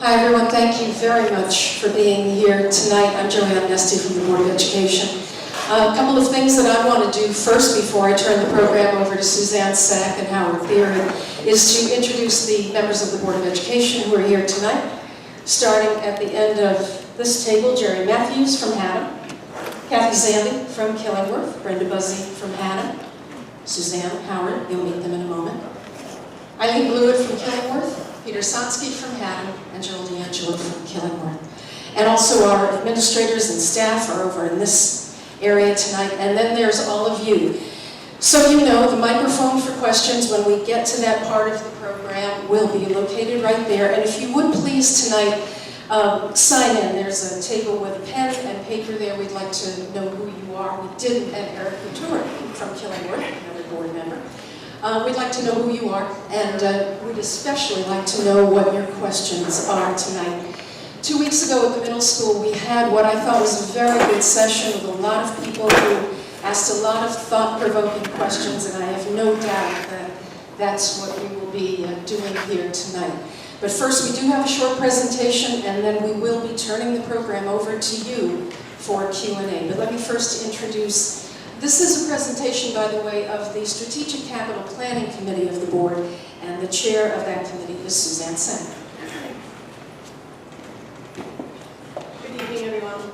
Hi everyone, thank you very much for being here tonight. I'm Joanne Nesty from the Board of Education. A couple of things that I want to do first before I turn the program over to Suzanne Sack and Howard Theory is to introduce the members of the Board of Education who are here tonight. Starting at the end of this table, Jerry Matthews from Haddam, Kathy Zandy from Killingworth, Brenda Buzzy from Haddam, Suzanne, Howard, you'll meet them in a moment, Eileen Blewett from Killingworth, Peter Sonsky from Haddam, and Joel D'Angelo from Killingworth. And also our administrators and staff are over in this area tonight, and then there's all of you. So you know the microphone for questions when we get to that part of the program will be located right there. And if you would please tonight sign in. There's a table with a pen and paper there. We'd like to know who you are. We did at Eric Couture from Killingworth, another board member. We'd like to know who you are, and we'd especially like to know what your questions are tonight. 2 weeks ago at the middle school, we had what I thought was a very good session with a lot of people who asked a lot of thought-provoking questions, and I have no doubt that that's what we will be doing here tonight. But first, we do have a short presentation, and then we will be turning the program over to you for Q&A. But let me first introduce. This is a presentation, by the way, of the Strategic Capital Planning Committee of the Board, and the chair of that committee is Suzanne Sack. Good evening, everyone.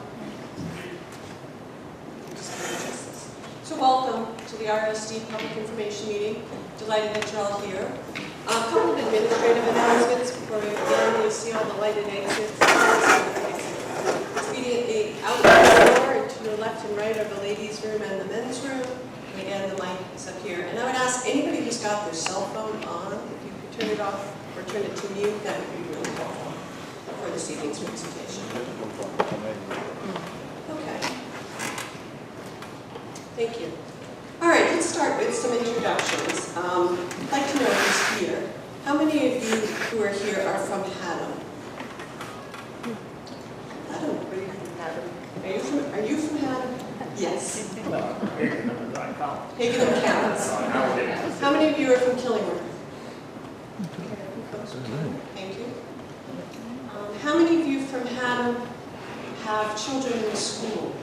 So welcome to the RSD Public Information Meeting. Delighted that you're all here. A couple of administrative announcements before we begin. You see all the lighted exits. This meeting is out the door, and to your left and right are the ladies' room and the men's room. And again, the mic is up here. And I would ask anybody who's got their cell phone on, if you could turn it off or turn it to mute, that would be really helpful for this evening's presentation. Okay. Thank you. All right, let's start with some introductions. I'd like to know who's here. How many of you who are here are from Haddam? Haddam, where are you from Haddam? Are you from Haddam? Yes. Higginham counts. How many of you are from Killingworth? Thank you. How many of you from Haddam have children in school?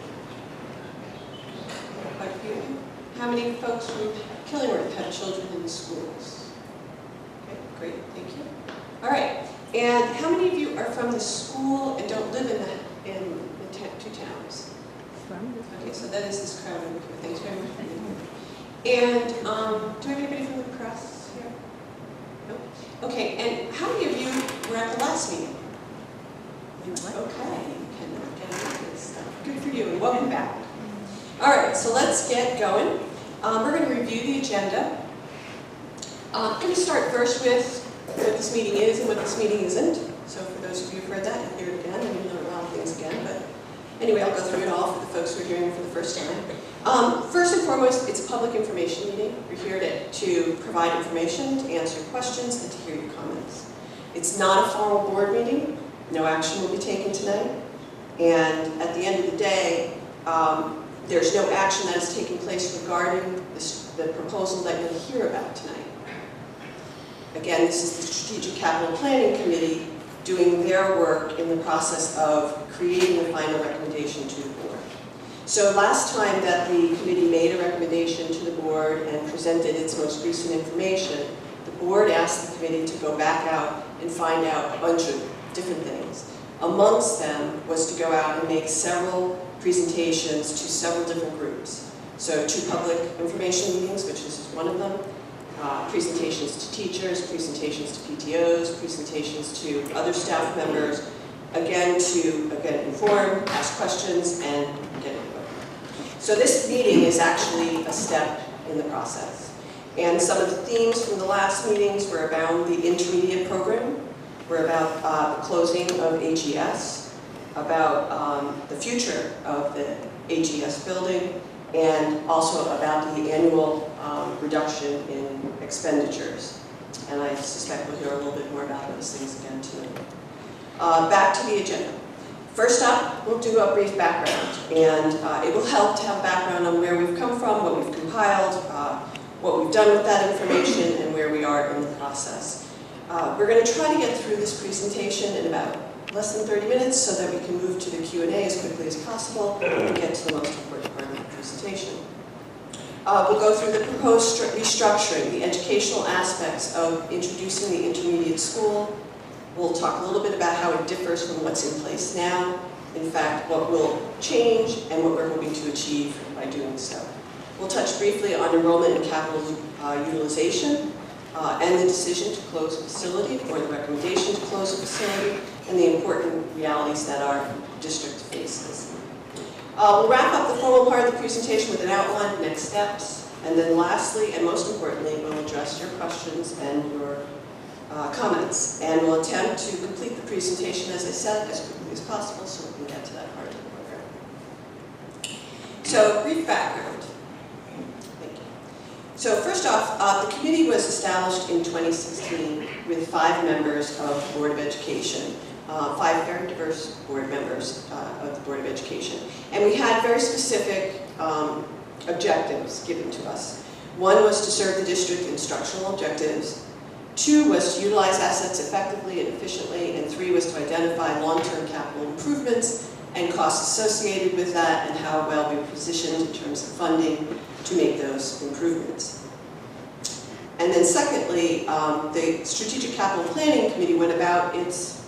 Quite a few of you. How many folks from Killingworth have children in the schools? Okay, great, thank you. All right, and how many of you are from the school and don't live in the two towns? Okay, so that is this crowd over here. Thanks very much. And do we have anybody from the press here? No? Okay, and how many of you were at the last meeting? Okay, you cannot get into this stuff. Good for you, and welcome back. All right, so let's get going. We're going to review the agenda. I'm going to start first with what this meeting is and what this meeting isn't. So for those of you who've heard that, you'll hear it again, and you'll learn a lot of things again. But anyway, I'll go through it all for the folks who are hearing it for the first time. First and foremost, it's a public information meeting. We're here to provide information, to answer questions, and to hear your comments. It's not a formal board meeting. No action will be taken tonight. And at the end of the day, there's no action that is taking place regarding the proposal that you'll hear about tonight. Again, this is the Strategic Capital Planning Committee doing their work in the process of creating a final recommendation to the board. So last time that the committee made a recommendation to the board and presented its most recent information, the board asked the committee to go back out and find out a bunch of different things. Amongst them was to go out and make several presentations to several different groups. So 2 public information meetings, which is one of them, presentations to teachers, presentations to PTOs, presentations to other staff members, again to inform, ask questions, and get input. So this meeting is actually a step in the process. And some of the themes from the last meetings were about the intermediate program, were about the closing of AGS, about the future of the AGS building, and also about the annual reduction in expenditures. And I suspect we'll hear a little bit more about those things again tonight. Back to the agenda. First up, we'll do a brief background, and it will help to have background on where we've come from, what we've compiled, what we've done with that information, and where we are in the process. We're going to try to get through this presentation in about less than 30 minutes so that we can move to the Q&A as quickly as possible and get to the most important part of the presentation. We'll go through the proposed restructuring, the educational aspects of introducing the intermediate school. We'll talk a little bit about how it differs from what's in place now, in fact, what will change and what we're hoping to achieve by doing so. We'll touch briefly on enrollment and capital utilization, and the decision to close a facility or the recommendation to close a facility and the important realities that our district faces. We'll wrap up the formal part of the presentation with an outline of next steps, and then lastly and most importantly we'll address your questions and your comments, and we'll attempt to complete the presentation, as I said, as quickly as possible so we can get to that part of the program. So, brief background. So first off, the committee was established in 2016 with 5 members of the Board of Education, 5 very diverse board members of the Board of Education. And we had very specific objectives given to us. 1 was to serve the district instructional objectives, 2 was to utilize assets effectively and efficiently, and 3 was to identify long-term capital improvements and costs associated with that and how well we were positioned in terms of funding to make those improvements. And then secondly, the Strategic Capital Planning Committee went about its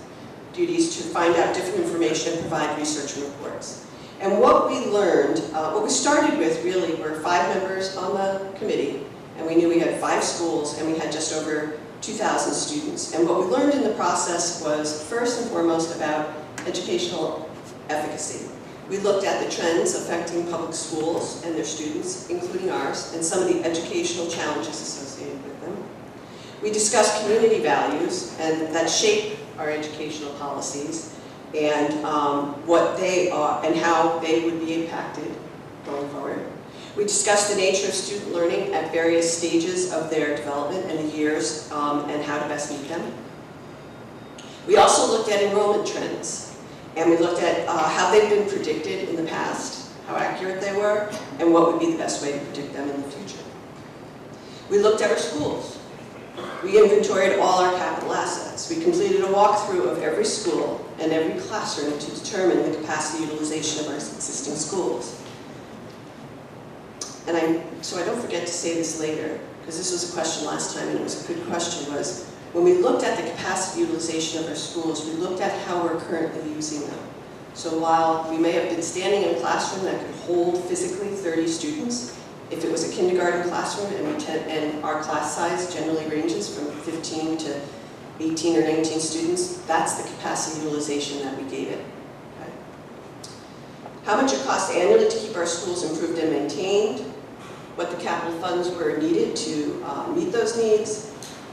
duties to find out different information and provide research and reports. And what we learned, what we started with really were 5 members on the committee, and we knew we had 5 schools and we had just over 2,000 students. And what we learned in the process was first and foremost about educational efficacy. We looked at the trends affecting public schools and their students, including ours, and some of the educational challenges associated with them. We discussed community values and that shape our educational policies and what they are and how they would be impacted going forward. We discussed the nature of student learning at various stages of their development and the years and how to best meet them. We also looked at enrollment trends. And we looked at how they've been predicted in the past, how accurate they were, and what would be the best way to predict them in the future. We looked at our schools. We inventoried all our capital assets. We completed a walkthrough of every school and every classroom to determine the capacity utilization of our existing schools. And so I don't forget to say this later, because this was a question last time and it was a good question, was when we looked at the capacity utilization of our schools, we looked at how we're currently using them. So while we may have been standing in a classroom that could hold physically 30 students, if it was a kindergarten classroom and our class size generally ranges from 15 to 18 or 19 students, that's the capacity utilization that we gave it. Okay. How much it costs annually to keep our schools improved and maintained, what the capital funds were needed to meet those needs,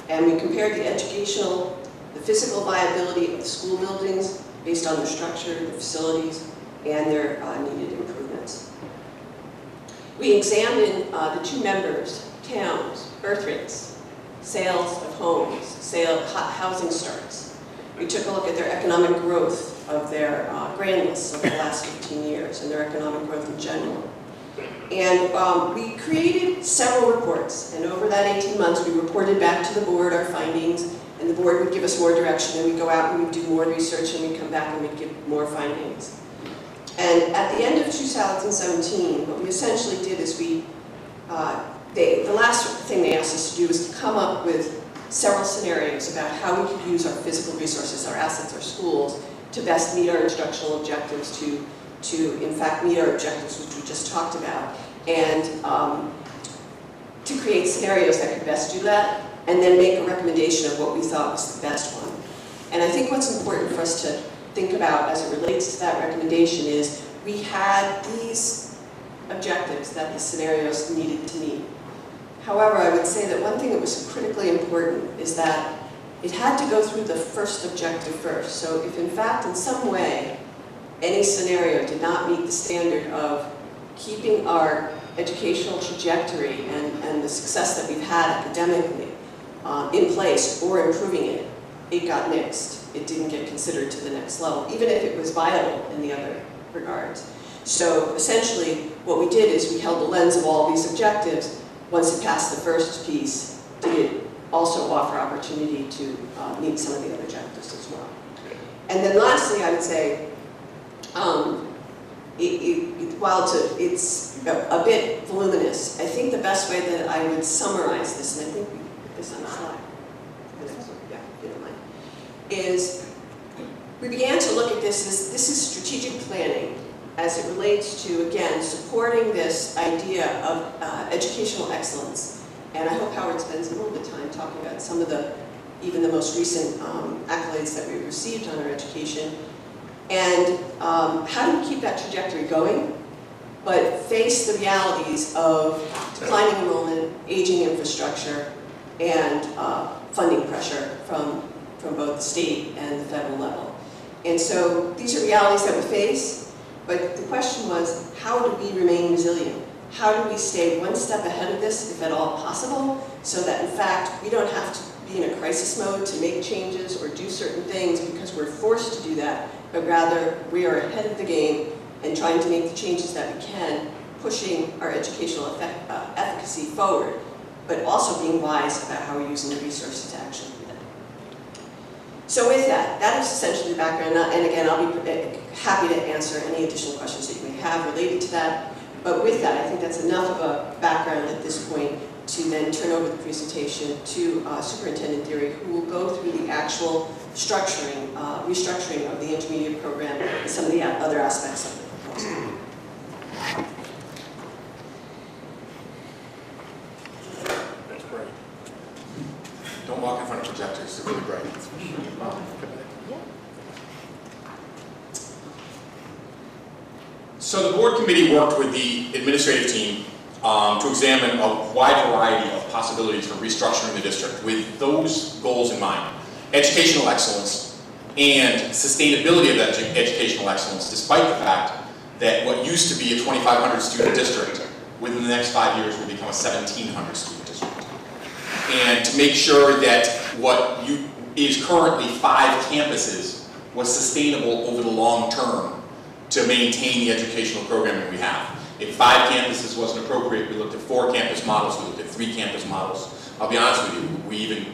and we compared the physical viability of the school buildings based on their structure, the facilities, and their needed improvements. We examined the 2 members, towns, birth rates, sales of homes, housing starts. We took a look at their economic growth of their grand lists over the last 15 years and their economic growth in general. And we created several reports, and over that 18 months we reported back to the board our findings, and the board would give us more direction, and we'd go out and we'd do more research, and we'd come back and we'd give more findings. And at the end of 2017, what we essentially did is the last thing they asked us to do was to come up with several scenarios about how we could use our physical resources, our assets, our schools, to best meet our instructional objectives, to in fact meet our objectives, which we just talked about, and to create scenarios that could best do that, and then make a recommendation of what we thought was the best one. And I think what's important for us to think about as it relates to that recommendation is we had these objectives that the scenarios needed to meet. However, I would say that one thing that was critically important is that it had to go through the first objective first. So if in fact in some way any scenario did not meet the standard of keeping our educational trajectory and the success that we've had academically in place or improving it, it got nixed. It didn't get considered to the next level, even if it was viable in the other regards. So essentially what we did is we held the lens of all these objectives. Once it passed the first piece, did it also offer opportunity to meet some of the other objectives as well. And then lastly, I would say, while it's a bit voluminous, I think the best way that I would summarize this, and I think we put this on a slide, yeah, if you don't mind, is we began to look at this is strategic planning as it relates to, again, supporting this idea of educational excellence. And I hope Howard spends a little bit of time talking about some of even the most recent accolades that we've received on our education. And how do we keep that trajectory going, but face the realities of declining enrollment, aging infrastructure, and funding pressure from both the state and the federal level. And so these are realities that we face, but the question was, how do we remain resilient? How do we stay one step ahead of this, if at all possible, so that in fact we don't have to be in a crisis mode to make changes or do certain things because we're forced to do that, but rather we are ahead of the game and trying to make the changes that we can, pushing our educational efficacy forward, but also being wise about how we're using the resources to actually do that. So with that, that is essentially the background, and again, I'll be happy to answer any additional questions that you may have related to that. But with that, I think that's enough of a background at this point to then turn over the presentation to Superintendent Theory, who will go through the actual restructuring of the intermediate program and some of the other aspects of the proposal. That's great. Don't walk in front of projectors, they're really bright. So the board committee worked with the administrative team to examine a wide variety of possibilities for restructuring the district with those goals in mind. Educational excellence and sustainability of that educational excellence, despite the fact that what used to be a 2,500 student district within the next 5 years will become a 1,700 student district. And to make sure that what is currently 5 campuses was sustainable over the long term to maintain the educational programming we have. If 5 campuses wasn't appropriate, we looked at 4 campus models, we looked at 3 campus models. I'll be honest with you, we even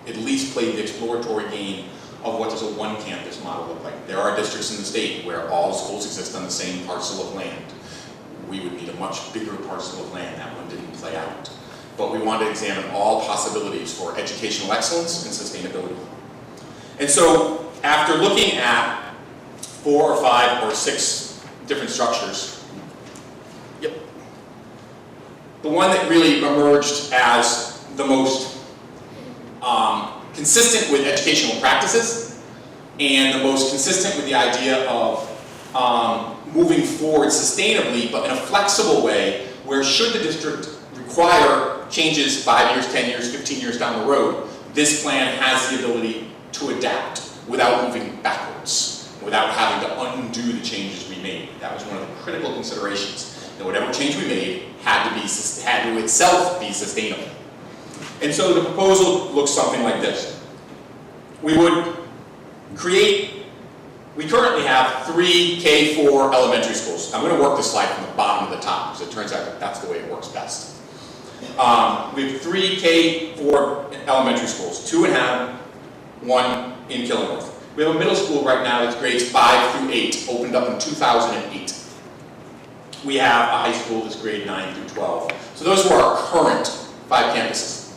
at least played the exploratory game of what does a 1 campus model look like. There are districts in the state where all schools exist on the same parcel of land. We would need a much bigger parcel of land. That one didn't play out. But we wanted to examine all possibilities for educational excellence and sustainability. And so after looking at 4 or 5 or 6 different structures, the one that really emerged as the most consistent with educational practices and the most consistent with the idea of moving forward sustainably, but in a flexible way, where should the district require changes 5 years, 10 years, 15 years down the road, this plan has the ability to adapt without moving backwards, without having to undo the changes we made. That was one of the critical considerations, that whatever change we made had to itself be sustainable. And so the proposal looks something like this. We currently have 3 K-4 elementary schools. I'm going to work this slide from the bottom to the top, because it turns out that that's the way it works best. We have 3 K-4 elementary schools, 2 in Haddam, 1 in Killingworth. We have a middle school right now that's grades 5 through 8, opened up in 2008. We have a high school that's grade 9 through 12. So those are our current 5 campuses.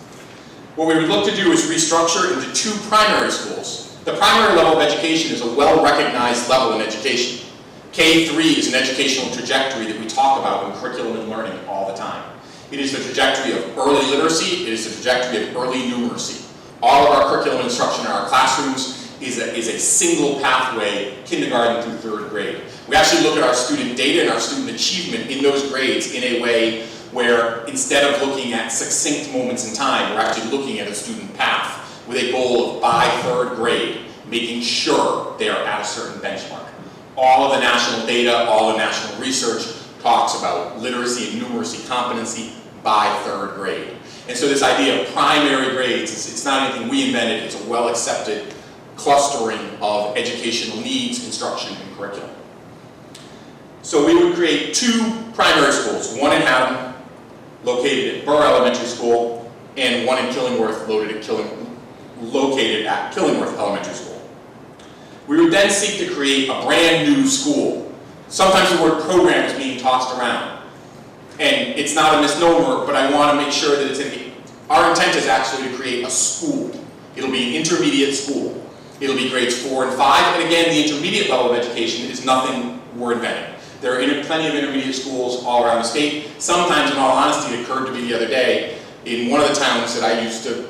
What we would look to do is restructure into 2 primary schools. The primary level of education is a well-recognized level in education. K-3 is an educational trajectory that we talk about in curriculum and learning all the time. It is the trajectory of early literacy, it is the trajectory of early numeracy. All of our curriculum instruction in our classrooms is a single pathway, kindergarten through 3rd grade. We actually look at our student data and our student achievement in those grades in a way where instead of looking at succinct moments in time, we're actually looking at a student path with a goal of by 3rd grade, making sure they are at a certain benchmark. All of the national data, all the national research talks about literacy and numeracy competency by 3rd grade. And so this idea of primary grades, it's not anything we invented, it's a well-accepted clustering of educational needs, instruction, and curriculum. So we would create 2 primary schools, one in Haddam, located at Burr Elementary School, and one in Killingworth located at Killingworth Elementary School. We would then seek to create a brand new school. Sometimes the word program is being tossed around. And it's not a misnomer, but I want to make sure that it's our intent is actually to create a school. It'll be an intermediate school. It'll be grades 4 and 5, and again, the intermediate level of education is nothing we're inventing. There are plenty of intermediate schools all around the state. Sometimes, in all honesty, it occurred to me the other day, in one of the towns that I used to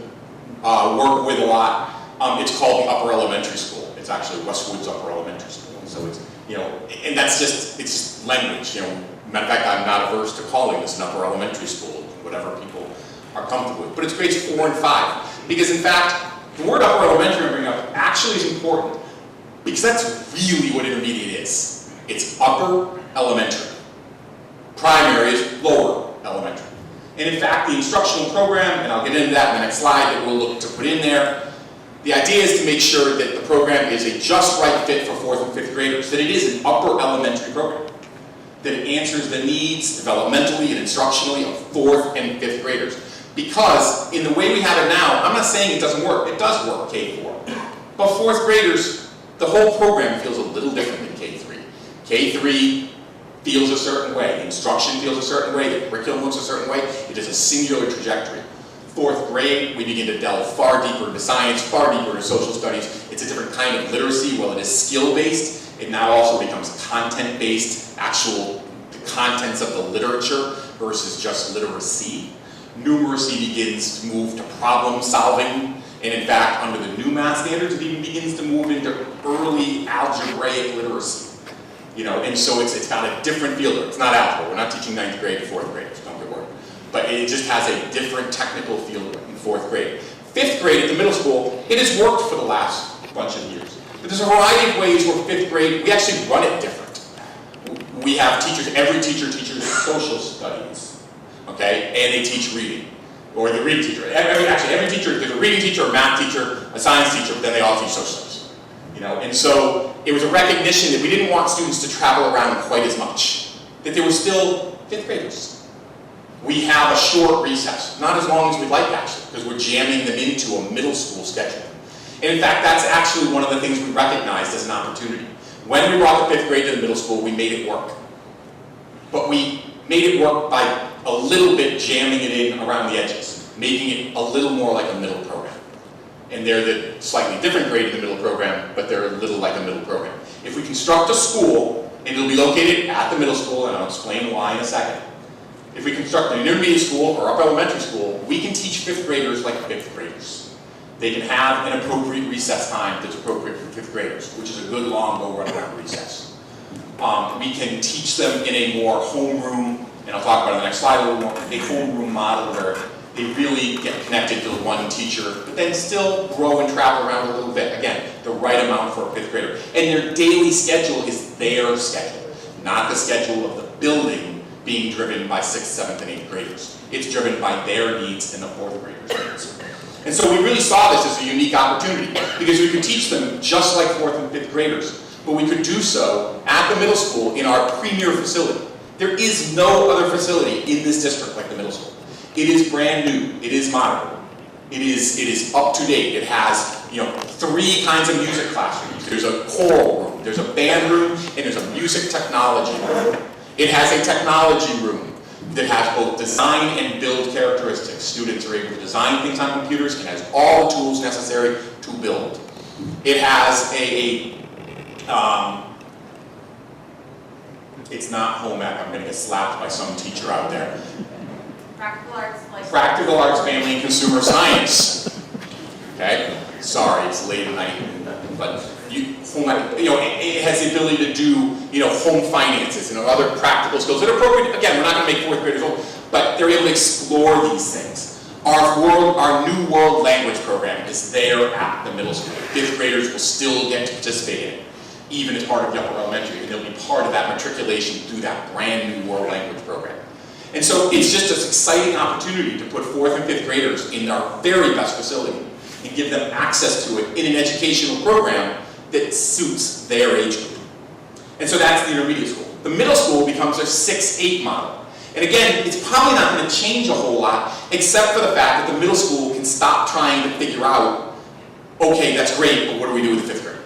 work with a lot, it's called the Upper Elementary School. It's actually Westwood's Upper Elementary School. And so it's, and that's just, it's just language, Matter of fact, I'm not averse to calling this an upper elementary school, whatever people are comfortable with. But it's grades 4 and 5. Because in fact, the word upper elementary I bring up actually is important, because that's really what intermediate is. It's upper elementary. Primary is lower elementary. And in fact, the instructional program, and I'll get into that in the next slide that we'll look to put in there, the idea is to make sure that the program is a just right fit for 4th and 5th graders, that it is an upper elementary program, that it answers the needs developmentally and instructionally of 4th and 5th graders. Because in the way we have it now, I'm not saying it doesn't work, it does work K4. But 4th graders, the whole program feels a little different than K3. K3 feels a certain way, the instruction feels a certain way, the curriculum looks a certain way, it is a singular trajectory. 4th grade, we begin to delve far deeper into science, far deeper into social studies. It's a different kind of literacy. While it is skill-based, it now also becomes content-based, the contents of the literature versus just literacy. Numeracy begins to move to problem solving, and in fact, under the new math standards, it even begins to move into early algebraic literacy. And so it's got a different feel. It's not algebra. We're not teaching 9th grade to 4th graders, don't get worried. But it just has a different technical feel in 4th grade. 5th grade at the middle school, it has worked for the last bunch of years. But there's a variety of ways where 5th grade, we actually run it different. We have teachers, every teacher teaches social studies, okay? And they teach reading, or the reading teacher. Every teacher, there's a reading teacher, a math teacher, a science teacher, but then they all teach social studies. And so it was a recognition that we didn't want students to travel around quite as much, that they were still 5th graders. We have a short recess, not as long as we'd like actually, because we're jamming them into a middle school schedule. And in fact, that's actually one of the things we recognized as an opportunity. When we brought the 5th grade to the middle school, we made it work. But we made it work by a little bit jamming it in around the edges, making it a little more like a middle program. And they're the slightly different grade in the middle program, but they're a little like a middle program. If we construct a school, and it'll be located at the middle school, and I'll explain why in a second. If we construct an intermediate school or upper elementary school, we can teach 5th graders like 5th graders. They can have an appropriate recess time that's appropriate for 5th graders, which is a good long go run around recess. We can teach them in a more homeroom, and I'll talk about it in the next slide a little more, a homeroom model where they really get connected to one teacher, but then still grow and travel around a little bit. Again, the right amount for a 5th grader. And their daily schedule is their schedule, not the schedule of the building being driven by 6th, 7th, and 8th graders. It's driven by their needs and the 4th graders' needs. And so we really saw this as a unique opportunity, because we could teach them just like 4th and 5th graders, but we could do so at the middle school in our premier facility. There is no other facility in this district like the middle school. It is brand new, it is modern, it is up to date. It has 3 kinds of music classrooms. There's a choral room, there's a band room, and there's a music technology room. It has a technology room that has both design and build characteristics. Students are able to design things on computers and has all the tools necessary to build. It has it's not home ec, I'm going to get slapped by some teacher out there. Practical arts, family, and consumer science. Okay? Sorry, it's late at night, but it has the ability to do, home finances and other practical skills that are appropriate. Again, we're not going to make 4th graders old, but they're able to explore these things. Our new world language program is there at the middle school. 5th graders will still get to participate in it, even as part of the upper elementary, and they'll be part of that matriculation through that brand new world language program. And so it's just an exciting opportunity to put 4th and 5th graders in our very best facility and give them access to it in an educational program that suits their age group. And so that's the intermediate school. The middle school becomes a 6-8 model. And again, it's probably not going to change a whole lot, except for the fact that the middle school can stop trying to figure out, okay, that's great, but what do we do with the 5th grade?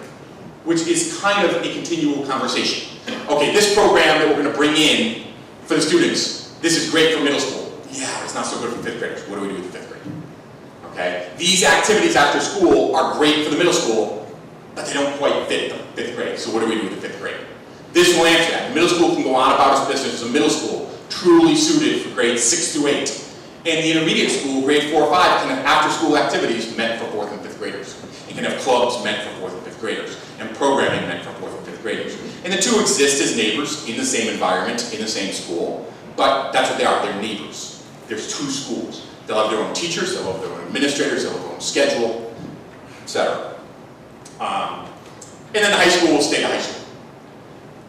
Which is kind of a continual conversation. Okay, this program that we're going to bring in for the students, this is great for middle school. Yeah, it's not so good for 5th graders. What do we do with the 5th grade? Okay, these activities after school are great for the middle school, but they don't quite fit the 5th grade. So what do we do with the 5th grade? This will answer that. The middle school can go on about its business as a middle school, truly suited for grades 6 through 8. And the intermediate school, grade 4 or 5, can have after-school activities meant for 4th and 5th graders. It can have clubs meant for 4th and 5th graders, and programming meant for 4th and 5th graders. And the two exist as neighbors in the same environment, in the same school, but that's what they are, they're neighbors. There's 2 schools. They'll have their own teachers, they'll have their own administrators, they'll have their own schedule, etc. And then the high school will stay the high school.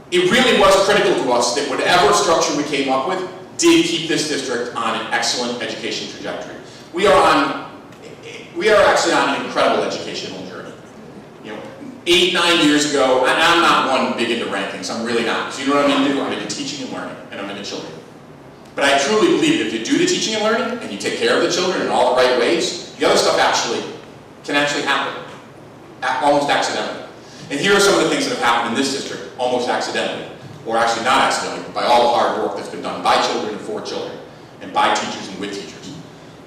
It really was critical to us that whatever structure we came up with did keep this district on an excellent education trajectory. We are actually on an incredible educational journey. You know, 8, 9 years ago, and I'm not one big into rankings, I'm really not. So you know what I'm into? I'm into teaching and learning, and I'm into children. But I truly believe that if you do the teaching and learning, and you take care of the children in all the right ways, the other stuff can actually happen, almost accidentally. And here are some of the things that have happened in this district, almost accidentally, or actually not accidentally, by all the hard work that's been done by children and for children, and by teachers and with teachers.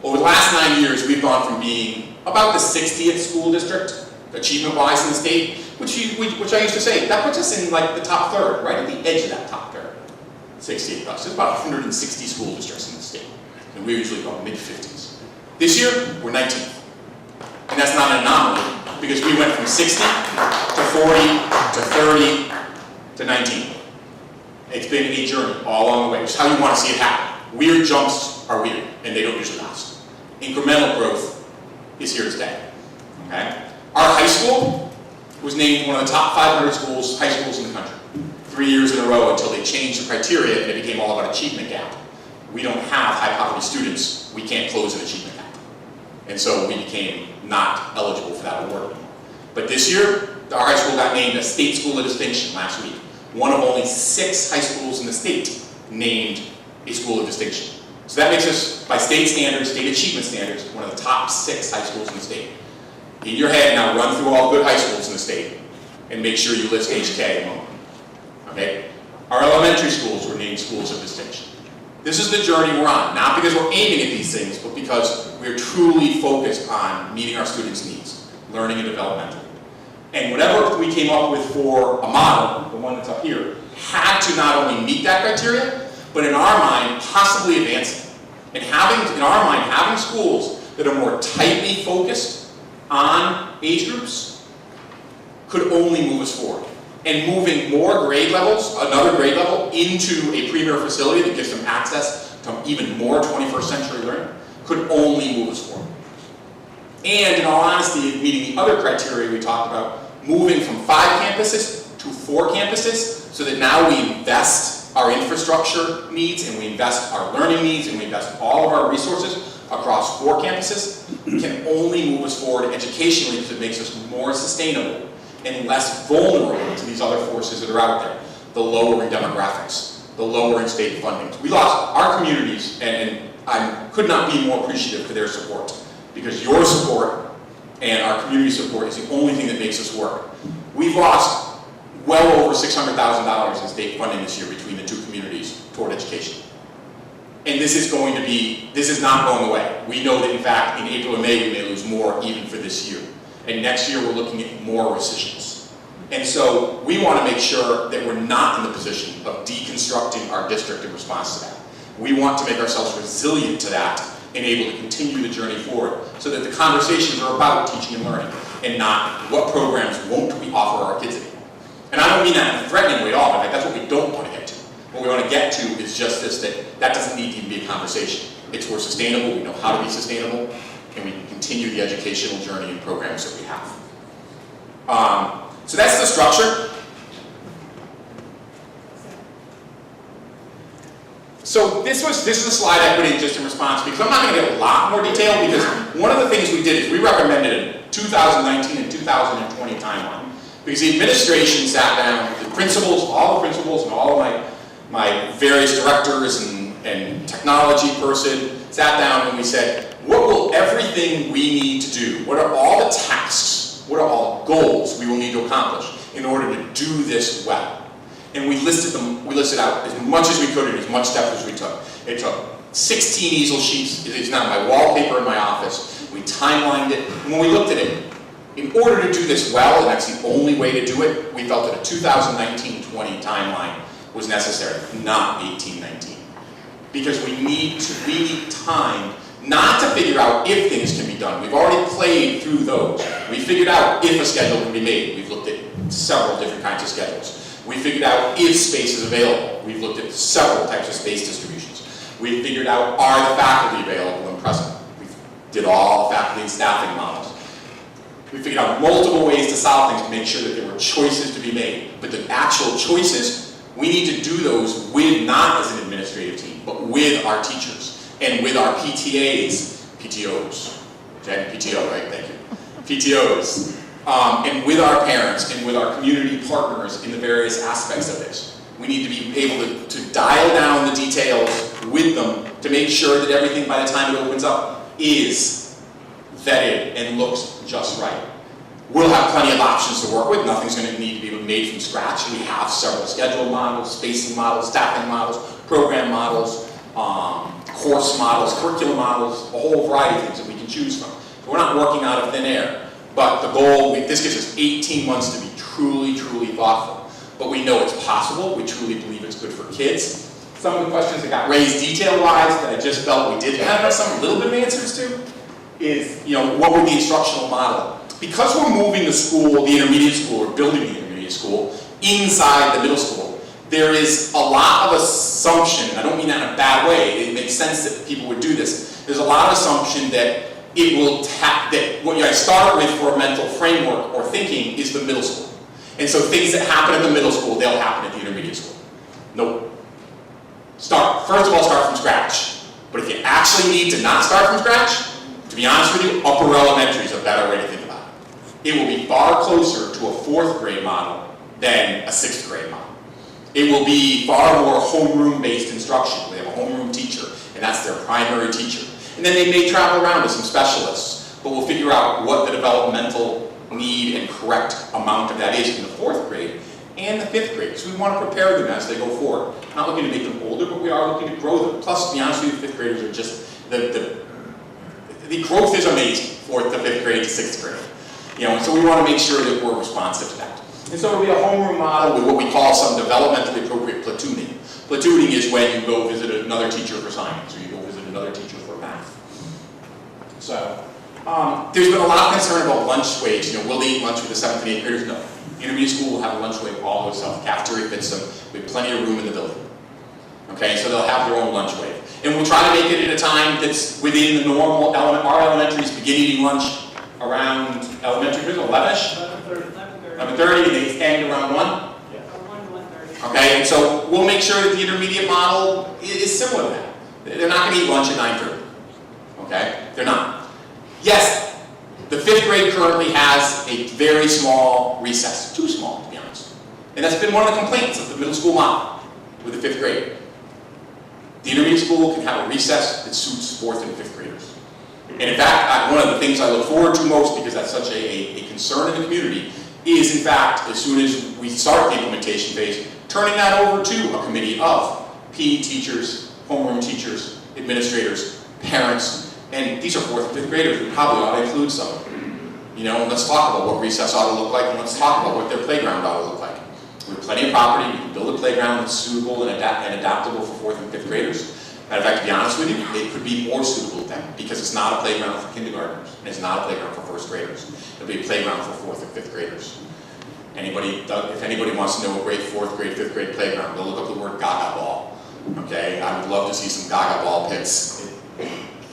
Over the last 9 years, we've gone from being about the 60th school district, achievement-wise in the state, which I used to say, that puts us in like the top third, right at the edge of that top third. 68 plus. There's about 160 school districts in the state, and we're usually about mid-50s. This year, we're 19th. And that's not an anomaly, because we went from 60 to 40 to 30 to 19. It's been a journey all along the way. It's how you want to see it happen. Weird jumps are weird, and they don't usually last. Incremental growth is here to stay. Okay? Our high school was named one of the top 500 high schools in the country. 3 years in a row until they changed the criteria and it became all about achievement gap. We don't have high poverty students. We can't close an achievement gap. And so we became not eligible for that award anymore. But this year, our high school got named a state school of distinction last week. One of only 6 high schools in the state named a school of distinction. So that makes us, by state standards, state achievement standards, one of the top 6 high schools in the state. In your head now, run through all the good high schools in the state and make sure you list HK among them. Okay? Our elementary schools were named schools of distinction. This is the journey we're on, not because we're aiming at these things, but because we're truly focused on meeting our students' needs, learning and developmental. And whatever we came up with for a model, the one that's up here, had to not only meet that criteria, but in our mind, possibly advance it. And in our mind, having schools that are more tightly focused on age groups could only move us forward. And moving more grade levels, another grade level, into a premier facility that gives them access to even more 21st century learning could only move us forward. And in all honesty, meeting the other criteria we talked about, moving from 5 campuses to 4 campuses, so that now we invest our infrastructure needs, and we invest our learning needs, and we invest all of our resources across 4 campuses, can only move us forward educationally because it makes us more sustainable and less vulnerable to these other forces that are out there. The lowering demographics, the lowering state funding. We lost our communities, and I could not be more appreciative for their support, because your support and our community support is the only thing that makes us work. We've lost well over $600,000 in state funding this year between the 2 communities toward education. And this is not going away. We know that in fact in April and May we may lose more even for this year. And next year we're looking at more rescissions. And so we want to make sure that we're not in the position of deconstructing our district in response to that. We want to make ourselves resilient to that and able to continue the journey forward so that the conversations are about teaching and learning and not what programs won't we offer our kids anymore. And I don't mean that in a threatening way at all. In fact, that's what we don't want to get to. What we want to get to is just this, that doesn't need to even be a conversation. It's we're sustainable, we know how to be sustainable, and we can continue the educational journey and programs that we have. So that's the structure. So this is a slide I put in just in response, because I'm not going to get a lot more detail, because one of the things we did is we recommended a 2019 and 2020 timeline. Because the administration sat down with the principals, all the principals, and all of my various directors and and technology person, sat down and we said, what will everything we need to do, what are all the tasks, what are all the goals we will need to accomplish in order to do this well? And we listed out as much as we could in as much depth as we took. It took 16 easel sheets, it's now my wallpaper in my office. We timelined it, and when we looked at it, in order to do this well, and that's the only way to do it, we felt that a 2019-20 timeline was necessary, not 18-19. Because we need time not to figure out if things can be done. We've already played through those. We figured out if a schedule can be made. We've looked at several different kinds of schedules. We figured out if space is available. We've looked at several types of space distributions. We figured out, are the faculty available and present? We did all the faculty and staffing models. We figured out multiple ways to solve things to make sure that there were choices to be made. But the actual choices, we need to do those with, not as an administrative team, but with our teachers and with our PTOs, okay, PTO, right, thank you, PTOs, and with our parents and with our community partners in the various aspects of this. We need to be able to dial down the details with them to make sure that everything by the time it opens up is vetted and looks just right. We'll have plenty of options to work with. Nothing's going to need to be made from scratch. We have several schedule models, spacing models, staffing models, program models, course models, curriculum models, a whole variety of things that we can choose from. So we're not working out of thin air. But the goal, this gives us 18 months to be truly, truly thoughtful. But we know it's possible. We truly believe it's good for kids. Some of the questions that got raised detail-wise that I just felt we did have some little bit of answers to is, what would the instructional model? Because we're moving the school, the intermediate school, or building the intermediate school, inside the middle school, there is a lot of assumption, and I don't mean that in a bad way, it makes sense that people would do this. There's a lot of assumption that it will that what I start with for a mental framework or thinking is the middle school. And so things that happen at the middle school, they'll happen at the intermediate school. Nope. First of all, start from scratch. But if you actually need to not start from scratch, to be honest with you, upper elementary is a better way to think about it. It will be far closer to a 4th grade model than a 6th grade model. It will be far more homeroom-based instruction. They have a homeroom teacher, and that's their primary teacher. And then they may travel around with some specialists, but we'll figure out what the developmental need and correct amount of that is in the 4th grade and the 5th grade. So we want to prepare them as they go forward. Not looking to make them older, but we are looking to grow them. Plus, to be honest with you, 5th graders are just, the growth is amazing, 4th to 5th grade to 6th grade. And so we want to make sure that we're responsive to that. And so it'll be a homeroom model with what we call some developmentally appropriate platooning. Platooning is when you go visit another teacher for science, or you go visit another teacher for math. So, there's been a lot of concern about lunch waves. Will they eat lunch with the 7th and 8th graders? No. The intermediate school will have a lunch wave all to itself. Cafeteria fits them. We have plenty of room in the building. Okay, so they'll have their own lunch wave. And we'll try to make it at a time that's within the normal element. Our elementaries begin eating lunch around elementary, 11-ish? 11:30, and they end around 1? Yeah. 1 to 1:30. Okay, and so we'll make sure that the intermediate model is similar to that. They're not going to eat lunch at 9:30. Okay, they're not. Yes, the 5th grade currently has a very small recess. Too small, to be honest. And that's been one of the complaints of the middle school model with the 5th grade. The intermediate school can have a recess that suits 4th and 5th graders. And in fact, one of the things I look forward to most, because that's such a concern in the community, is in fact, as soon as we start the implementation phase, turning that over to a committee of PE teachers, homeroom teachers, administrators, parents, and these are 4th and 5th graders. We probably ought to include some. Let's talk about what recess ought to look like, and let's talk about what their playground ought to look like. We have plenty of property. We can build a playground that's suitable and adaptable for 4th and 5th graders. Matter of fact, to be honest with you, it could be more suitable then, because it's not a playground for kindergartners, and it's not a playground for 1st graders. It'll be a playground for 4th and 5th graders. If anybody wants to know a great 4th grade, 5th grade playground, go look up the word Gaga Ball. Okay, I would love to see some Gaga Ball pits.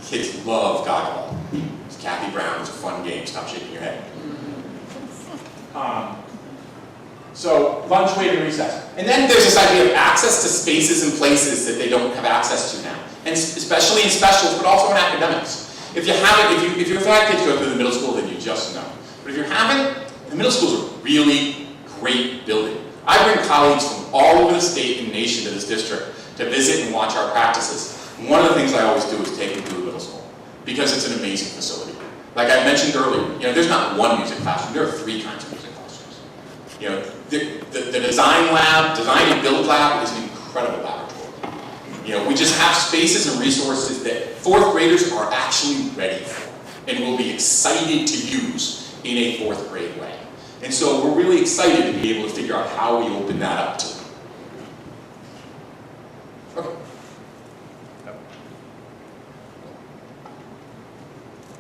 Kids love Gaga Ball. It's Kathy Brown. It's a fun game. Stop shaking your head. So lunch, wait, and recess. And then there's this idea of access to spaces and places that they don't have access to now. And especially in specials, but also in academics. If you haven't, if you've had kids go through the middle school, then you just know. But if you haven't, the middle school is a really great building. I bring colleagues from all over the state and nation to this district to visit and watch our practices. And one of the things I always do is take them to the middle school, because it's an amazing facility. Like I mentioned earlier, there's not one music classroom, there are 3 kinds of music classrooms. The design lab, design and build lab is an incredible laboratory. We just have spaces and resources that 4th graders are actually ready for and will be excited to use in a 4th grade way. And so we're really excited to be able to figure out how we open that up to them. Okay.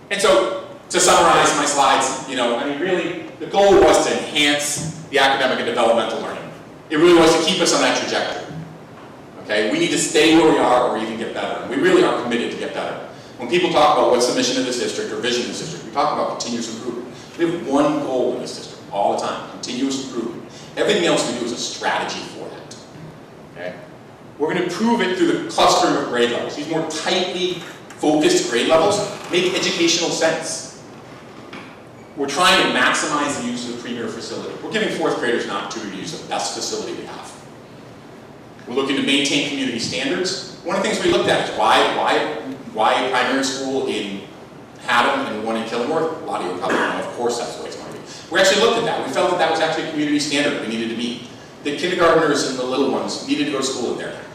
And so, to summarize my slides, really, the goal was to enhance the academic and developmental learning. It really was to keep us on that trajectory. Okay, we need to stay where we are or even get better. And we really are committed to get better. When people talk about what's the mission of this district or vision of this district, we talk about continuous improvement. We have one goal in this district all the time, continuous improvement. Everything else we do is a strategy for that. Okay? We're going to improve it through the clustering of grade levels. These more tightly focused grade levels make educational sense. We're trying to maximize the use of the premier facility. We're giving 4th graders an opportunity to use the best facility we have. We're looking to maintain community standards. One of the things we looked at is why primary school in Haddam and one in Killingworth? A lot of you probably know, of course that's the way it's going to be. We actually looked at that. We felt that that was actually a community standard we needed to meet. The kindergartners and the little ones needed to go to school in their town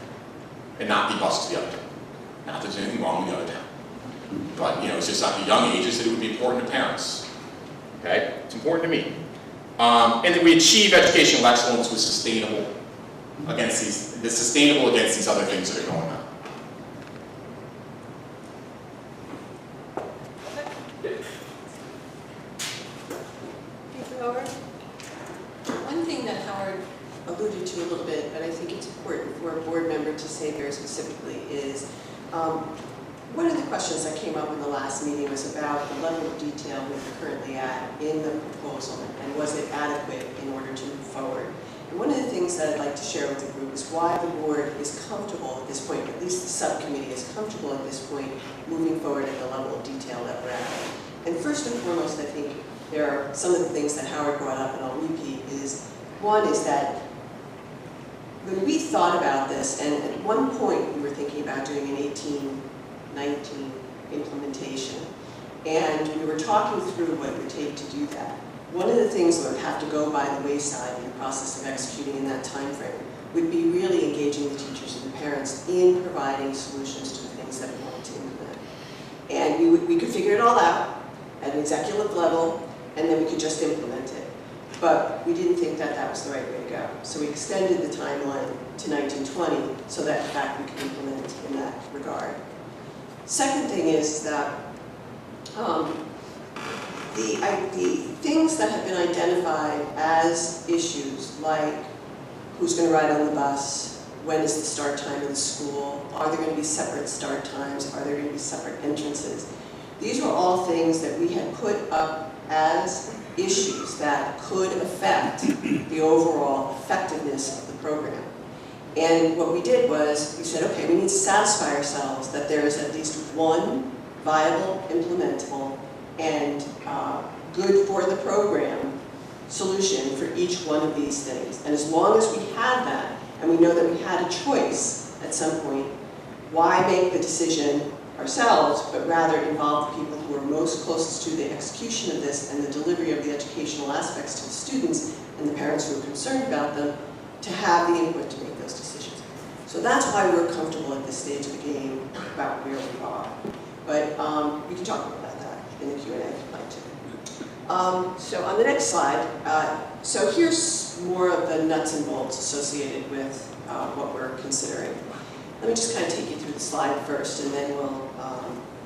and not be bused to the other town. Not that there's anything wrong with the other town. But, it's just at the young ages that it would be important to parents. Okay? It's important to me. And that we achieve educational excellence with sustainable against these other things that are going on. Howard? One thing that Howard alluded to a little bit, but I think it's important for a board member to say very specifically is, one of the questions that came up in the last meeting was about the level of detail we were currently at in the proposal, and was it adequate in order to move forward. And one of the things that I'd like to share with the group is why the board is comfortable at this point, at least the subcommittee is comfortable at this point, moving forward at the level of detail that we're at. And first and foremost, I think there are some of the things that Howard brought up, and I'll repeat, is one is that when we thought about this, and at one point we were thinking about doing an 18-19 implementation, and we were talking through what it would take to do that. One of the things that would have to go by the wayside in the process of executing in that time frame would be really engaging the teachers and the parents in providing solutions to the things that we wanted to implement. And we could figure it all out at an executive level, and then we could just implement it. But we didn't think that that was the right way to go. So we extended the timeline to 1920 so that, in fact, we could implement it in that regard. Second thing is that the things that have been identified as issues, like who's going to ride on the bus, when is the start time of the school, are there going to be separate start times, are there going to be separate entrances, these were all things that we had put up as issues that could affect the overall effectiveness of the program. And what we did was, we said, okay, we need to satisfy ourselves that there is at least one viable, implementable, and good for the program solution for each one of these things. And as long as we had that, and we know that we had a choice at some point, why make the decision ourselves, but rather involve the people who are most closest to the execution of this and the delivery of the educational aspects to the students and the parents who are concerned about them to have the input to make those decisions. So that's why we're comfortable at this stage of the game about where we are. But we can talk about that in the Q&A if you'd like to. So on the next slide, so here's more of the nuts and bolts associated with what we're considering. Let me just kind of take you through the slide first, and then we'll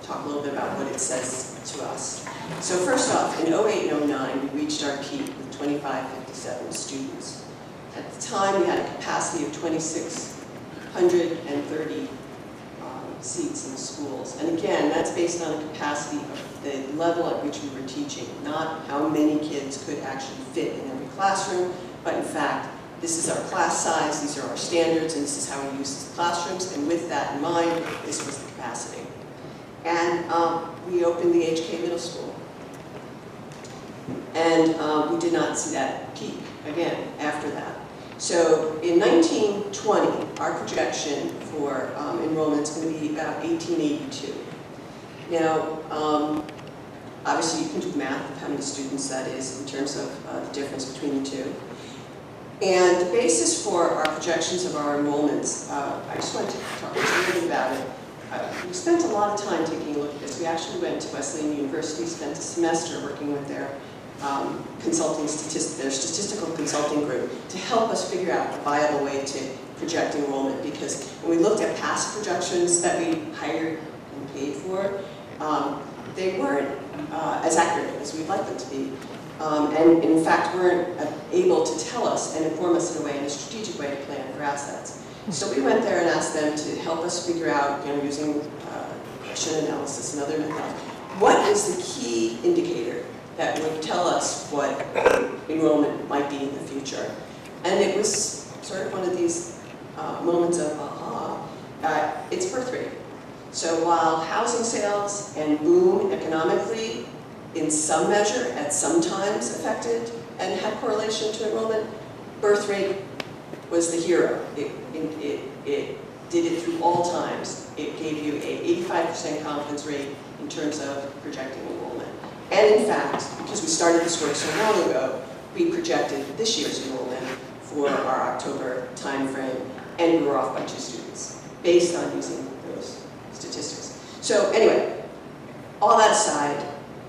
talk a little bit about what it says to us. So first off, in 08 and 09, we reached our peak with 2557 students. At the time, we had a capacity of 2,630 seats in the schools. And again, that's based on a capacity of the level at which we were teaching, not how many kids could actually fit in every classroom, but in fact, this is our class size, these are our standards, and this is how we use these classrooms. And with that in mind, this was the capacity. And we opened the HK Middle School. And we did not see that peak again after that. So in 1920, our projection for enrollment is going to be about 1882. Now, obviously you can do math of how many students that is in terms of the difference between the two. And the basis for our projections of our enrollments, I just wanted to talk a little bit about it. We spent a lot of time taking a look at this. We actually went to Wesleyan University, spent a semester working with their their statistical consulting group to help us figure out a viable way to project enrollment, because when we looked at past projections that we hired and paid for, they weren't as accurate as we'd like them to be. And in fact weren't able to tell us and inform us in a strategic way to plan for assets. So we went there and asked them to help us figure out, using regression analysis and other methods, what is the key indicator that would tell us what enrollment might be in the future. And it was sort of one of these moments of aha. It's birth rate. So while housing sales and boom economically, in some measure, at some times affected and had correlation to enrollment, birth rate was the hero. It did it through all times. It gave you an 85% confidence rate in terms of projecting enrollment. And in fact, because we started this work so long ago, we projected this year's enrollment for our October timeframe, and we were off by 2 students based on using those statistics. So anyway, all that aside,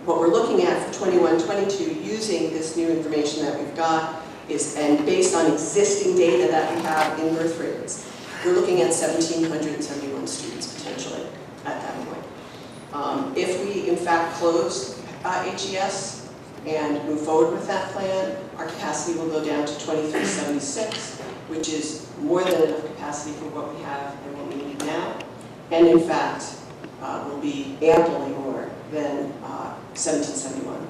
what we're looking at for 21-22 using this new information that we've got is, and based on existing data that we have in birth rates, we're looking at 1,771 students potentially at that point. If we in fact close HES and move forward with that plan, our capacity will go down to 2376, which is more than enough capacity for what we have and what we need now, and in fact will be amply more than 1771.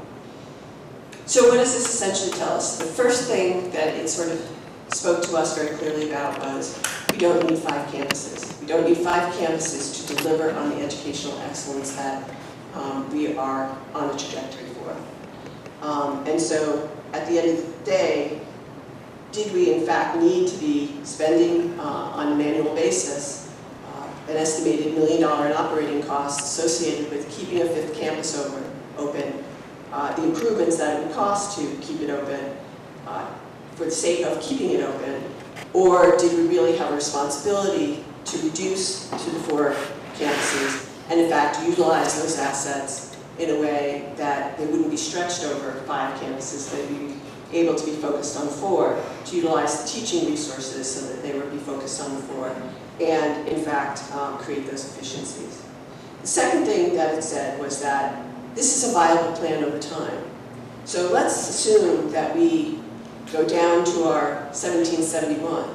So what does this essentially tell us? The first thing that it sort of spoke to us very clearly about was we don't need 5 campuses. We don't need 5 campuses to deliver on the educational excellence that we are on a trajectory for. And so at the end of the day, did we in fact need to be spending on an annual basis an estimated $1 million in operating costs associated with keeping a 5th campus open, the improvements that it would cost to keep it open for the sake of keeping it open, or did we really have a responsibility to reduce to the 4 campuses and in fact utilize those assets in a way that they wouldn't be stretched over 5 campuses, they'd be able to be focused on 4, to utilize the teaching resources so that they would be focused on the 4, and in fact create those efficiencies. The second thing that it said was that this is a viable plan over time. So let's assume that we go down to our 1771,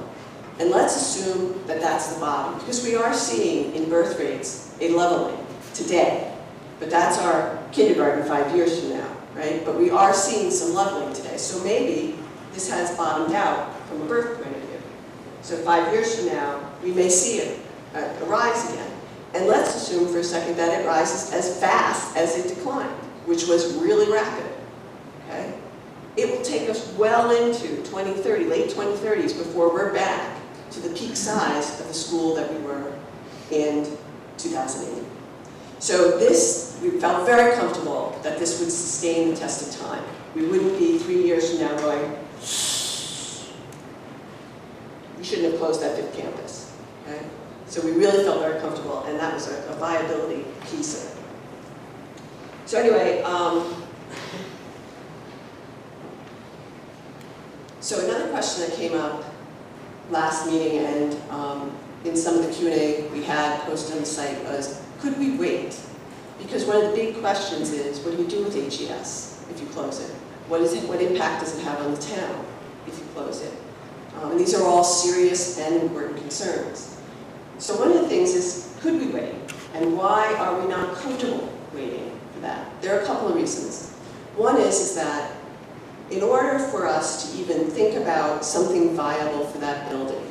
and let's assume that that's the bottom, because we are seeing in birth rates a leveling today, but that's our kindergarten 5 years from now, right? But we are seeing some leveling today, so maybe this has bottomed out from a birth point of view. So 5 years from now, we may see it rise again. And let's assume for a second that it rises as fast as it declined, which was really rapid, okay? It will take us well into 2030, late 2030s, before we're back to the peak size of the school that we were in 2008. So this, we felt very comfortable that this would sustain the test of time. We wouldn't be 3 years from now going, we shouldn't have closed that 5th campus, okay? So we really felt very comfortable, and that was a viability piece of it. So anyway, so another question that came up last meeting and in some of the Q&A we had posted on the site was, could we wait? Because one of the big questions is, what do you do with HES if you close it? What impact does it have on the town if you close it? And these are all serious and important concerns. So one of the things is, could we wait? And why are we not comfortable waiting for that? There are a couple of reasons. One is that in order for us to even think about something viable for that building,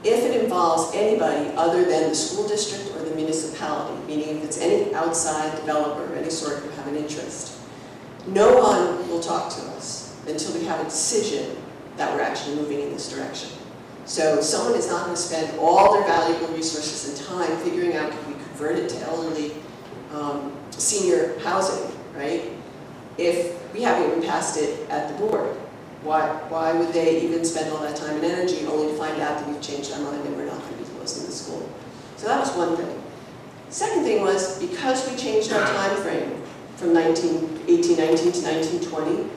if it involves anybody other than the school district or the municipality, meaning if it's any outside developer of any sort who have an interest, no one will talk to us until we have a decision that we're actually moving in this direction. So someone is not going to spend all their valuable resources and time figuring out can we convert it to elderly senior housing, right? If we haven't even passed it at the board, why would they even spend all that time and energy only to find out that we've changed our mind and we're not going to be closing the school? So that was one thing. Second thing was, because we changed our time frame from 1819 to 1920,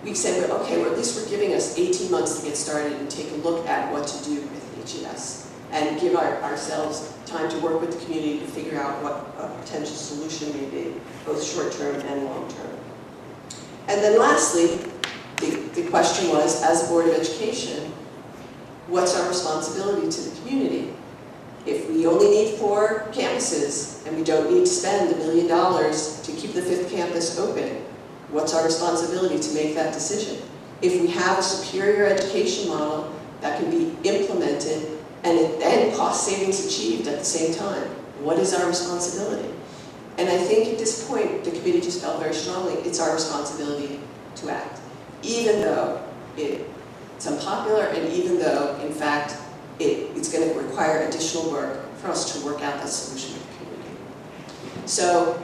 we said, well, okay, well, at least we're giving us 18 months to get started and take a look at what to do with HES and give ourselves time to work with the community to figure out what a potential solution may be, both short-term and long-term. And then lastly, the question was, as a Board of Education, what's our responsibility to the community? If we only need 4 campuses and we don't need to spend $1 million to keep the 5th campus open, what's our responsibility to make that decision? If we have a superior education model that can be implemented and cost savings achieved at the same time, what is our responsibility? And I think at this point, the committee just felt very strongly it's our responsibility to act, even though it's unpopular and even though, in fact, it's going to require additional work for us to work out that solution with the community. So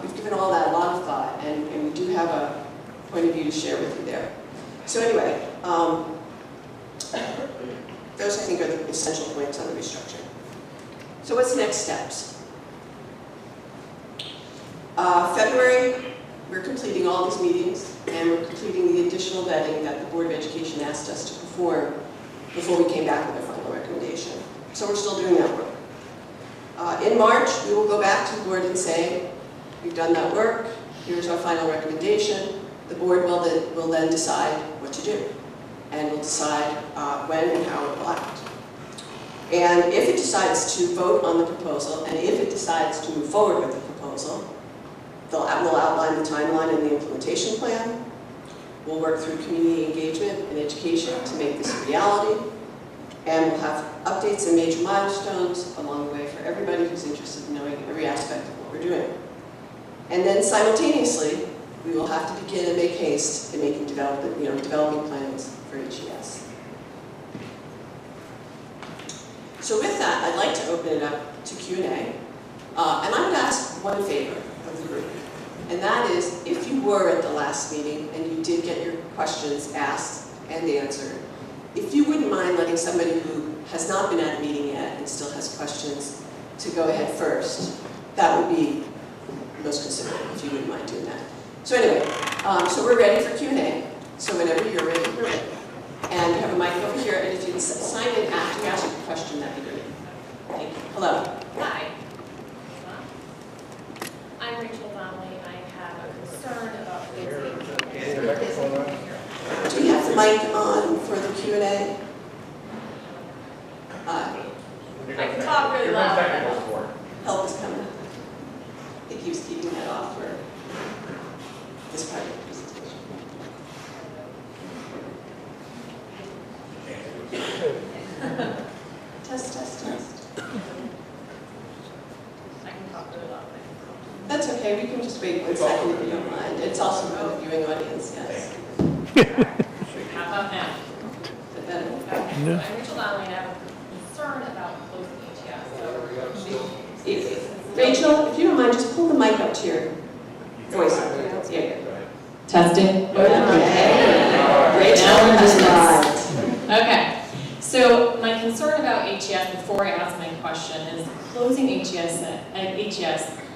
we've given all that a lot of thought, and we do have a point of view to share with you there. So anyway, those I think are the essential points on the restructuring. So what's the next steps? February, we're completing all these meetings, and we're completing the additional vetting that the Board of Education asked us to perform before we came back with our final recommendation. So we're still doing that work. In March, we will go back to the board and say, we've done that work, here's our final recommendation. The board will then decide what to do, and will decide when and how it will act. And if it decides to vote on the proposal, and if it decides to move forward with the proposal, we'll outline the timeline and the implementation plan. We'll work through community engagement and education to make this a reality. And we'll have updates and major milestones along the way for everybody who's interested in knowing every aspect of what we're doing. And then simultaneously, we will have to begin and make haste in making developing plans for HES. So with that, I'd like to open it up to Q&A. And I would ask one favor of the group. And that is, if you were at the last meeting and you did get your questions asked and answered, if you wouldn't mind letting somebody who has not been at a meeting yet and still has questions to go ahead first, that would be most considerate, if you wouldn't mind doing that. So anyway, so we're ready for Q&A. So whenever you're ready, we're ready. And you have a mic over here, and if you can sign in after you ask your question, that'd be great. Thank you. Hello. Hi. I'm Rachel Donnelly. I have a concern about closing. Do we have the mic on for the Q&A? I can talk really loud. Help is coming. I think he was keeping that off for this part of the presentation. Test. I can talk really loud. That's okay, we can just wait 1 second if you don't mind. It's also for the viewing audience, yes. How about now? Is that better? Okay. So I'm Rachel Donnelly, and I have a concern about closing HES. So Rachel, if you don't mind, just pull the mic up to your voice. Yeah. testing. Okay. Rachel has arrived. Okay. So my concern about HES, before I ask my question, is closing HES.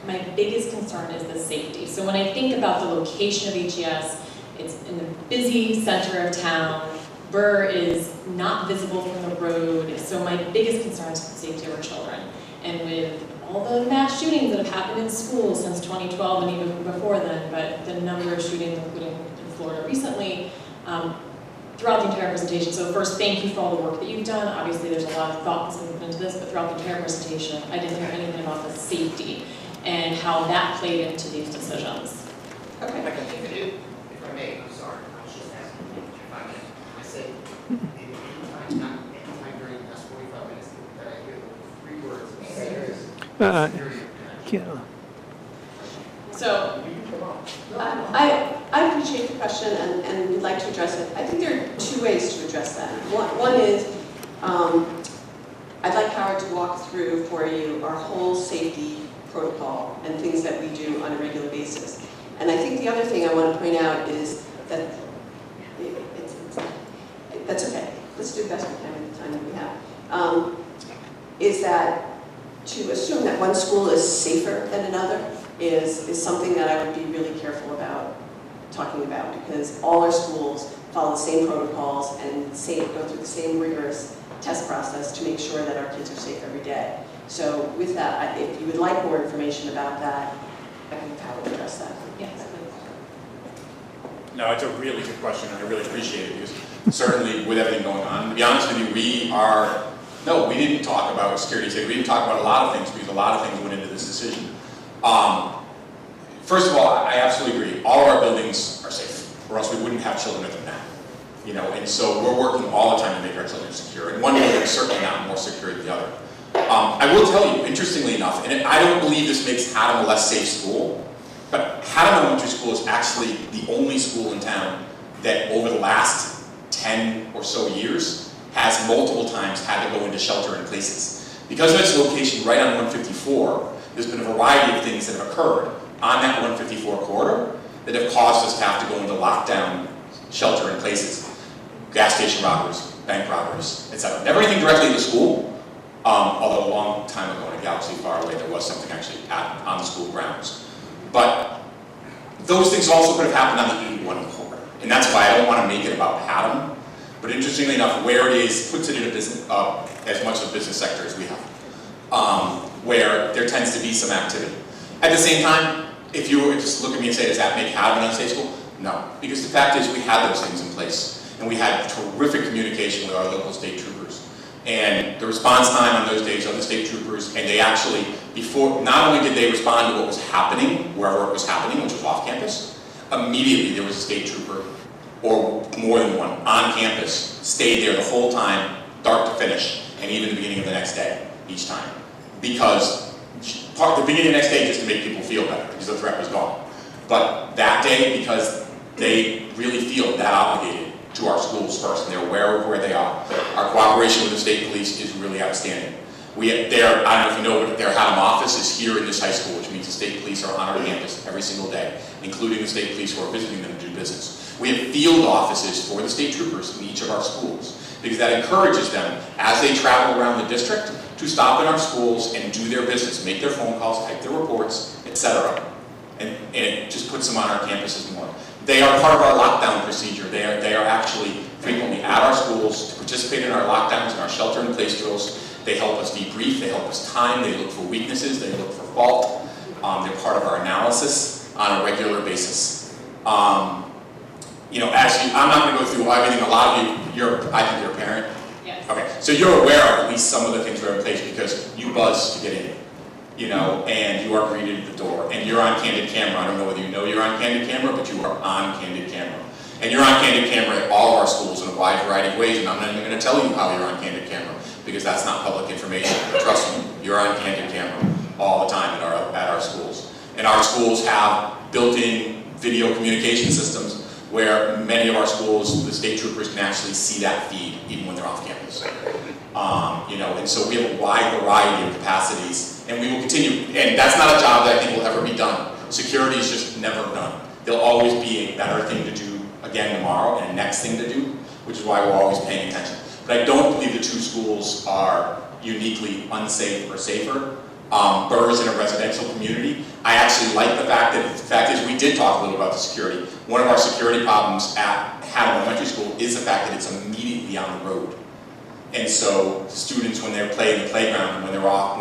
My biggest concern is the safety. So when I think about the location of HES, it's in the busy center of town. Burr is not visible from the road. So my biggest concern is the safety of our children. And with all the mass shootings that have happened in schools since 2012 and even before then, but the number of shootings, including in Florida recently, throughout the entire presentation. So first, thank you for all the work that you've done. Obviously, there's a lot of thought that's been into this, but throughout the entire presentation, I didn't hear anything about the safety and how that played into these decisions. Okay. If I may, I'm sorry, I was just asking if I can. I said, anytime during the last 45 minutes that I hear the 3 words, security. Yeah. So, I appreciate the question and would like to address it. I think there are two ways to address that. One is, I'd like Howard to walk through for you our whole safety protocol and things that we do on a regular basis. And I think the other thing I want to point out is that, that's okay, let's do the best we can with the time that we have, is that to assume that one school is safer than another is something that I would be really careful about talking about, because all our schools follow the same protocols and go through the same rigorous test process to make sure that our kids are safe every day. So with that, if you would like more information about that, I can have Howard address that. Yes. No, it's a really good question, and I really appreciate it, because certainly with everything going on, to be honest with you, we didn't talk about security safety. We didn't talk about a lot of things, because a lot of things went into this decision. First of all, I absolutely agree. All of our buildings are safe, or else we wouldn't have children at them now. You know, and so we're working all the time to make our children secure. And one building is certainly not more secure than the other. I will tell you, interestingly enough, and I don't believe this makes Haddam a less safe school, but Haddam Elementary School is actually the only school in town that over the last 10 or so years has multiple times had to go into shelter in places. Because of its location right on 154, there's been a variety of things that have occurred on that 154 corridor that have caused us to have to go into lockdown shelter in places. Gas station robberies, bank robberies, etc. Never anything directly at the school, although a long time ago in a galaxy far away there was something actually on the school grounds. But those things also could have happened on the 81 corridor. And that's why I don't want to make it about Haddam. But interestingly enough, where it is puts it in a business, as much of a business sector as we have, where there tends to be some activity. At the same time, if you were to just look at me and say, does that make Haddam an unsafe school? No, because the fact is we had those things in place. And we had terrific communication with our local state troopers. And the response time on those days of the state troopers, and they actually, not only did they respond to what was happening, wherever it was happening, which was off campus, immediately there was a state trooper, or more than one, on campus, stayed there the whole time, start to finish, and even the beginning of the next day, each time. Because the beginning of the next day just to make people feel better, because the threat was gone. But that day, because they really feel that obligated to our schools first, and they're aware of where they are. Our cooperation with the state police is really outstanding. I don't know if you know, but their Haddam office is here in this high school, which means the state police are on our campus every single day, including the state police who are visiting them to do business. We have field offices for the state troopers in each of our schools, because that encourages them, as they travel around the district, to stop in our schools and do their business, make their phone calls, type their reports, etc. And it just puts them on our campuses more. They are part of our lockdown procedure. They are actually frequently at our schools to participate in our lockdowns and our shelter-in-place drills. They help us debrief, they help us time, they look for weaknesses, they look for fault. They're part of our analysis on a regular basis. You know, I'm not going to go through everything. A lot of you, I think you're a parent. Yes. Okay, so you're aware of at least some of the things that are in place because you buzz to get in. You know, and you are greeted at the door, and you're on candid camera. I don't know whether you know you're on candid camera, but you are on candid camera. And you're on candid camera at all of our schools in a wide variety of ways, and I'm not even going to tell you how you're on candid camera, because that's not public information. But trust me, you're on candid camera all the time at our schools. And our schools have built-in video communication systems where many of our schools, the state troopers can actually see that feed, even when they're off campus. You know, and so we have a wide variety of capacities, and we will continue. And that's not a job that I think will ever be done. Security is just never done. There'll always be a better thing to do again tomorrow and a next thing to do, which is why we're always paying attention. But I don't believe the two schools are uniquely unsafe or safer. Burr is in a residential community. I actually like the fact is we did talk a little about the security. One of our security problems at Haddam Elementary School is the fact that it's immediately on the road. And so students, when they're playing in the playground, when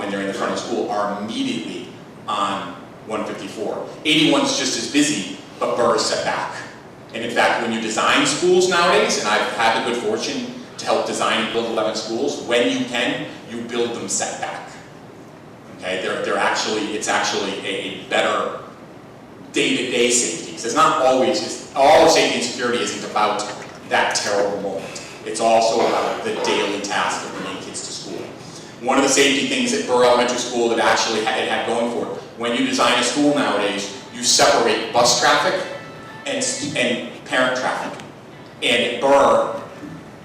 they're in the front of school, are immediately on 154. 81 is just as busy, but Burr is set back. And in fact, when you design schools nowadays, and I've had the good fortune to help design and build 11 schools, when you can, you build them set back. Okay, it's actually a better day-to-day safety. Because it's not always, all safety and security isn't about that terrible moment. It's also about the daily task of bringing kids to school. One of the safety things at Burr Elementary School that actually it had going for it, when you design a school nowadays, you separate bus traffic and parent traffic. And at Burr,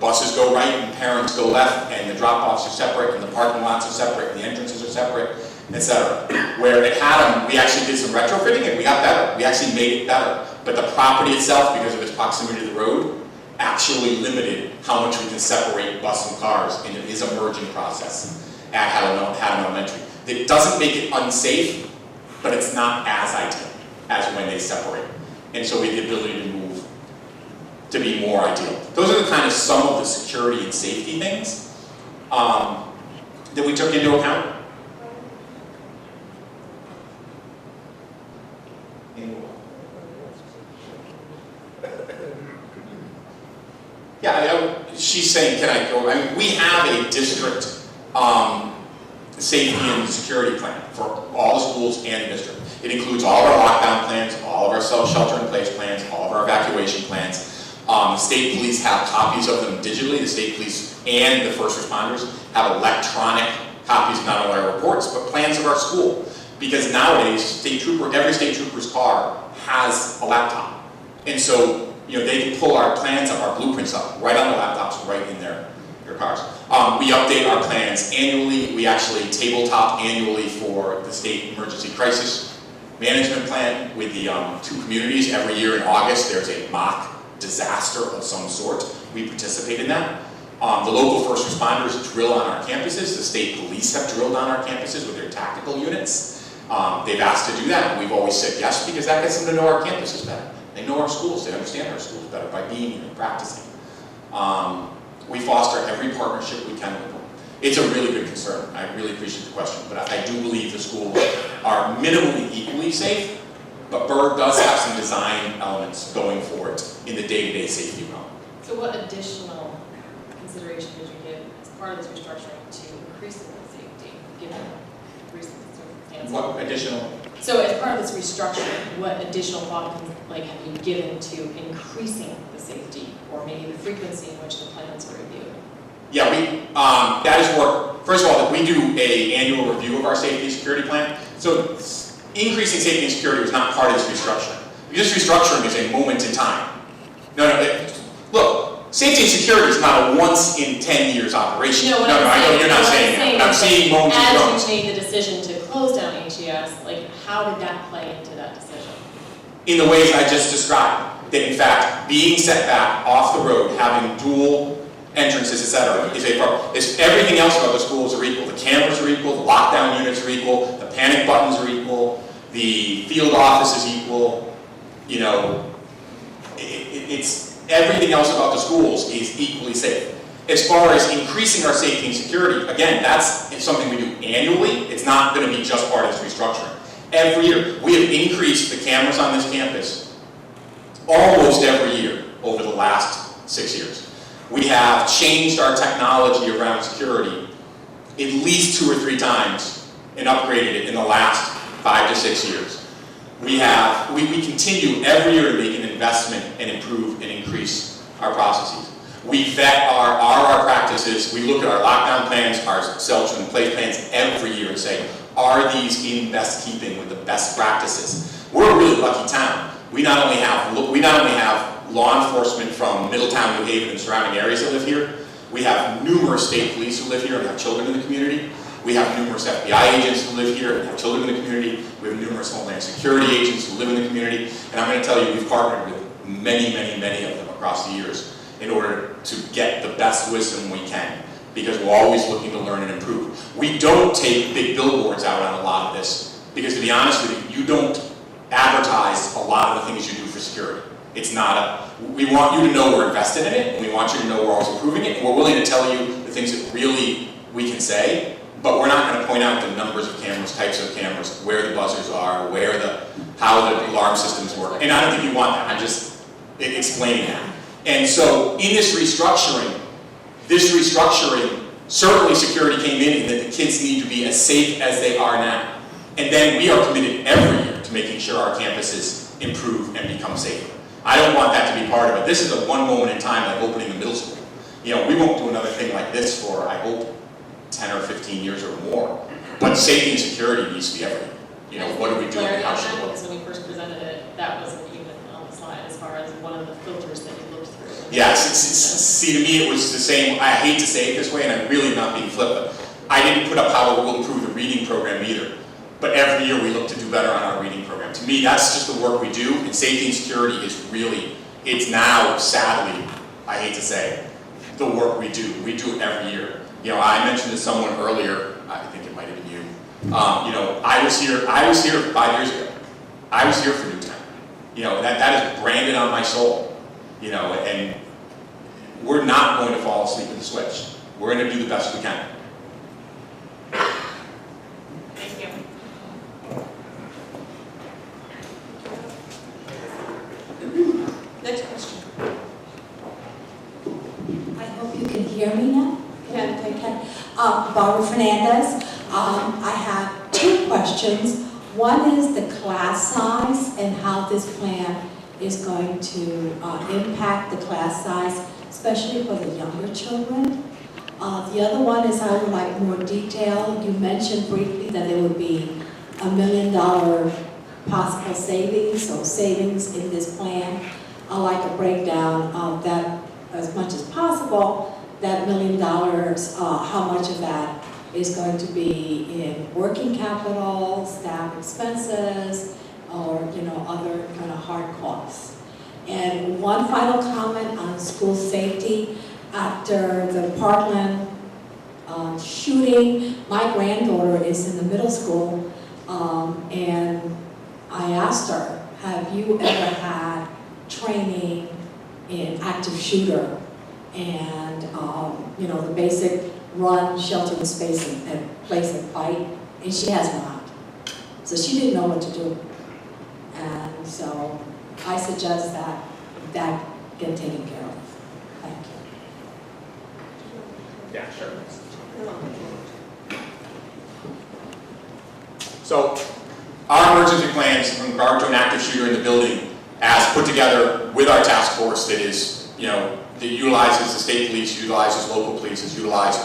buses go right and parents go left, and the drop-offs are separate, and the parking lots are separate, and the entrances are separate, etc. Where at Haddam, we actually did some retrofitting, and we got better. We actually made it better. But the property itself, because of its proximity to the road, actually limited how much we can separate bus and cars, and it is a merging process at Haddam Elementary. It doesn't make it unsafe, but it's not as ideal as when they separate. And so we have the ability to move to be more ideal. Those are the kind of some of the security and safety things that we took into account. Yeah, she's saying, can I go? I mean, we have a district safety and security plan for all the schools and the district. It includes all of our lockdown plans, all of our shelter-in-place plans, all of our evacuation plans. The state police have copies of them digitally. The state police and the first responders have electronic copies of not only our reports, but plans of our school. Because nowadays, every state trooper's car has a laptop. And so, they can pull our plans up, our blueprints up, right on the laptops, right in their cars. We update our plans annually. We actually tabletop annually for the state emergency crisis management plan with the 2 communities. Every year in August, there's a mock disaster of some sort. We participate in that. The local first responders drill on our campuses. The state police have drilled on our campuses with their tactical units. They've asked to do that, and we've always said yes, because that gets them to know our campuses better. They know our schools, they understand our schools better by being here and practicing. We foster every partnership we can with them. It's a really good concern. I really appreciate the question, but I do believe the schools are minimally equally safe, but Burr does have some design elements going for it in the day-to-day safety realm. So what additional consideration did you give as part of this restructuring to increase the safety, given recent circumstances? What additional? So as part of this restructuring, what additional thought have you given to increasing the safety, or maybe the frequency in which the plans are reviewed? Yeah, that is work. First of all, we do an annual review of our safety and security plan. So increasing safety and security was not part of this restructuring. This restructuring is a moment in time. Look, safety and security is not a once in 10 years operation. I know you're not saying that, but I'm seeing moments in time. As you made the decision to close down HES, how did that play into that decision? In the ways I just described. That in fact, being set back off the road, having dual entrances, etc., is a problem. Everything else about the schools are equal. The cameras are equal, the lockdown units are equal, the panic buttons are equal, the field office is equal. It's everything else about the schools is equally safe. As far as increasing our safety and security, again, that's something we do annually. It's not going to be just part of this restructuring. Every year, we have increased the cameras on this campus almost every year over the last 6 years. We have changed our technology around security at least 2 or 3 times and upgraded it in the last 5 to 6 years. We continue every year to make an investment and improve and increase our processes. We vet our practices. We look at our lockdown plans, our shelter-in-place plans every year and say, are these in best keeping with the best practices? We're a really lucky town. We not only have law enforcement from Middletown, New Haven, and surrounding areas that live here. We have numerous state police who live here and have children in the community. We have numerous FBI agents who live here and have children in the community. We have numerous Homeland Security agents who live in the community. And I'm going to tell you, we've partnered with many of them across the years in order to get the best wisdom we can, because we're always looking to learn and improve. We don't take big billboards out on a lot of this, because to be honest with you, you don't advertise a lot of the things you do for security. We want you to know we're invested in it, and we want you to know we're always improving it, and we're willing to tell you the things that really we can say, but we're not going to point out the numbers of cameras, types of cameras, where the buzzers are, how the alarm systems work. And I don't think you want that. I'm just explaining that. And so in this restructuring, certainly security came in, and that the kids need to be as safe as they are now. And then we are committed every year to making sure our campuses improve and become safer. I don't want that to be part of it. This is a one moment in time, like opening the middle school. We won't do another thing like this for, I hope, 10 or 15 years or more. But safety and security needs to be everything. What are we doing? How should it look? When we first presented Yes, see, to me, it was the same. I hate to say it this way, and I'm really not being flip, but I didn't put up how we'll improve the reading program either. But every year we look to do better on our reading program. To me, that's just the work we do, and safety and security is really, it's now, sadly, I hate to say, the work we do. We do it every year. You know, I mentioned to someone earlier, I think it might have been you, you know, I was here 5 years ago. I was here for Newtown. You know, that is branded on my soul. You know, and we're not going to fall asleep at the switch. We're going to do the best we can. Thank you. Next question. I hope you can hear me now. Yeah, thank you. Okay. Barbara Fernandez. I have two questions. One is the class size and how this plan is going to impact the class size, especially for the younger children. The other one is I would like more detail. You mentioned briefly that there would be $1 million possible savings, so savings in this plan. I'd like a breakdown of that as much as possible, that $1 million, how much of that is going to be in working capital, staff expenses, or other kind of hard costs. And one final comment on school safety. After the Parkland shooting, my granddaughter is in the middle school, and I asked her, have you ever had training in active shooter and the basic run, shelter in space, and place and fight? And she has not. So she didn't know what to do. And so I suggest that get taken care of. Thank you. Yeah, sure. So, our emergency plans in regard to an active shooter in the building, as put together with our task force that is, that utilizes the state police, utilizes local police, has utilized,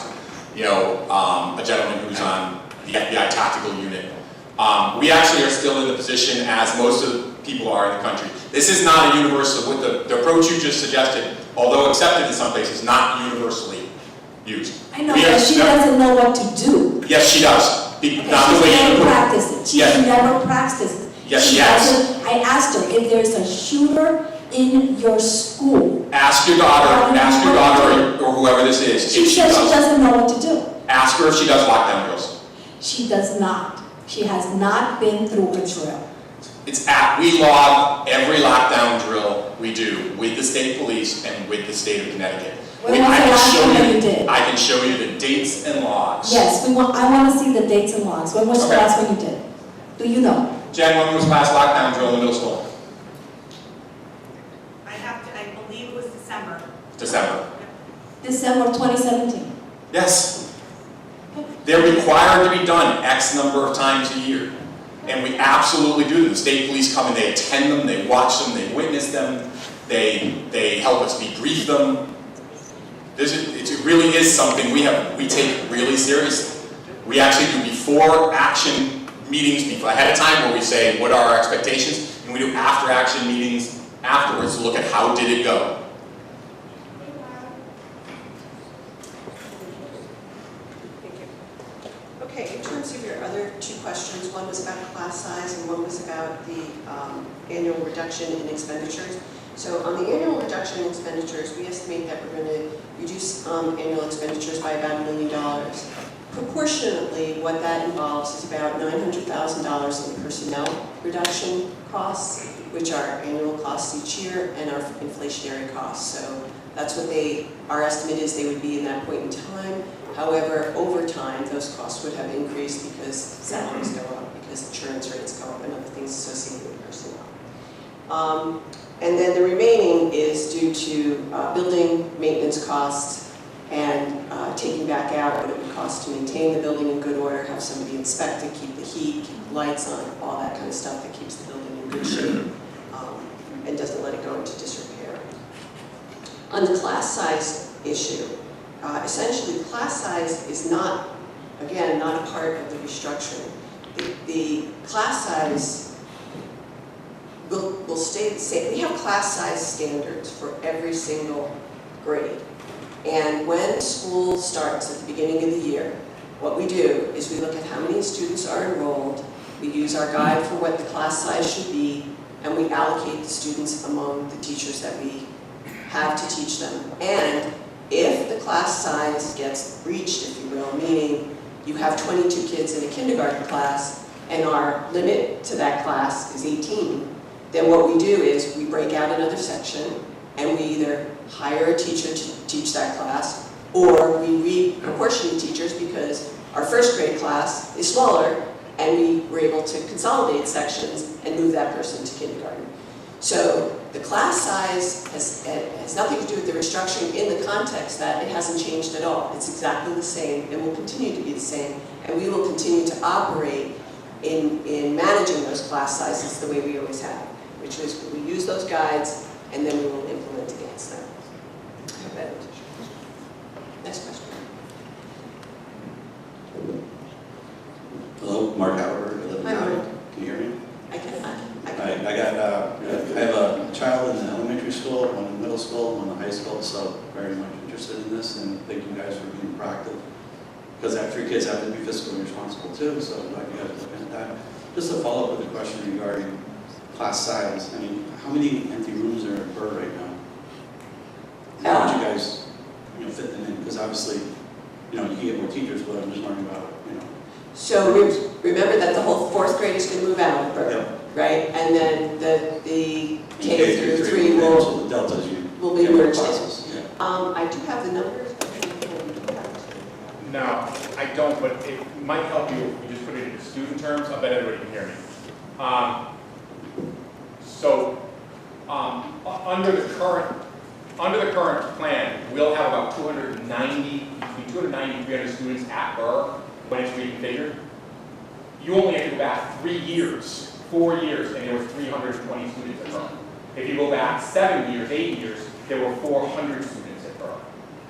a gentleman who's on the FBI tactical unit. We actually are still in the position, as most of the people are in the country. This is not a universal, with the approach you just suggested, although accepted in some places, not universally used. I know, but she doesn't know what to do. Yes, she does. Not the She's way you never put it. practiced it. She's Yes. never practiced it. Yes, she has. I asked her, if there's a shooter in your school. Ask your daughter or whoever this is. She if says she does. doesn't know what to do. Ask her if she does lockdown drills. She does not. She has not been through a drill. We log every lockdown drill we do with the state police and with the state of Connecticut. When was the last time that you did? I can show you the dates and logs. Yes, I want to see the dates and logs. When was the Okay. last one you did? Do you know? Jen, when was the last lockdown drill in the middle school? I believe it was December. December. December of 2017. Yes. They're required to be done X number of times a year. And we absolutely do them. The state police come and they attend them, they watch them, they witness them, they help us debrief them. It really is something we take really seriously. We actually do before action meetings ahead of time where we say what are our expectations, and we do after action meetings afterwards to look at how did it go. Thank you. Okay, in terms of your other two questions, one was about class size and one was about the annual reduction in expenditures. So on the annual reduction in expenditures, we estimate that we're going to reduce annual expenditures by about $1 million. Proportionately, what that involves is about $900,000 in personnel reduction costs, which are annual costs each year, and our inflationary costs. So that's what our estimate is they would be in that point in time. However, over time, those costs would have increased because salaries go up, because insurance rates go up, and other things associated with personnel. And then the remaining is due to building maintenance costs and taking back out what it would cost to maintain the building in good order, have somebody inspect it, keep the heat, keep the lights on, all that kind of stuff that keeps the building in good shape and doesn't let it go into disrepair. On the class size issue, essentially class size is not, again, not a part of the restructuring. The class size will stay the same. We have class size standards for every single grade. And when school starts at the beginning of the year, what we do is we look at how many students are enrolled, we use our guide for what the class size should be, and we allocate the students among the teachers that we have to teach them. And if the class size gets breached, if you will, meaning you have 22 kids in a kindergarten class and our limit to that class is 18, then what we do is we break out another section and we either hire a teacher to teach that class, or we reproportionate teachers because our first grade class is smaller and we were able to consolidate sections and move that person to kindergarten. So the class size has nothing to do with the restructuring in the context that it hasn't changed at all. It's exactly the same and will continue to be the same, and we will continue to operate in managing those class sizes the way we always have, which is we use those guides and then we will implement against them. Next question. Hello, Mark Howard, I live in Hi, Mark. town. Can you hear me? I can. I have a child in the elementary school, one in the middle school, one in the high school, so very much interested in this, and thank you guys for being proactive. Because I have 3 kids, I have to be fiscally responsible too, so I'd like you guys to look into that. Just to follow up with a question regarding class size, I mean, how many empty rooms are in Burr right now? How would you guys, fit them in? Because obviously, you can get more teachers, but I'm just wondering about, So remember that the whole 4th grade is going to move out of Burr, Yep. right? And then the K through 3 so the deltas will be get more merged in. classes. Yeah. I do have the numbers. No, I don't, but it might help you if we just put it into student terms. I bet everybody can hear me. Under the current plan, we'll have about 290, between 290 and 300 students at Burr when it's reconfigured. You only have to go back 3 years, 4 years, and there were 320 students at Burr. If you go back 7 years, 8 years, there were 400 students at Burr.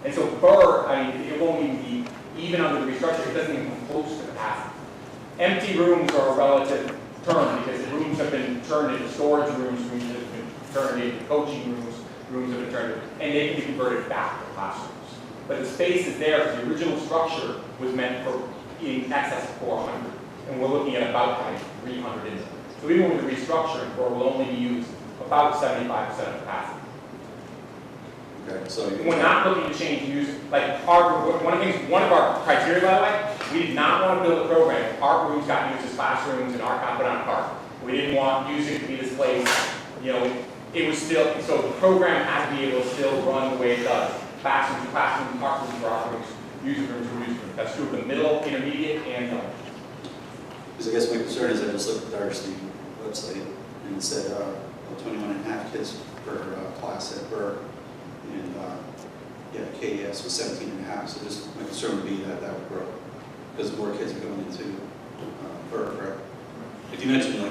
And so Burr, it won't even be, even under the restructuring, it doesn't even come close to capacity. Empty rooms are a relative term because the rooms have been turned into storage rooms, rooms have been turned into coaching rooms, rooms have been turned into, and they can be converted back to classrooms. But the space is there because the original structure was meant for in excess of 400, and we're looking at about having 300 in there. So even with the restructuring, Burr will only be used about 75% of capacity. Okay, so We're not looking to change use, like one of our criteria, by the way, we did not want to build a program. Art rooms got used as classrooms and art got put on a park. We didn't want music to be displaced. It was still, so the program has to be able to still run the way it does. Classrooms, art rooms, art rooms, music rooms, music rooms. That's true of the middle, intermediate, and the because I guess my concern is I just looked at the RSD website and it said 21.5 kids per class at Burr, and KES was 17.5. So just my concern would be that would grow because more kids are going into Burr, correct? If you mentioned how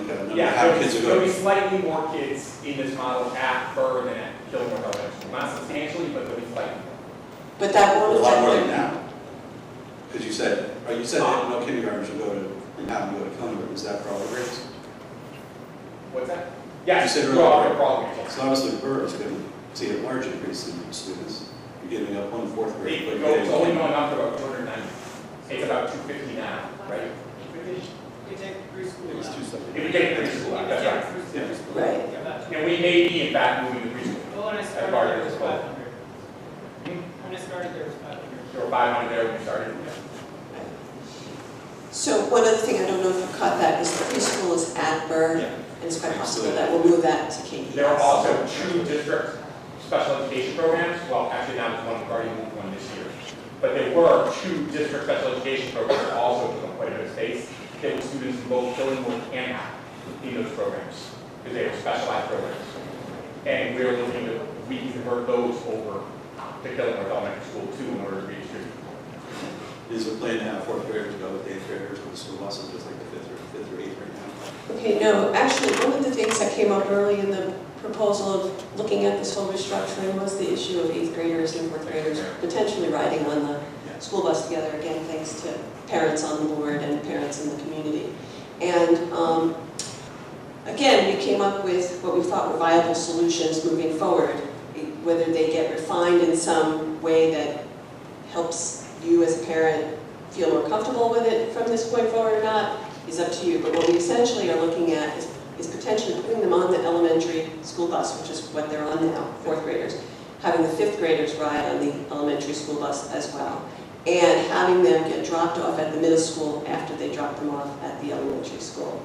kids are there'll going. be slightly more kids in this model at Burr than at Killmore Elementary School. Not substantially, but there'll be slightly more. But that won't A lot more affect than now. Because you said that no kindergartners will go to and have them go to Killingworth. Is that for all the grades? What's that? Yes, You said we're all earlier. probably. So obviously Burr is going to see a large increase in students. You're giving up 1 4th grade. It's only going up to about 290. It's about 250 now, right? You take preschool. It's 270. If we take preschool, that's right. Yeah. Right. And we may be, in fact, moving to preschool. Well, when I As started part there, of it was this plan. 500. When I started there, it was 500. There were 500 there when we started. So one other thing, I don't know if you caught that, is the preschool is at Burr, Yeah. and it's quite possible that we'll move that to KES. There are also 2 district special education programs. Well, actually now there's one, we've already moved one this year. But there were 2 district special education programs that also took up quite a bit of space. There were students in both Killingworth and Acton in those programs because they were specialized programs. And we're looking to reconvert those over to Killingworth Elementary School too in order to redistribute. Is a plan to have 4th graders go with 8th graders with the school buses, just like the 5th or 8th right now? Okay, no, actually, one of the things that came up early in the proposal of looking at this whole restructuring was the issue of 8th graders and 4th graders potentially riding on the school bus together, again, thanks to parents on the board and parents in the community. And again, we came up with what we thought were viable solutions moving forward. Whether they get refined in some way that helps you as a parent feel more comfortable with it from this point forward or not is up to you. But what we essentially are looking at is potentially putting them on the elementary school bus, which is what they're on now, 4th graders, having the 5th graders ride on the elementary school bus as well, and having them get dropped off at the middle school after they drop them off at the elementary school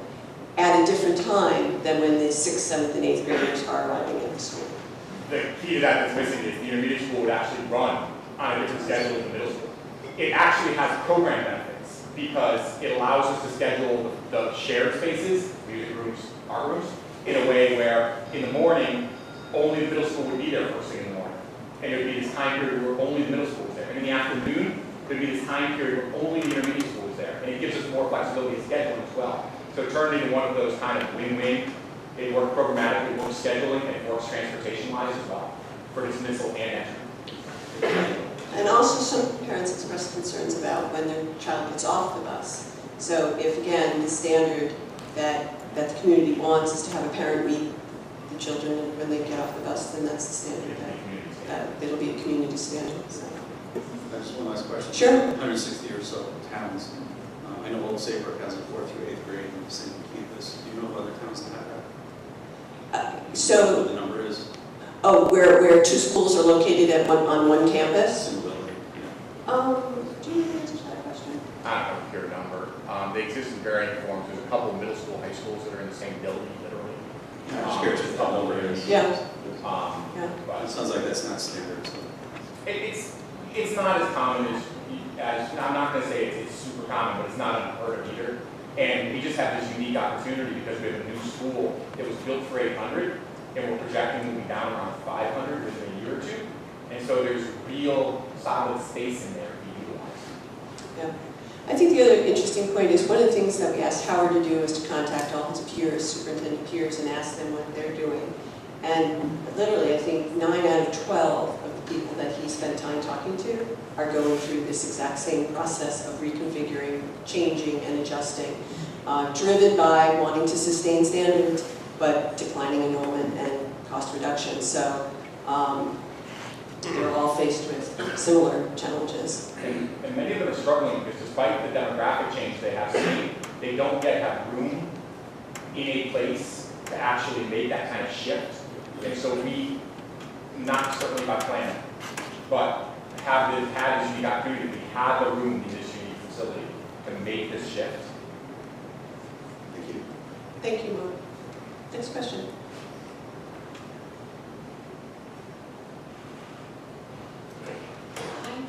at a different time than when the 6th, 7th, and 8th graders are arriving at the school. The key to that that's missing is the intermediate school would actually run on a different schedule than the middle school. It actually has program benefits because it allows us to schedule the shared spaces, music rooms, art rooms, in a way where in the morning, only the middle school would be there first thing in the morning. And it would be this time period where only the middle school was there. And in the afternoon, there would be this time period where only the intermediate school was there. And it gives us more flexibility of scheduling as well. So it turned into one of those kind of win-win. It worked programmatically, it works scheduling, and it works transportation-wise as well, for dismissal and entry. And also some parents expressed concerns about when their child gets off the bus. So if, again, the standard that the community wants is to have a parent meet the children when they get off the bus, then that's the standard that it'll be a community standard. So. Just one last question. Sure. 160 or so towns. I know Old Saybrook has a 4th through 8th grade on the same campus. Do you know of other towns that have that? So What the number is? Oh, where 2 schools are located on one campus? Single building, yeah. Do you know the answer to that question? I don't have a pure number. They exist in varying forms. There's a couple of middle school, high schools that are in the same building, literally. I'm just curious what that number is. Yeah. It But sounds like that's not standard, so. it's not as common as I'm not going to say it's super common, but it's not unheard of either. And we just have this unique opportunity because we have a new school that was built for 800, and we're projecting moving down around 500 within a year or two. And so there's real solid space in there to be utilized. Yeah. I think the other interesting point is one of the things that we asked Howard to do is to contact all his peers, superintendent peers, and ask them what they're doing. And literally, I think 9 out of 12 of the people that he spent time talking to are going through this exact same process of reconfiguring, changing, and adjusting, driven by wanting to sustain standards, but declining enrollment and cost reduction. So they're all faced with similar challenges. And many of them are struggling because despite the demographic change they have seen, they don't yet have room in a place to actually make that kind of shift. And so we, not certainly by plan, but had this unique opportunity, we have the room in this unique facility to make this shift. Thank you. Thank you, Mark. Next question.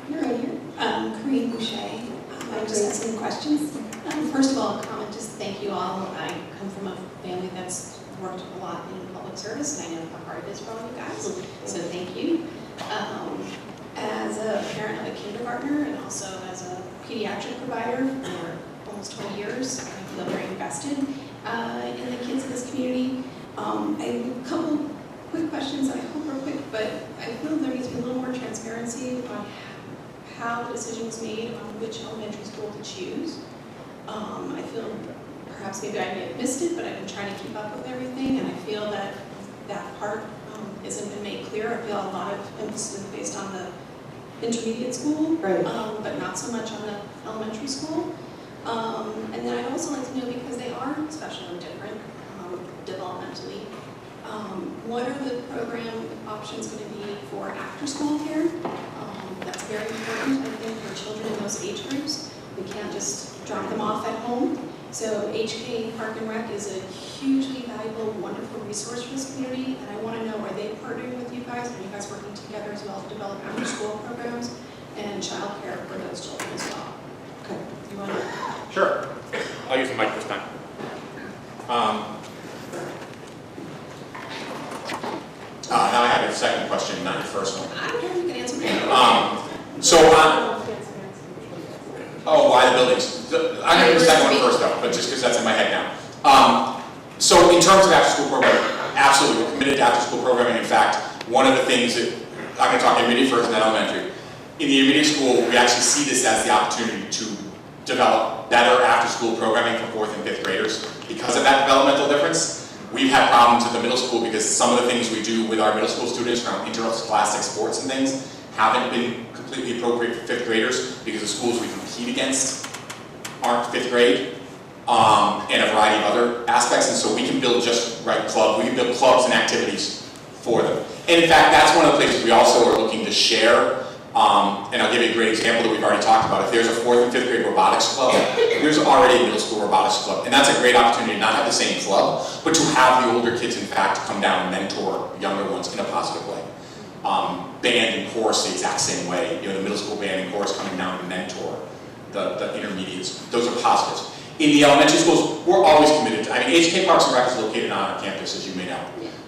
You're right here. Corinne Boucher. I just have some questions. First of all, a comment, just thank you all. I come from a family that's worked a lot in public service, and I know how hard it is for all you guys, so thank you. As a parent of a kindergartner and also as a pediatric provider for almost 20 years, I feel very invested in the kids of this community. I have a couple quick questions that I hope are quick, but I feel there needs to be a little more transparency on how the decision was made on which elementary school to choose. I feel perhaps maybe I may have missed it, but I've been trying to keep up with everything, and I feel that that part hasn't been made clear. I feel a lot of emphasis is based on the intermediate school, Right. but not so much on the elementary school. And then I'd also like to know, because they are special and different developmentally, what are the program options going to be for after-school care? That's very important, I think, for children in those age groups. We can't just drop them off at home. So HK Park and Rec is a hugely valuable, wonderful resource for this community, and I want to know, are they partnering with you guys? Are you guys working together as well to develop after-school programs and childcare for those children as well? Okay. You want to? Sure. I'll use the mic this time. Now I have your second question, not your first one. I don't care if you can answer that. Why the buildings? I'm going to do the second one first though, but just because that's in my head now. So in terms of after-school programming, absolutely, we're committed to after-school programming. In fact, one of the things that, I'm going to talk intermediate first and then elementary. In the intermediate school, we actually see this as the opportunity to develop better after-school programming for 4th and 5th graders because of that developmental difference. We've had problems at the middle school because some of the things we do with our middle school students around interscholastic sports and things haven't been completely appropriate for 5th graders because the schools we compete against aren't 5th grade, and a variety of other aspects, and so we can build just right club. We can build clubs and activities for them. And in fact, that's one of the places we also are looking to share. And I'll give you a great example that we've already talked about. If there's a 4th and 5th grade robotics club, there's already a middle school robotics club. And that's a great opportunity to not have the same club, but to have the older kids, in fact, come down and mentor younger ones in a positive way. Band and chorus the exact same way. You know, the middle school band and chorus coming down to mentor the intermediates. Those are positives. In the elementary schools, we're always committed to, I mean, HK Parks and Rec is located on our campus, as you may know.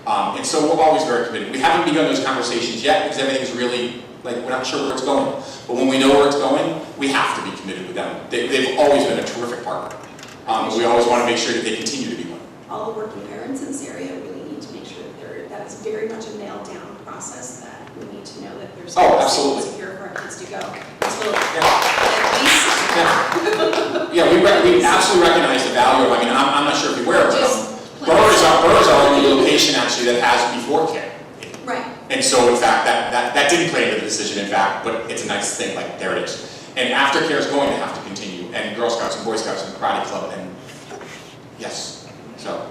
And so we're always very committed. We haven't begun those conversations yet because everything's really, like, we're not sure where it's going. But when we know where it's going, we have to be committed with them. They've always been a terrific partner. We always want to make sure that they continue to be one. All the working parents in this area really need to make sure that it's very much a nailed down process, that we need to know that there's absolutely. secure for our kids to go. So Yeah, we absolutely recognize the value of, I mean, I'm not sure if you're aware of it. Burr is our only location actually that has before care. right. And so in fact, that didn't play into the decision, in fact, but it's a nice thing, like there it is. And aftercare is going to have to continue, and Girl Scouts and Boy Scouts and Karate Club, and yes. So,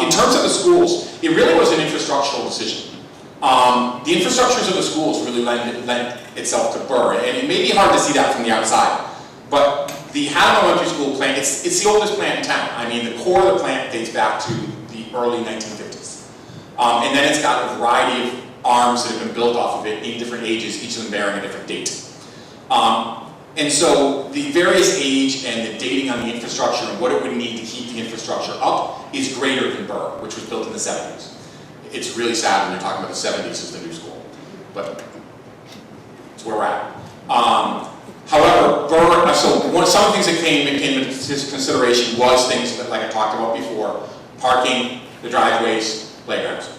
in terms of the schools, it really was an infrastructural decision. The infrastructures of the schools really lend itself to Burr, and it may be hard to see that from the outside, but the Haddam Elementary School plant, it's the oldest plant in town. I mean, the core of the plant dates back to the early 1950s. And then it's got a variety of arms that have been built off of it in different ages, each of them bearing a different date. And so the various age and the dating on the infrastructure and what it would need to keep the infrastructure up is greater than Burr, which was built in the 70s. It's really sad when you're talking about the 70s as the new school, but it's where we're at. However, Burr, so some of the things that came into consideration was things that, like I talked about before, parking, the driveways, playgrounds.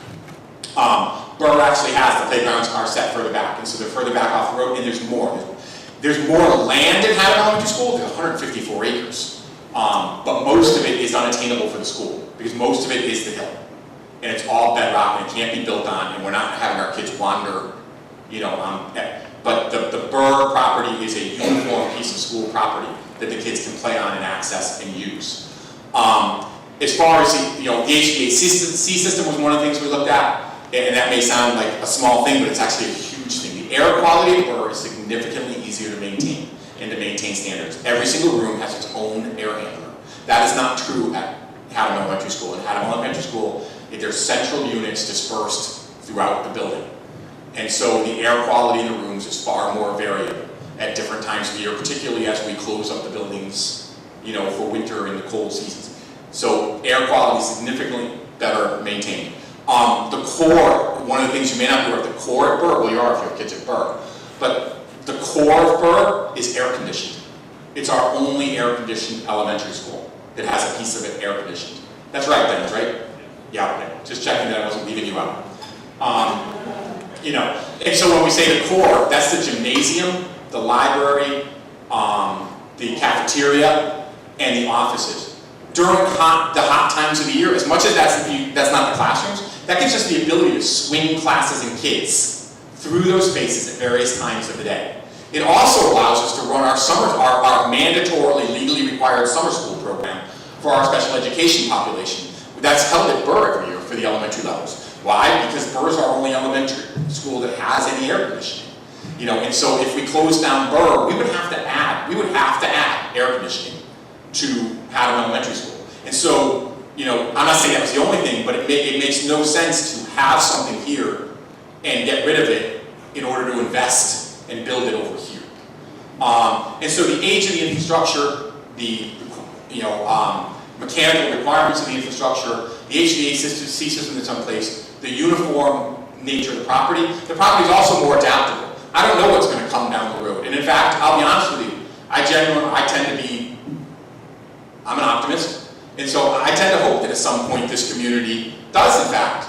Burr actually has, the playgrounds are set further back, and so they're further back off the road, and there's more. There's more land at Haddam Elementary School. There's 154 acres. But most of it is unattainable for the school, because most of it is the hill. And it's all bedrock, and it can't be built on, and we're not having our kids wander, you know, but the Burr property is a uniform piece of school property that the kids can play on and access and use. As far as the HVAC system was one of the things we looked at, and that may sound like a small thing, but it's actually a huge thing. The air quality of Burr is significantly easier to maintain and to maintain standards. Every single room has its own air handler. That is not true at Haddam Elementary School. At Haddam Elementary School, there's central units dispersed throughout the building. And so the air quality in the rooms is far more variable at different times of the year, particularly as we close up the buildings, you know, for winter and the cold seasons. So air quality is significantly better maintained. The core, one of the things you may not be aware of, the core at Burr, well, you are if you have kids at Burr, but the core of Burr is air conditioned. It's our only air conditioned elementary school that has a piece of it air conditioned. That's right, Dennis, right? Yeah, okay. Just checking that I wasn't leaving you out. You know, and so when we say the core, that's the gymnasium, the library, the cafeteria, and the offices. During the hot times of the year, as much as that's not the classrooms, that gives us the ability to swing classes and kids through those spaces at various times of the day. It also allows us to run our mandatorily legally required summer school program for our special education population. That's held at Burr every year for the elementary levels. Why? Because Burr is our only elementary school that has any air conditioning. You know, and so if we close down Burr, we would have to add air conditioning to Haddam Elementary School. And so, you know, I'm not saying that was the only thing, but it makes no sense to have something here and get rid of it in order to invest and build it over here. And so the age of the infrastructure, the mechanical requirements of the infrastructure, the HVAC system that's in place, the uniform nature of the property is also more adaptable. I don't know what's going to come down the road. And in fact, I'll be honest with you, I'm an optimist. And so I tend to hope that at some point this community does in fact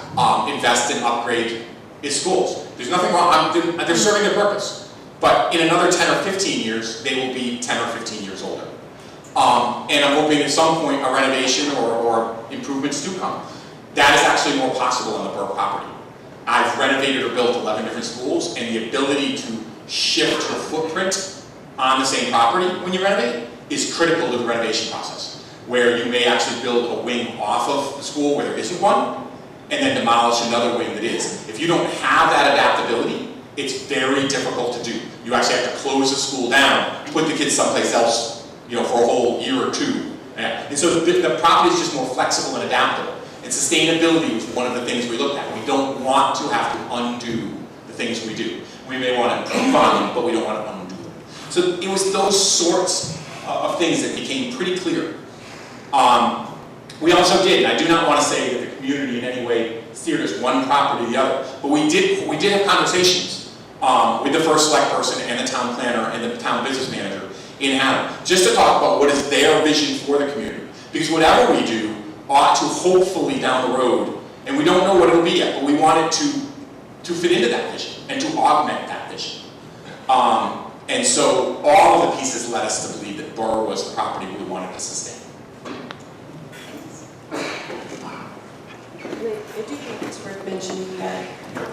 invest and upgrade its schools. There's nothing wrong, they're serving their purpose. But in another 10 or 15 years, they will be 10 or 15 years older. And I'm hoping at some point a renovation or improvements do come. That is actually more possible on the borough property. I've renovated or built 11 different schools, and the ability to shift your footprint on the same property when you renovate is critical to the renovation process, where you may actually build a wing off of the school where there isn't one, and then demolish another wing that is. If you don't have that adaptability, it's very difficult to do. You actually have to close the school down, put the kids someplace else, for a whole year or two. And so the property is just more flexible and adaptable. And sustainability was one of the things we looked at. We don't want to have to undo the things we do. We may want to improve on them, but we don't want to undo them. So it was those sorts of things that became pretty clear. We also did, and I do not want to say that the community in any way steered us one property or the other, but we did have conversations with the first select person and the town planner and the town business manager in Hammond, just to talk about what is their vision for the community. Because whatever we do ought to hopefully down the road, and we don't know what it'll be yet, but we want it to fit into that vision and to augment that vision. And so all of the pieces led us to believe that borough was the property we wanted to sustain. I do think it's worth mentioning that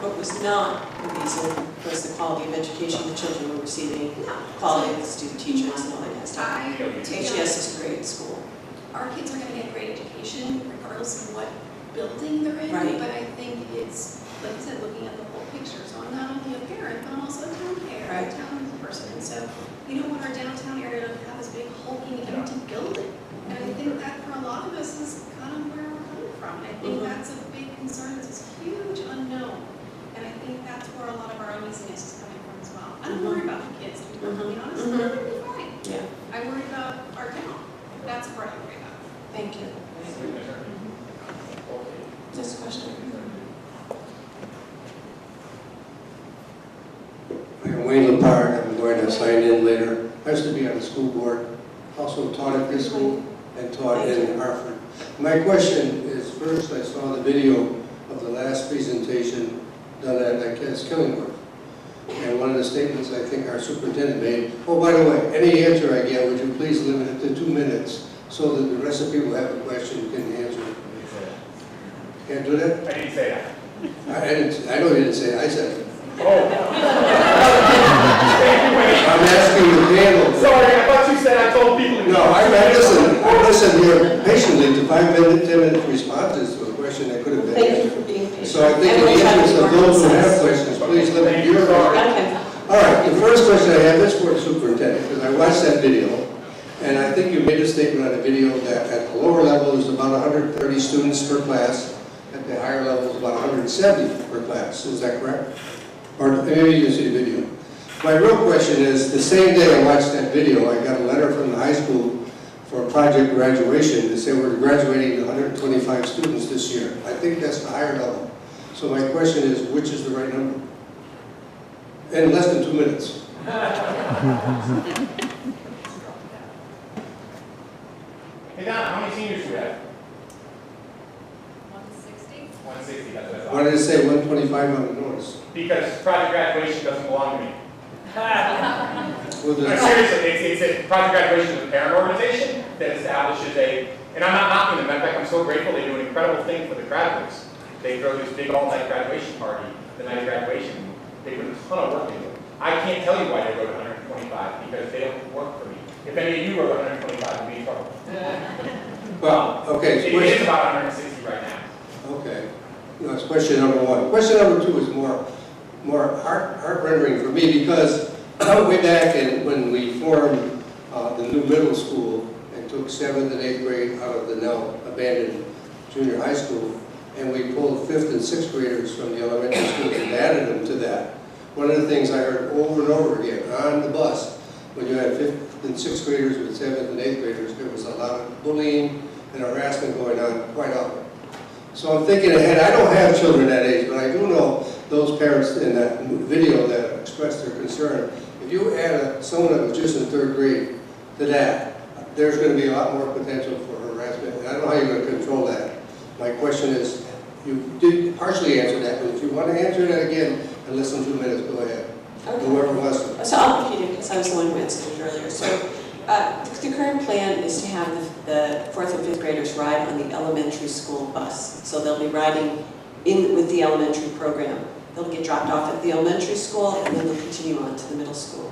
what was not the reason was the quality of education the children were receiving, quality of the student teachers and all that kind of stuff. I take HES is a great school. Our kids are going to get great education regardless of what building they're in. Right. But I think it's, like I said, looking at the whole picture. So I'm not only a parent, but I'm also a town parent, Right. a town person. And so we don't want our downtown area to have this big hulking empty building. And I think that for a lot of us is kind of where we're coming from. I think that's a big concern. It's this huge unknown. And I think that's where a lot of our uneasiness is coming from as well. I don't worry about the kids, to be perfectly honest. They're going to be fine. Yeah. I worry about our town. That's where I worry about. Thank you. Just a question. I'm Wayne Lepard. I'm going to sign in later. I used to be on the school board, also taught at this school and taught in Hartford. My question is, first I saw the video of the last presentation done at, I guess, Killingworth. And one of the statements I think our superintendent made, oh, by the way, any answer I get, would you please limit it to 2 minutes so that the rest of the people who have a question can answer it. Can't do that? I didn't say that. I know you didn't say it, I said it. Oh. I'm asking the panel. Sorry, I thought you said I told people. No, I listen here patiently to 5-minute, 10-minute responses to a question that could have been Thank you answered. for being patient. So I think in the interest of those who have questions, please limit your questions. Okay. All right, the first question I have is for the superintendent, because I watched that video, and I think you made a statement on the video that at the lower level there's about 130 students per class, at the higher level is about 170 per class. Is that correct? Or maybe you didn't see the video. My real question is, the same day I watched that video, I got a letter from the high school for a project graduation. They say we're graduating 125 students this year. I think that's the higher level. So my question is, which is the right number? In less than 2 minutes. Hey Donna, how many seniors do we have? 160? 160, that's what I Why thought. did it say 125 on the notice? Because project graduation doesn't belong to me. Well, No, there's- seriously, it's a project graduation is a parent organization that establishes and I'm not knocking them, in fact, I'm so grateful they do an incredible thing for the graduates. They throw this big all-night graduation party, the night of graduation. They put a ton of work into it. I can't tell you why they wrote 125, because they don't work for me. If any of you wrote 125, we'd be in trouble. Well, okay. It So is about 160 right now. okay. No, that's question number one. Question number two is more heart-rendering for me, because way back when we formed the new middle school and took 7th and 8th grade out of the now abandoned junior high school, and we pulled 5th and 6th graders from the elementary school and added them to that. One of the things I heard over and over again on the bus, when you had 5th and 6th graders with 7th and 8th graders, there was a lot of bullying and harassment going on quite often. So I'm thinking ahead. I don't have children that age, but I do know those parents in that video that expressed their concern. If you add someone that was just in 3rd grade to that, there's going to be a lot more potential for harassment. And I don't know how you're going to control that. My question is, you did partially answer that, but if you want to answer that again in less than 2 minutes, go ahead. Okay. Whoever wants to. So I'll repeat it because I was the one who answered it earlier. So The current plan is to have the 4th and 5th graders ride on the elementary school bus. So they'll be riding in with the elementary program. They'll get dropped off at the elementary school and then they'll continue on to the middle school.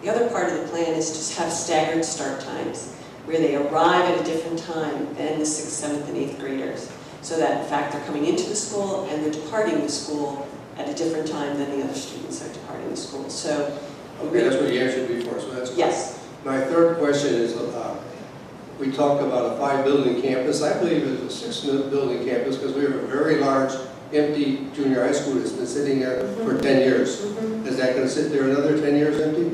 The other part of the plan is to have staggered start times, where they arrive at a different time than the 6th, 7th, and 8th graders. So that in fact they're coming into the school and they're departing the school at a different time than the other students are departing the school. So, Okay, that's what you answered before, so that's good. yes. My third question is, we talked about a 5-building campus. I believe it's a 6-building campus because we have a very large empty junior high school that's been sitting there for 10 years. Is that going to sit there another 10 years empty?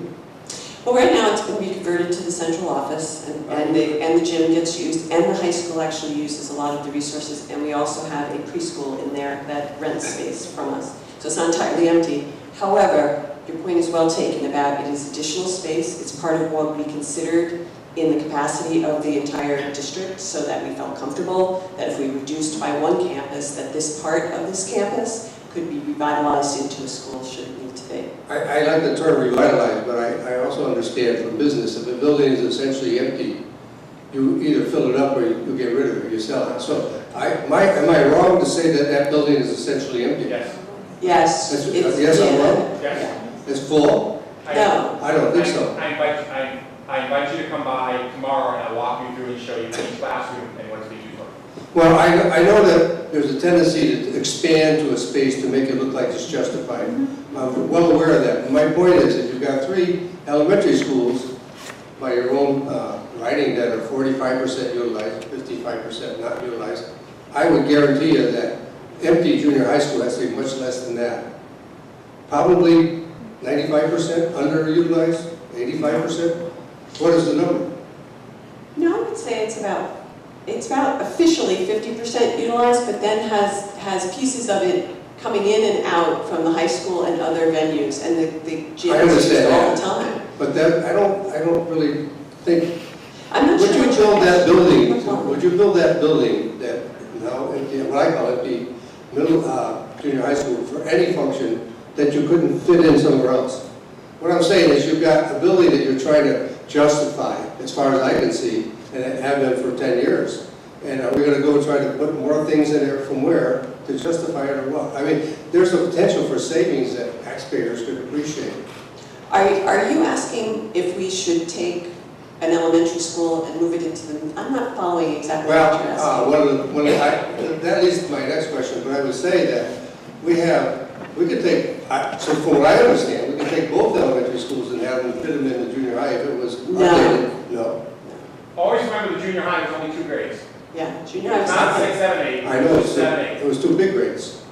Well, right now it's going to be converted to the central office and the gym gets used and the high school actually uses a lot of the resources, and we also have a preschool in there that rents space from us. So it's not entirely empty. However, your point is well taken about it is additional space. It's part of what we considered in the capacity of the entire district, so that we felt comfortable that if we reduced by one campus, that this part of this campus could be revitalized into a school should it need to be. I like the term revitalize, but I also understand from business, if a building is essentially empty, you either fill it up or you get rid of it, you sell it. So am I wrong to say that that building is essentially empty? Yes. Yes. Yes, I'm wrong? Yes. It's full? No. I don't think so. I invite you to come by tomorrow and I'll walk you through and show you each classroom and what it's being used for. Well, I know that there's a tendency to expand to a space to make it look like it's justified. I'm well aware of that. My point is, if you've got 3 elementary schools by your own writing that are 45% utilized, 55% not utilized, I would guarantee you that empty junior high school has to be much less than that. Probably 95% underutilized, 85%. What is the number? No, I would say it's about officially 50% utilized, but then has pieces of it coming in and out from the high school and other venues, and the gym I is used understand all that. the time. But that, I don't really think, I'm not would sure. you build that building, would you build that building that now, what I call it, the middle, junior high school, for any function that you couldn't fit in somewhere else? What I'm saying is you've got a building that you're trying to justify, as far as I can see, and have been for 10 years. And are we going to go try to put more things in there from where to justify it or what? I mean, there's a potential for savings that taxpayers could appreciate. Are you asking if we should take an elementary school and move it into the, I'm not following exactly what you're asking. That leads to my next question, but I would say that we could take, so from what I understand, we could take both elementary schools and have them fit them in the junior high if it was updated. No. Always remember the junior high was only 2 grades. Yeah, junior high. It's not 6, 7, 8. I know, It's 7, 8. it was 2 big grades.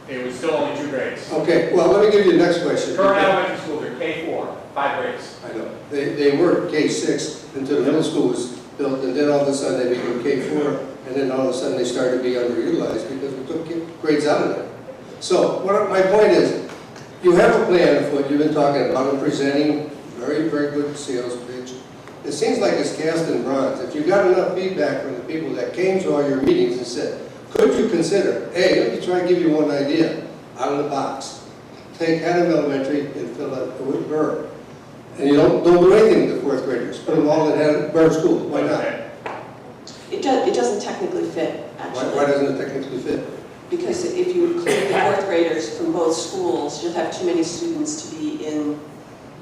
It was still only 2 grades. Okay, well, let me give you the next question. Current elementary schools are K4, 5 grades. I know. They were K6 until the middle school was built, and then all of a sudden they became K4, and then all of a sudden they started to be underutilized because we took grades out of there. So my point is, you have a plan of what you've been talking about and presenting, very, very good sales pitch. It seems like it's cast in bronze. If you got enough feedback from the people that came to all your meetings and said, could you consider, hey, let me try and give you one idea out of the box. Take Haddam Elementary and fill it with Burr. And you don't do anything to the 4th graders. Put them all in Burr School. Why not? It doesn't technically fit, actually. Why doesn't it technically fit? Because if you include the 4th graders from both schools, you'll have too many students to be in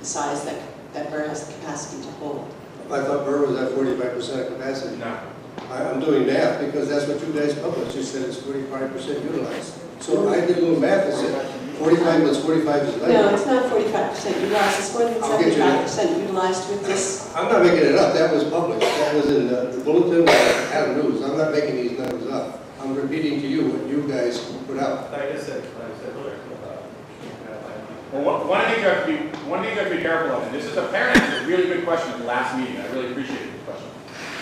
the size that Burr has the capacity to hold. I thought Burr was at 45% of capacity. No. I'm doing math because that's what you guys published. You said it's 45% utilized. So I did a little math. I said 45 plus 45 is 90. No, it's not 45% utilized. It's more than I'll get you that. 75% utilized with this. I'm not making it up. That was published. That was in the bulletin or Adam News. I'm not making these numbers up. I'm repeating to you what you guys put out. Like I said earlier. Well, one of the things you have to be careful of, and this is apparently a really good question at the last meeting. I really appreciated this question.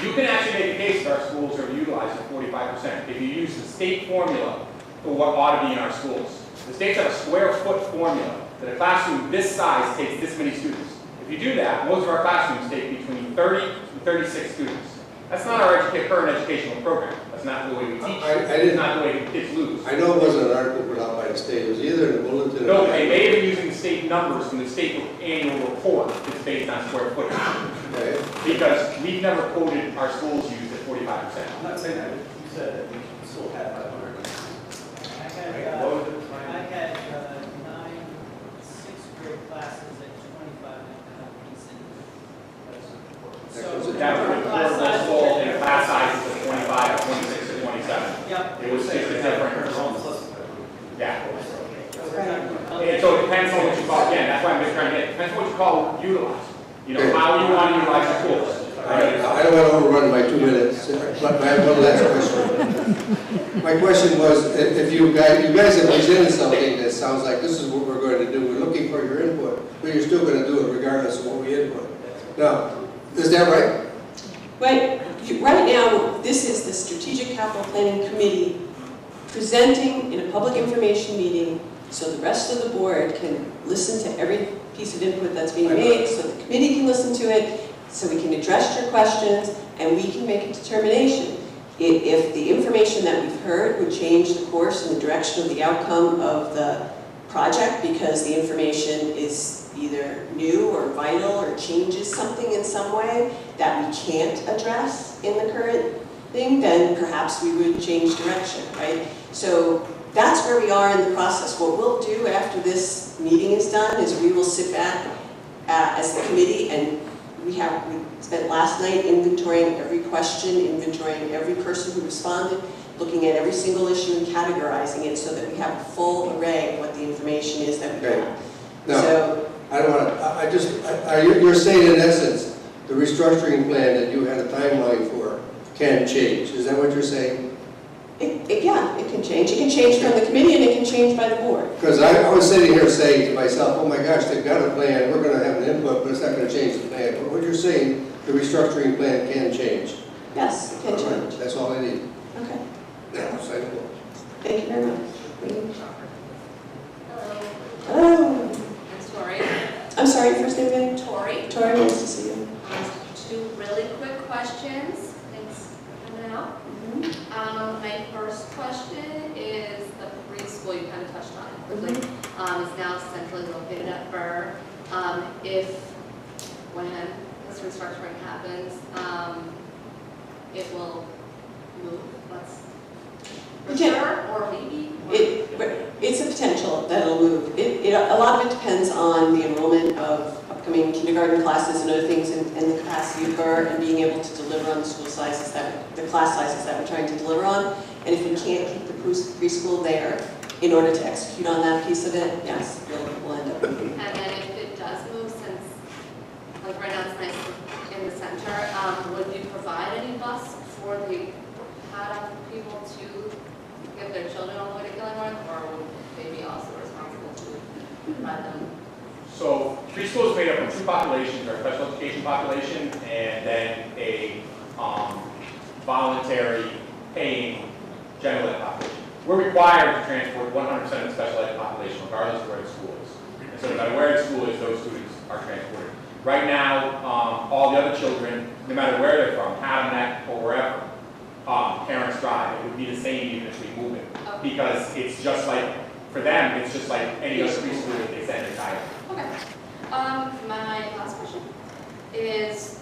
You can actually make a case that our schools are utilized at 45% if you use the state formula for what ought to be in our schools. The states have a square foot formula that a classroom this size takes this many students. If you do that, most of our classrooms take between 30 and 36 students. That's not our current educational program. That's not the way we teach. It's not the way kids lose. I know it wasn't an article put out by the state. It was either in the bulletin No, or... they may have been using the state numbers from the state annual report is based on square footage. Okay. Because we've never quoted our schools used at 45%. I'm not saying that, you said that we still have 500. I had 9 sixth grade classes at 25.5%. So That would class report size- full and class sizes of 25, 26, and 27. Yep. It was just a different, yeah. Right. And so it depends on what you call, again, that's why I'm just trying to get, depends on what you call utilize. You know, how you want to utilize the schools. I don't want to overrun my 2 minutes, but I have one last question. My question was, if you guys have presented something that sounds like this is what we're going to do, we're looking for your input, but you're still going to do it regardless of what we input. Now, is that right? Right now, this is the Strategic Capital Planning Committee presenting in a public information meeting so the rest of the board can listen to every piece of input that's being made, so the committee can listen to it, so we can address your questions, and we can make a determination. If the information that we've heard would change the course and the direction of the outcome of the project because the information is either new or vital or changes something in some way that we can't address in the current thing, then perhaps we would change direction, right? So that's where we are in the process. What we'll do after this meeting is done is we will sit back as the committee, and we spent last night inventorying every question, inventorying every person who responded, looking at every single issue and categorizing it so that we have a full array of what the information is that we Okay. have. Now, So, I don't want to, you're saying in essence, the restructuring plan that you had a timeline for can change. Is that what you're saying? yeah, it can change. It can change from the committee and it can change by the board. Because I was sitting here saying to myself, oh my gosh, they've got a plan, we're going to have an input, but it's not going to change the plan. But what you're saying, the restructuring plan can change. Yes, it can All right, change. that's all I need. Okay, Now, sign the book. thank you very much. Hello, Hello. I'm Tori. I'm sorry, first name again? Tori. Tori, nice to see you. 2 really quick questions. Thanks for coming out. My first question is the preschool, you kind of touched on it quickly. It's now centrally located at Burr. When this restructuring happens, it will move, that's for sure, or maybe? It's a potential that it'll move. A lot of it depends on the enrollment of upcoming kindergarten classes and other things and the capacity of Burr and being able to deliver on the school sizes the class sizes that we're trying to deliver on. And if we can't keep the preschool there in order to execute on that piece of it, yes, we'll end up moving. And then if it does move, since, like right now it's nice in the center, would you provide any bus for the Haddam people to get their children all the way to Killingworth, or would they be also responsible to provide them? So preschool is made up of 2 populations, our special education population and then a voluntary paying general ed population. We're required to transport 100% of the special ed population regardless of where the school is. And so no matter where the school is, those students are transported. Right now, all the other children, no matter where they're from, Haddam or wherever, parents drive. It would be the same even if we move it. Because it's just like, for them, it's just like any other preschool that they send inside. Okay. My last question is,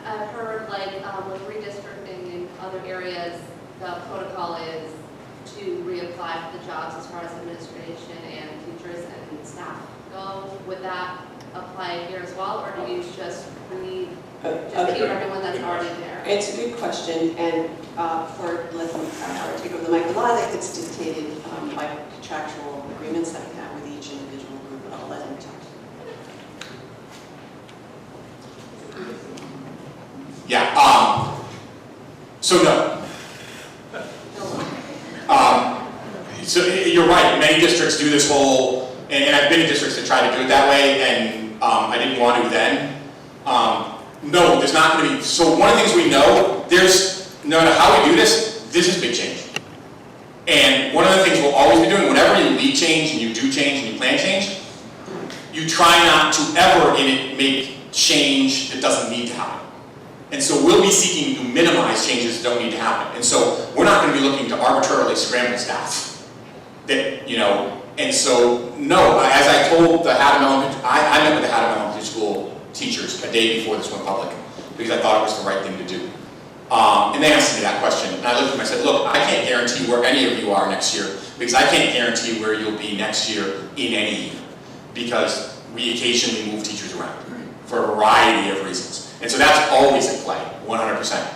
I've heard like with redistricting in other areas, the protocol is to reapply for the jobs as far as administration and teachers and staff go. Would that apply here as well, or do you just keep everyone that's already there? It's a good question, and for letting Howard take over the mic, a lot of that gets dictated by contractual agreements that we have with each individual group, but I'll let him talk. Yeah, so no. So you're right, many districts do this whole, and I've been in districts that try to do it that way, and I didn't want to then. No, there's not going to be, so one of the things we know, no matter how we do this is big change. And one of the things we'll always be doing, whenever you lead change and you do change and you plan change, you try not to ever in it make change that doesn't need to happen. And so we'll be seeking to minimize changes that don't need to happen. And so we're not going to be looking to arbitrarily scramble staff that, And so, no, as I told the Haddam Elementary, I met with the Haddam Elementary School teachers a day before this went public, because I thought it was the right thing to do. And they asked me that question, and I looked at them and I said, look, I can't guarantee where any of you are next year, because I can't guarantee where you'll be next year in any year, because we occasionally move teachers around for a variety of reasons. And so that's always at play, 100%.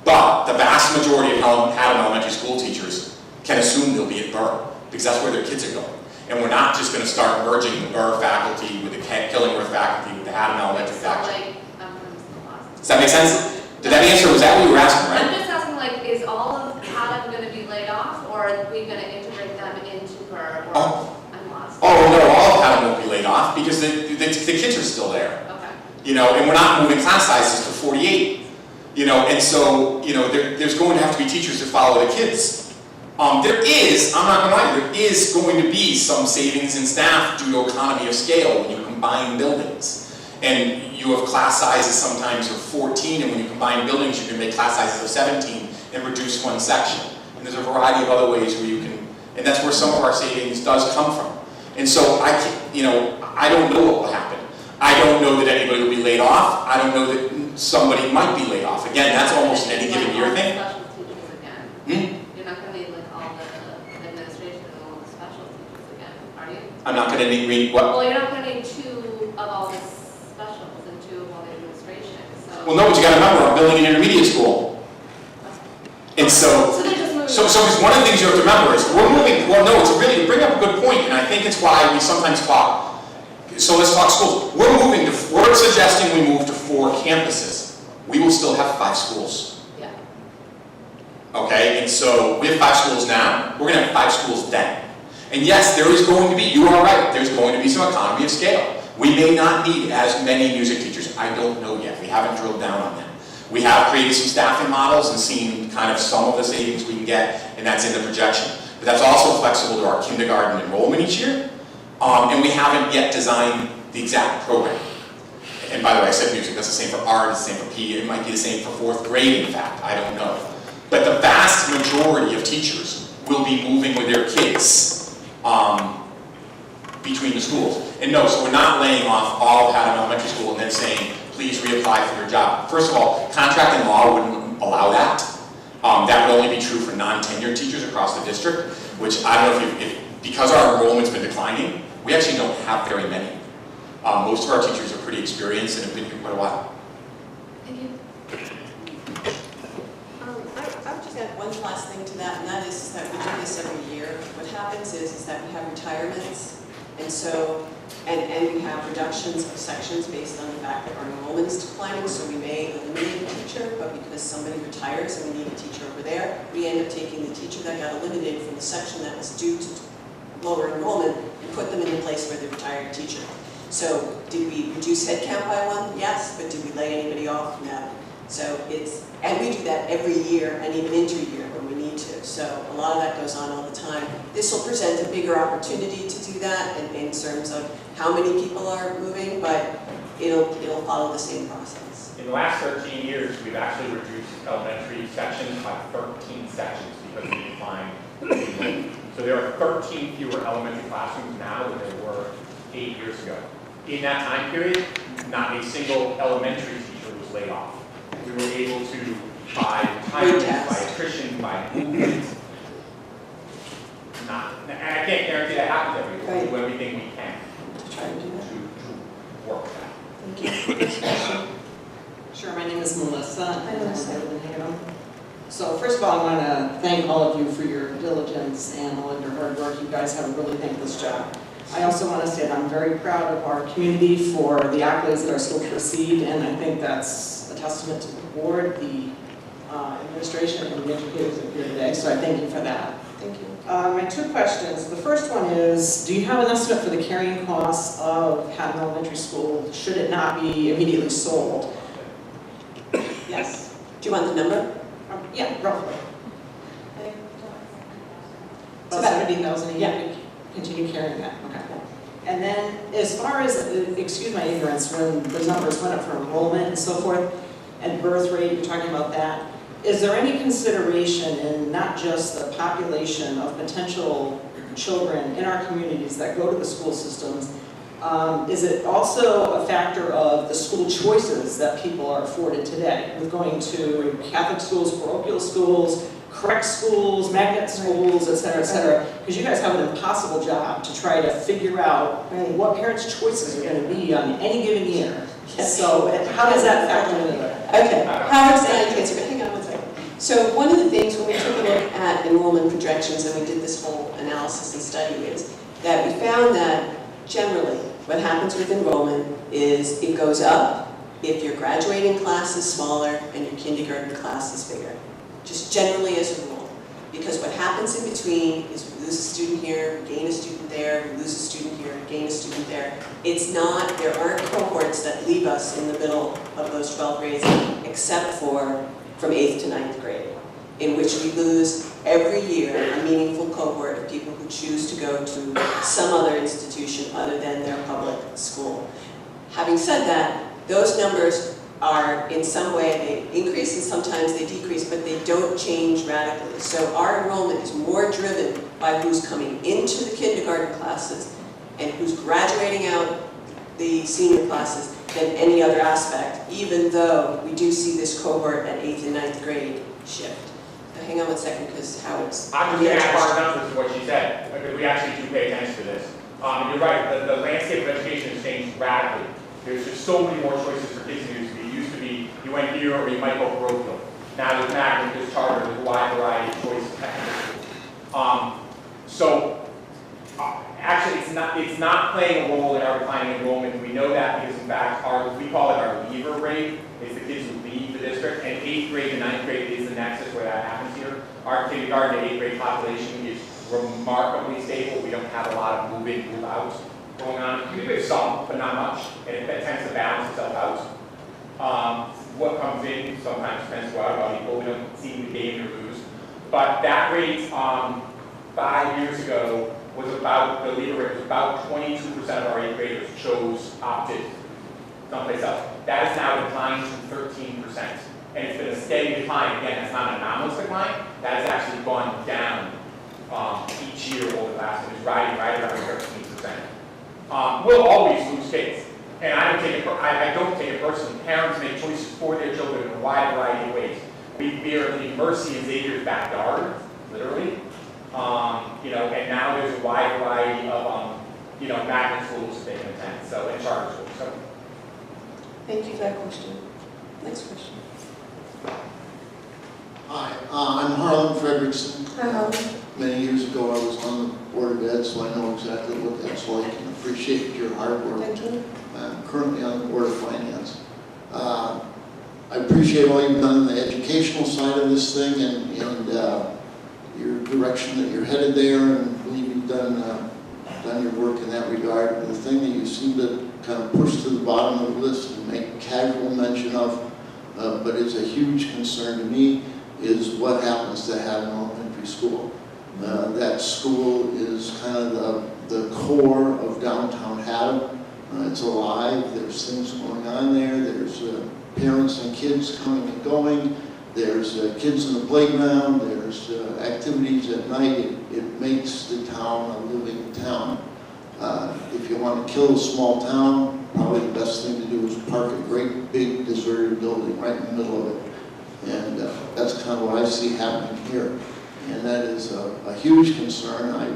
But the vast majority of Haddam Elementary School teachers can assume they'll be at Burr, because that's where their kids are going. And we're not just going to start merging the Burr faculty with the Killingworth faculty with the Haddam Elementary faculty. Does that make sense? Did that answer, was that what you were asking, right? I'm just asking, like, is all of Haddam going to be laid off, or are we going to integrate them into Burr? Or I'm lost. Oh, no, all of Haddam won't be laid off, because the kids are still there. Okay. You know, and we're not moving class sizes to 48. You know, and so, you know, there's going to have to be teachers to follow the kids. There is, I'm not going to lie, there is going to be some savings in staff due to economy of scale when you combine buildings. And you have class sizes sometimes of 14, and when you combine buildings, you can make class sizes of 17 and reduce one section. And there's a variety of other ways where you can, and that's where some of our savings does come from. And so I don't know what will happen. I don't know that anybody will be laid off. I don't know that somebody might be laid off. Again, that's almost an any given year thing. You're not going to need like all the administration and all the special teachers again, are you? I'm not going to need what? Well, you're not going to need 2 of all the specials and 2 of all the administration. So. Well, no, but you got to remember, I'm building an intermediate school, and so they just moved. So one of the things you have to remember is we're moving. Well, no, it's really, you bring up a good point, and I think it's why we sometimes talk. So let's talk schools. We're suggesting we move to 4 campuses. We will still have 5 schools. Yeah. Okay, and so we have 5 schools now. We're going to have 5 schools then. And yes, there is going to be, you are right, there's going to be some economy of scale. We may not need as many music teachers. I don't know yet. We haven't drilled down on that. We have created some staffing models and seen kind of some of the savings we can get, and that's in the projection. But that's also flexible to our kindergarten enrollment each year. And we haven't yet designed the exact program. And by the way, I said music, that's the same for art, it's the same for PE, it might be the same for 4th grade, in fact, I don't know. But the vast majority of teachers will be moving with their kids between the schools. And no, so we're not laying off all of Haddam Elementary School and then saying, please reapply for your job. First of all, contract and law wouldn't allow that. That would only be true for non-tenured teachers across the district, which I don't know if because our enrollment's been declining, we actually don't have very many. Most of our teachers are pretty experienced and have been here quite a while. Thank you. I would just add one last thing to that, and that is that we do this every year. What happens is that we have retirements, and so, and we have reductions of sections based on the fact that our enrollment is declining, so we may eliminate a teacher, but because somebody retires and we need a teacher over there, we end up taking the teacher that got eliminated from the section that was due to lower enrollment and put them in the place where the retired teacher. So did we reduce headcount by 1? Yes, but did we lay anybody off? No. So and we do that every year and even inter-year when we need to. So a lot of that goes on all the time. This will present a bigger opportunity to do that in terms of how many people are moving, but it'll follow the same process. In the last 13 years, we've actually reduced elementary sections by 13 sections because of the decline in enrollment. So there are 13 fewer elementary classrooms now than there were 8 years ago. In that time period, not a single elementary teacher was laid off. We were able to, by retirement, by attrition, by movement, and I can't guarantee that happens every year. We'll do everything we can to work that. Thank you. Sure, my name is Melissa. I live in Hingham. So first of all, I want to thank all of you for your diligence and all of your hard work. You guys have a really thankless job. I also want to say that I'm very proud of our community for the accolades that our school received, and I think that's a testament to the board, the administration, and the educators that are here today, so I thank you for that. Thank you. My 2 questions. The first one is, do you have an estimate for the carrying costs of Haddam Elementary School should it not be immediately sold? Yes. Do you want the number? Yeah, roughly. It's About about 70,000 a year. Continue carrying that. Okay. And then, as far as, excuse my ignorance, when the numbers went up for enrollment and so forth, and birth rate, you're talking about that. Is there any consideration in not just the population of potential children in our communities that go to the school systems, is it also a factor of the school choices that people are afforded today, with going to Catholic schools, parochial schools, correct schools, magnet schools, et cetera, because you guys have an impossible job to try to figure out what parents' choices are going to be on any given year. So how does that factor into it? Okay, Howard's going to answer, but hang on one second. So one of the things when we took a look at enrollment projections and we did this whole analysis and study is that we found that generally what happens with enrollment is it goes up if your graduating class is smaller and your kindergarten class is bigger. Just generally as a rule. Because what happens in between is we lose a student here, we gain a student there, we lose a student here, gain a student there. It's not, there aren't cohorts that leave us in the middle of those 12 grades except for from 8th to 9th grade, in which we lose every year a meaningful cohort of people who choose to go to some other institution other than their public school. Having said that, those numbers are in some way, they increase and sometimes they decrease, but they don't change radically. So our enrollment is more driven by who's coming into the kindergarten classes and who's graduating out the senior classes than any other aspect, even though we do see this cohort at 8th and 9th grade shift. Now, hang on one second, because Howard's... I'm just going to add hard numbers to what she said, because we actually do pay attention to this. You're right, the landscape of education has changed radically. There's just so many more choices for kids than there used to be. It used to be, you went here or you might go parochial. Now there's magnet, there's charter, there's a wide variety of choices. Actually, it's not playing a role in our declining enrollment. We know that because, in fact, we call it our leaver rate. It's the kids who leave the district, and 8th grade and 9th grade is the nexus where that happens here. Our kindergarten to 8th grade population is remarkably stable. We don't have a lot of move-in, move-out going on. We have some, but not much, and it tends to balance itself out. What comes in sometimes tends to go out about equal. We don't seem to gain or lose. But that rate 5 years ago was about, the leader rate was about 22% of our 8th graders opted someplace else. That has now declined to 13%. And it's been a steady decline. Again, that's not an anomalous decline. That has actually gone down each year over the last, it's riding right around 13%. We'll always lose kids. And I don't take it personally. Parents make choices for their children in a wide variety of ways. We are in Mercy and Xavier's backyard, literally. And now there's a wide variety of, magnet schools that they can attend, so, and charter schools. So. Thank you for that question. Next question. Hi, I'm Harlan Frederickson. Hi, Harlan. Many years ago, I was on the Board of Ed, so I know exactly what that's like and appreciate your hard work. Thank you. I'm currently on the Board of Finance. I appreciate all you've done on the educational side of this thing and your direction that you're headed there, and believe you've done your work in that regard. And the thing that you seem to kind of push to the bottom of the list and make casual mention of, but it's a huge concern to me, is what happens to Haddon Elementary School. That school is kind of the core of downtown Haddon. It's alive, there's things going on there, there's parents and kids coming and going, there's kids in the playground, there's activities at night. It makes the town a living town. If you want to kill a small town, probably the best thing to do is park a great big deserted building right in the middle of it. And that's kind of what I see happening here. And that is a huge concern. I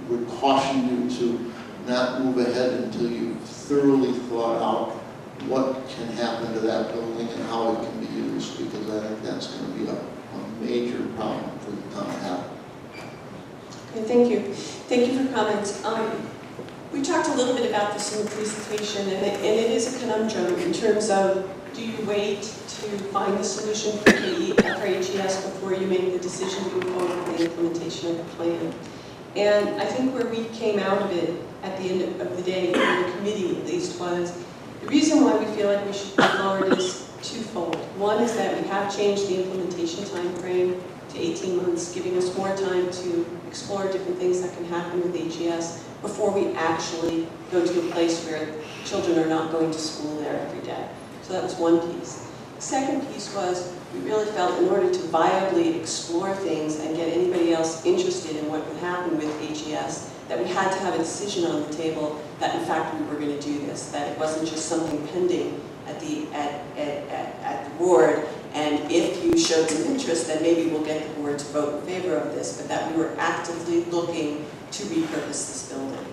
would caution you to not move ahead until you've thoroughly thought out what can happen to that building and how it can be used, because I think that's going to be a major problem for the town to have. Okay, thank you. Thank you for comments. We talked a little bit about this in the presentation, and it is a conundrum in terms of, do you wait to find the solution for HES before you make the decision to move forward with the implementation of the plan? And I think where we came out of it at the end of the day, for the committee at least, was the reason why we feel like we should move forward is twofold. One is that we have changed the implementation time frame to 18 months, giving us more time to explore different things that can happen with HES before we actually go to a place where children are not going to school there every day. So that was one piece. Second piece was, we really felt in order to viably explore things and get anybody else interested in what would happen with HES, that we had to have a decision on the table that in fact we were going to do this, that it wasn't just something pending at the board, and if you showed some interest, then maybe we'll get the board to vote in favor of this, but that we were actively looking to repurpose this building.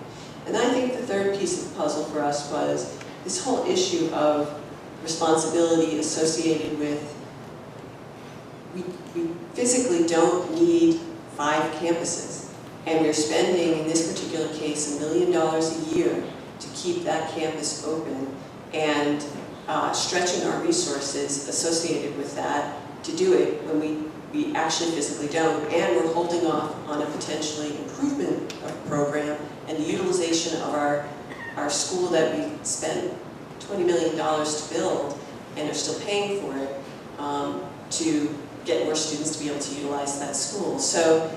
And I think the third piece of the puzzle for us was this whole issue of responsibility associated with, we physically don't need 5 campuses, and we're spending, in this particular case, $1 million a year to keep that campus open, and stretching our resources associated with that to do it when we actually physically don't, and we're holding off on a potentially improvement of the program and the utilization of our school that we spent $20 million to build and are still paying for it, to get more students to be able to utilize that school. So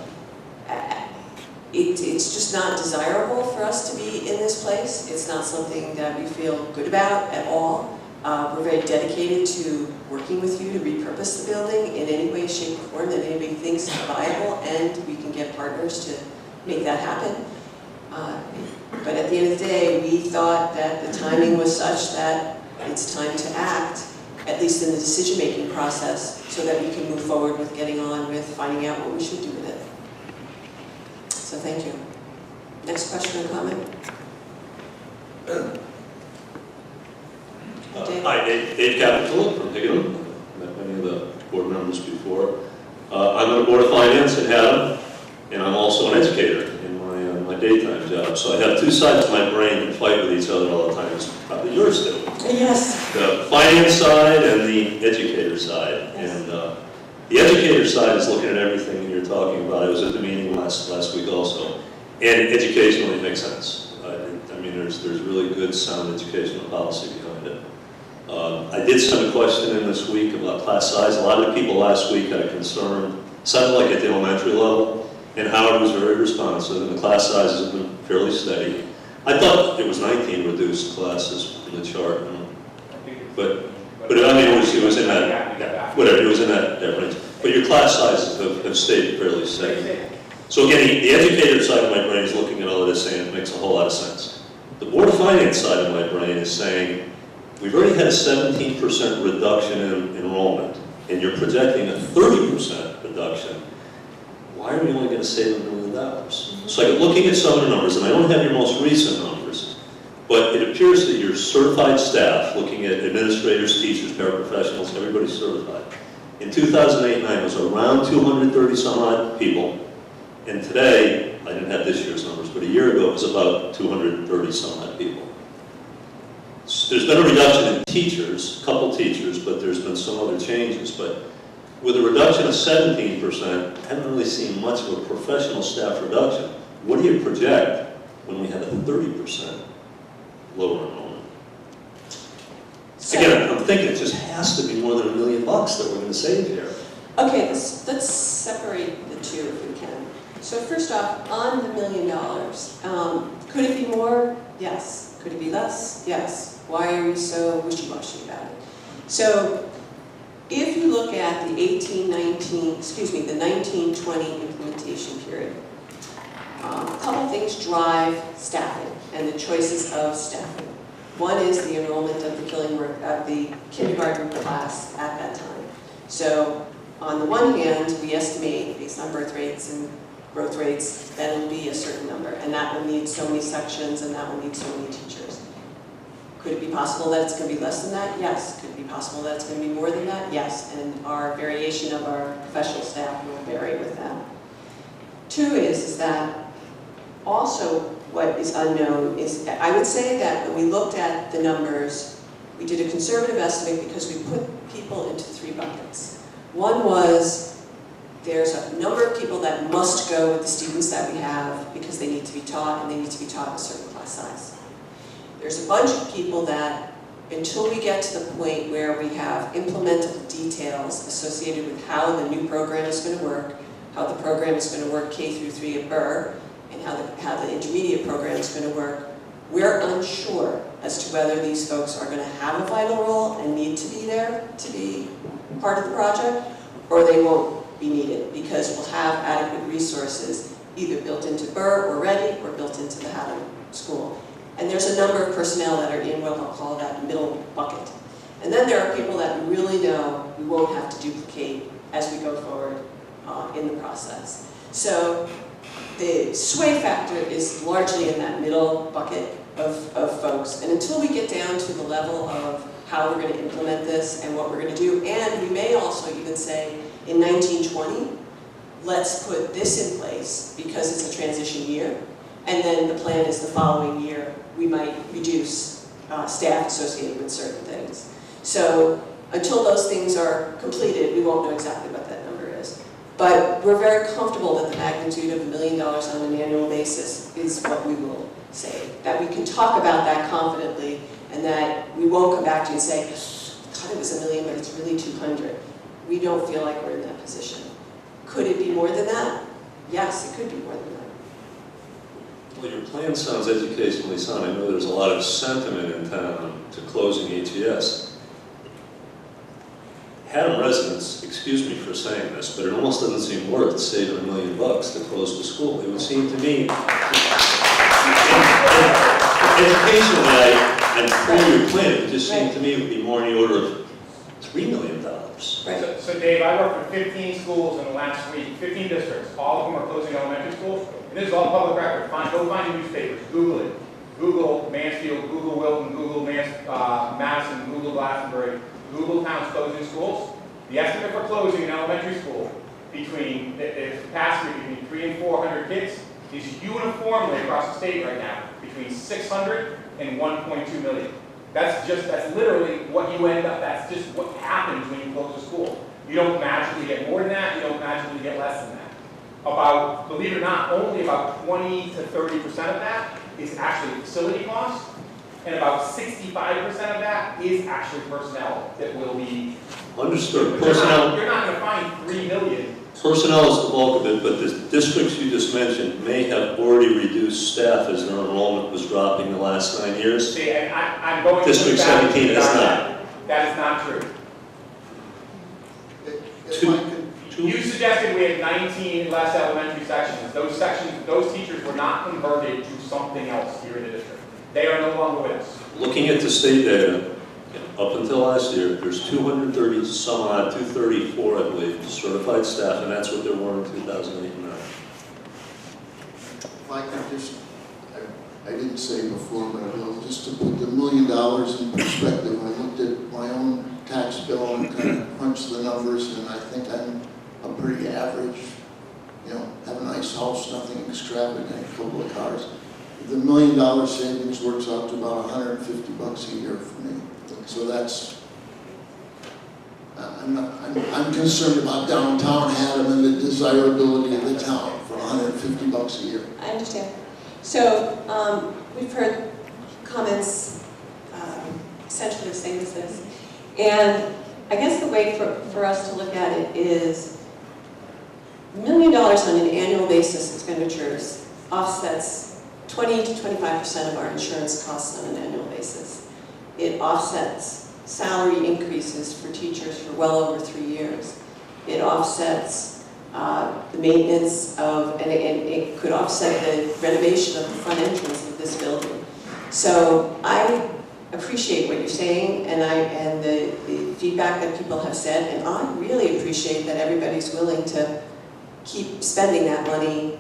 it's just not desirable for us to be in this place. It's not something that we feel good about at all. We're very dedicated to working with you to repurpose the building in any way, shape, or form that anybody thinks is viable, and we can get partners to make that happen. But at the end of the day, we thought that the timing was such that it's time to act, at least in the decision-making process, so that we can move forward with getting on with finding out what we should do with it. So thank you. Next question or comment? Hi, Dave Capitola from Higgin. Met many of the board members before. I'm on the Board of Finance in Haddam, and I'm also an educator in my daytime job. So I have two sides of my brain that fight with each other all the time. It's probably yours too. Yes. The finance side and the educator side. Yes. And the educator side is looking at everything that you're talking about. I was at the meeting last week also. And educationally it makes sense. I mean, there's really good, sound educational policy behind it. I did send a question in this week about class size. A lot of the people last week had a concern, sounded like at the elementary level, and Howard was very responsive, and the class sizes have been fairly steady. I thought it was 19 reduced classes in the chart, but I mean, it was in that, whatever, it was in that range. But your class sizes have stayed fairly steady. So again, the educator side of my brain is looking at all of this saying it makes a whole lot of sense. The Board of Finance side of my brain is saying, we've already had a 17% reduction in enrollment, and you're projecting a 30% reduction. Why are we only going to save $1 million? So I get looking at some of the numbers, and I don't have your most recent numbers, but it appears that your certified staff, looking at administrators, teachers, paraprofessionals, everybody's certified. In 2008-9, it was around 230 some odd people, and today, I didn't have this year's numbers, but a year ago it was about 230 some odd people. There's been a reduction in teachers, a couple teachers, but there's been some other changes. But with a reduction of 17%, I haven't really seen much of a professional staff reduction. What do you project when we have a 30% lower enrollment? Again, I'm thinking it just has to be more than $1 million that we're going to save here. Okay, let's separate the two if we can. So first off, on the $1 million, could it be more? Yes. Could it be less? Yes. Why are we so wishy-washy about it? So if you look at the 19-20 implementation period, a couple things drive staffing and the choices of staffing. One is the enrollment of the kindergarten class at that time. So on the one hand, we estimate, based on birth rates and growth rates, that it'll be a certain number, and that will need so many sections, and that will need so many teachers. Could it be possible that it's going to be less than that? Yes. Could it be possible that it's going to be more than that? Yes. And our variation of our professional staff will vary with that. Two is that also what is unknown is, I would say that when we looked at the numbers, we did a conservative estimate because we put people into 3 buckets. One was, there's a number of people that must go with the students that we have because they need to be taught, and they need to be taught in a certain class size. There's a bunch of people that, until we get to the point where we have implementable details associated with how the new program is going to work, how the program is going to work K through 3 at Burr, and how the intermediate program is going to work, We're unsure as to whether these folks are going to have a vital role and need to be there to be part of the project, or they won't be needed because we'll have adequate resources either built into Burr or Ready or built into the Haddam School. And there's a number of personnel that are in what I'll call that middle bucket. And then there are people that we really know we won't have to duplicate as we go forward in the process. So the sway factor is largely in that middle bucket of folks. And until we get down to the level of how we're going to implement this and what we're going to do, and we may also even say in 1920, let's put this in place because it's a transition year. And then the plan is the following year, we might reduce staff associated with certain things. So until those things are completed, we won't know exactly what that number is. But we're very comfortable that the magnitude of $1 million on an annual basis is what we will say. That we can talk about that confidently and that we won't come back to you and say, God, it was $1 million, but it's really 200. We don't feel like we're in that position. Could it be more than that? Yes, it could be more than that. Well, your plan sounds educationally sound. I know there's a lot of sentiment in town to closing HES. Haddam residents, excuse me for saying this, but it almost doesn't seem worth saving $1 million to close the school. It would seem to me, educationally, and for your plan, it would just seem to me it would be more in the order of $3 million. So Dave, I worked with 15 schools in the last week, 15 districts. All of them are closing elementary schools. And this is all public record. Go find the newspapers, Google it. Google Mansfield, Google Wilton, Google Madison, Google Glastonbury, Google towns closing schools. The estimate for closing an elementary school between the capacity between 300 and 400 kids is uniformly across the state right now between 600 and 1.2 million. That's literally what you end up, that's just what happens when you close a school. You don't magically get more than that, you don't magically get less than that. About, believe it or not, only about 20 to 30% of that is actually facility cost, and about 65% of that is actually personnel that will be... Understood. Personnel. You're not going to find 3 million. Personnel is the bulk of it, but the districts you just mentioned may have already reduced staff as their enrollment was dropping the last 9 years. See, and I'm going to... District 17 is not. That is not true. You suggested we had 19 less elementary sections. Those teachers were not converted to something else here in the district. They are no longer with us. Looking at the state data, up until last year, there's 230 some odd, 234, I believe, certified staff, and that's what there were in 2008 and 9. If I could just, I didn't say before, but I will, just to put the $1 million in perspective, I looked at my own tax bill and kind of crunched the numbers, and I think I'm a pretty average, have a nice house, nothing extravagant, a couple of cars. The $1 million savings works out to about $150 a year for me. So that's, I'm concerned about downtown Haddam and the desirability of the town for $150 a year. I understand. So we've heard comments essentially the same as this. And I guess the way for us to look at it is $1 million on an annual basis expenditures offsets 20 to 25% of our insurance costs on an annual basis. It offsets salary increases for teachers for well over 3 years. It offsets the maintenance of, and it could offset the renovation of the front entrance of this building. So I appreciate what you're saying and the feedback that people have said, and I really appreciate that everybody's willing to keep spending that money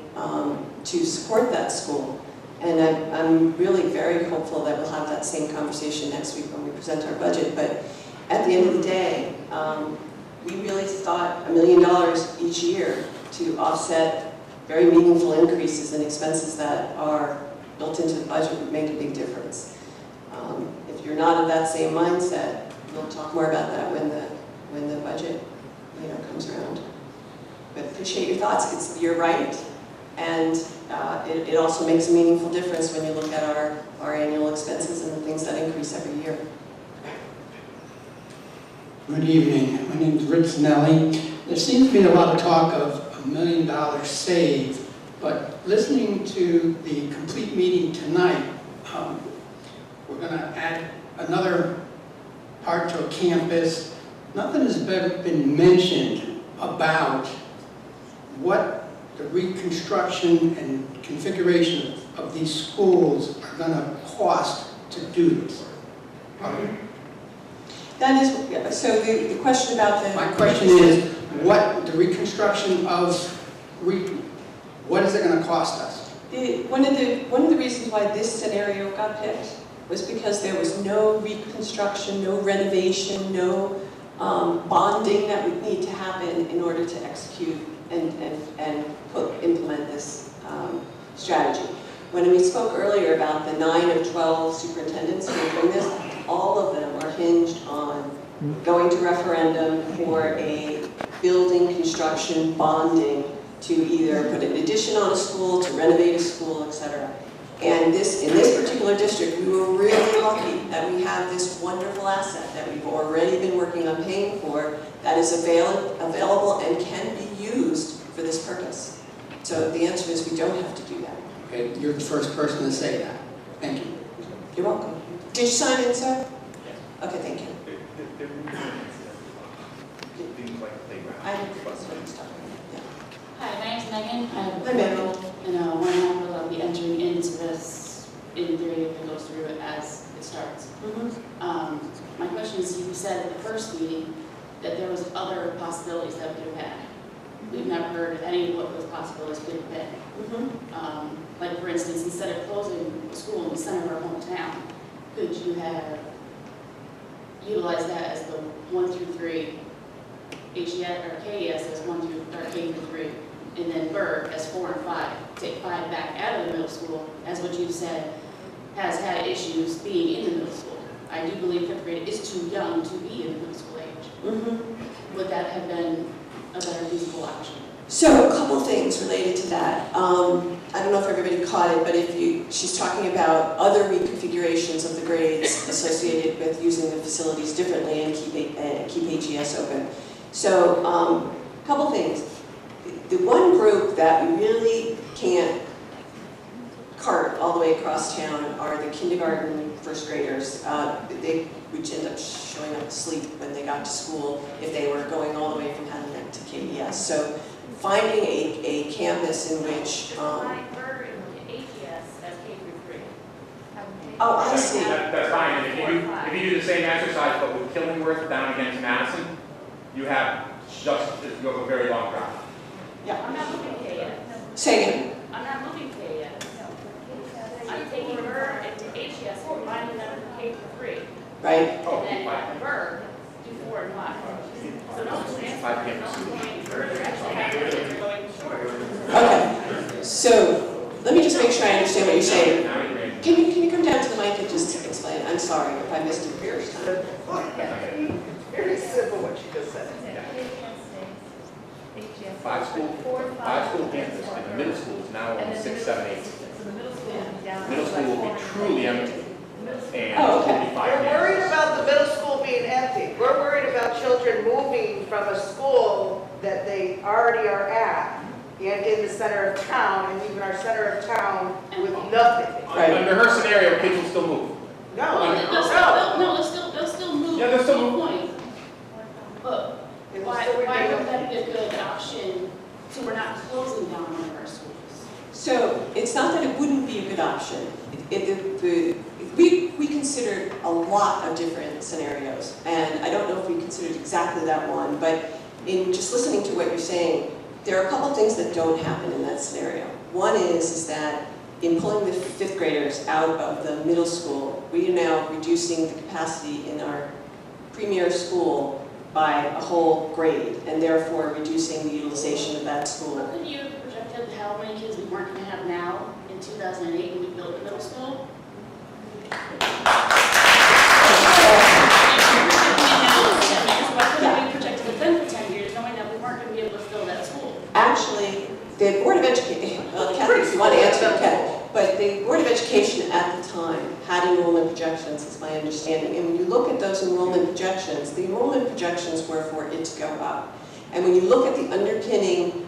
to support that school. And I'm really very hopeful that we'll have that same conversation next week when we present our budget. But at the end of the day, we really thought $1 million each year to offset very meaningful increases in expenses that are built into the budget would make a big difference. If you're not of that same mindset, we'll talk more about that when the budget comes around. But appreciate your thoughts. You're right. And it also makes a meaningful difference when you look at our annual expenses and the things that increase every year. Good evening. My name is Rich Snelly. There seems to be a lot of talk of $1 million saved, but listening to the complete meeting tonight, we're going to add another part to a campus. Nothing has been mentioned about what the reconstruction and configuration of these schools are going to cost to do this. That is, so the question about the... My question is, what the reconstruction of, what is it going to cost us? One of the reasons why this scenario got picked was because there was no reconstruction, no renovation, no bonding that would need to happen in order to execute and implement this strategy. When we spoke earlier about the 9 of 12 superintendents who are doing this, all of them are hinged on going to referendum for a building construction bonding to either put an addition on a school, to renovate a school, etc. And in this particular district, we were really lucky that we have this wonderful asset that we've already been working on paying for that is available and can be used for this purpose. So the answer is we don't have to do that. Okay, you're the first person to say that. Thank you. You're welcome. Did you sign in, sir? Okay, thank you. Things like playground. I have stuff. Yeah. Hi, my name's Megan. I'm Hi, Megan. And 1.5 I'll be entering into this in theory if it goes through as it starts. My question is, you said at the first meeting that there was other possibilities that we could have had. We've never heard any of what those possibilities could have been. Like for instance, instead of closing the school in the center of our hometown, could you have utilized that as the 1 through 3 HES or KES as 1 through or K through 3, and then Berg as 4 and 5. Take 5 back out of the middle school, as what you said has had issues being in the middle school. I do believe 5th grade is too young to be in the middle school age. Would that have been a better feasible option? So a couple things related to that. I don't know if everybody caught it, but she's talking about other reconfigurations of the grades associated with using the facilities differently and keep HES open. So a couple things. The one group that we really can't cart all the way across town are the kindergarten first graders. They would end up showing up asleep when they got to school if they were going all the way from Hennepin to KES. So finding a campus in which... Oh, I see. That's fine. If you do the same exercise but with Killingworth down against Madison, you have a very long route. Yeah. I'm not moving KES. Say again. I'm not moving KES. I'm taking her into HES, combining them for K through 3. Right. And then at Berg, do 4 and 5. So no one's going further. Actually, they're going shorter. Okay. So let me just make sure I understand what you're saying. Can you come down to the mic and just explain? I'm sorry if I missed it the first time. Very simple what she just said. Five school campus, and the middle school is now on 6, 7, 8. Middle school will be truly empty. And okay. We're worried about the middle school being empty. We're worried about children moving from a school that they already are at and in the center of town, and even our center of town with nothing. Right. Under her scenario, kids will still move. No, They'll still move. Yeah, they'll still move. Point. But why would that be a good option so we're not closing down one of our schools? So it's not that it wouldn't be a good option. We considered a lot of different scenarios, and I don't know if we considered exactly that one, but in just listening to what you're saying, there are a couple things that don't happen in that scenario. One is that in pulling the 5th graders out of the middle school, we are now reducing the capacity in our premier school by a whole grade, and therefore reducing the utilization of that school. Could you have projected how many kids we weren't going to have now in 2008 when we built the middle school? Why couldn't we project it then for 10 years, knowing that we weren't going to be able to fill that school? Actually, the Board of Education, Kathy, if you want to answer, you can, but the Board of Education at the time had enrollment projections, is my understanding. And when you look at those enrollment projections, the enrollment projections were for it to go up. And when you look at the underpinning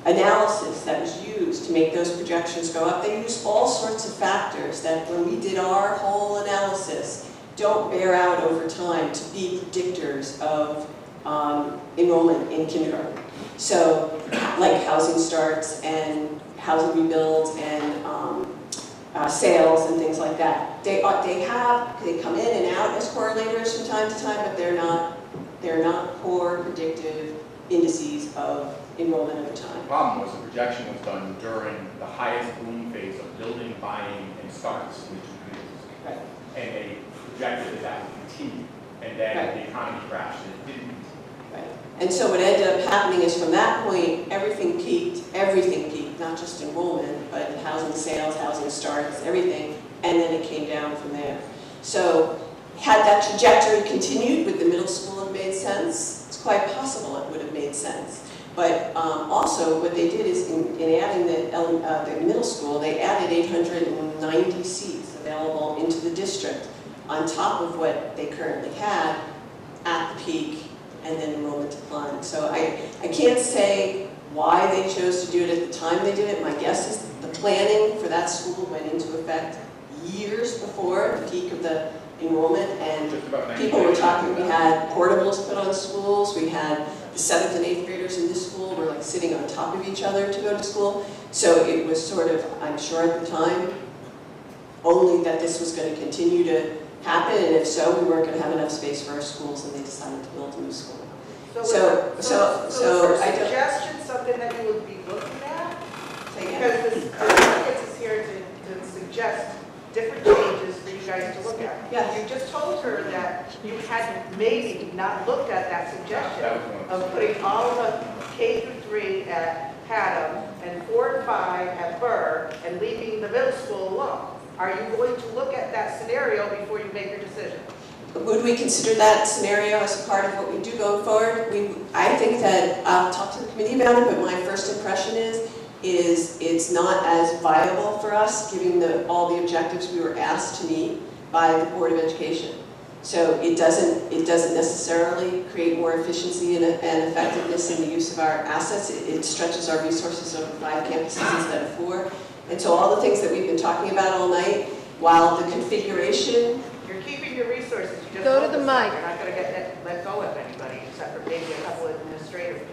analysis that was used to make those projections go up. They used all sorts of factors that when we did our whole analysis don't bear out over time to be predictors of enrollment in kindergarten. So like housing starts and housing rebuilds and sales and things like that. They come in and out as correlators from time to time, but they're not core predictive indices of enrollment over time. The problem was the projection was done during the highest boom phase of building, buying, and starts in the two communities. Right. And they projected that would continue, and then the economy crashed and it didn't. Right. And so what ended up happening is from that point, everything peaked, not just enrollment, but housing sales, housing starts, everything, and then it came down from there. So had that trajectory continued, would the middle school have made sense? It's quite possible it would have made sense. But also what they did is in adding the middle school, they added 890 seats available into the district on top of what they currently had at the peak, and then enrollment declined. So I can't say why they chose to do it at the time they did it. My guess is the planning for that school went into effect years before the peak of the enrollment, and people were talking, we had portables put on schools, we had the 7th and 8th graders in this school were like sitting on top of each other to go to school. So it was sort of, I'm sure at the time, only that this was going to continue to happen, and if so, we weren't going to have enough space for our schools, and they decided to build a new school. So is there suggestion, something that you would be looking at? Because this audience is here to suggest different changes for you guys to look at. Yeah. You just told her that you had maybe not looked at that suggestion of putting all the K through 3 at Haddam and 4 and 5 at Burr and leaving the middle school alone. Are you going to look at that scenario before you make your decision? Would we consider that scenario as a part of what we do going forward? I think that, I'll talk to the committee about it, but my first impression is it's not as viable for us, given all the objectives we were asked to meet by the Board of Education. So it doesn't necessarily create more efficiency and effectiveness in the use of our assets. It stretches our resources over 5 campuses instead of 4. And so all the things that we've been talking about all night, while the configuration... You're keeping your resources. You just Go to the mic. You're not going to get let go of anybody except for maybe a couple of administrative people.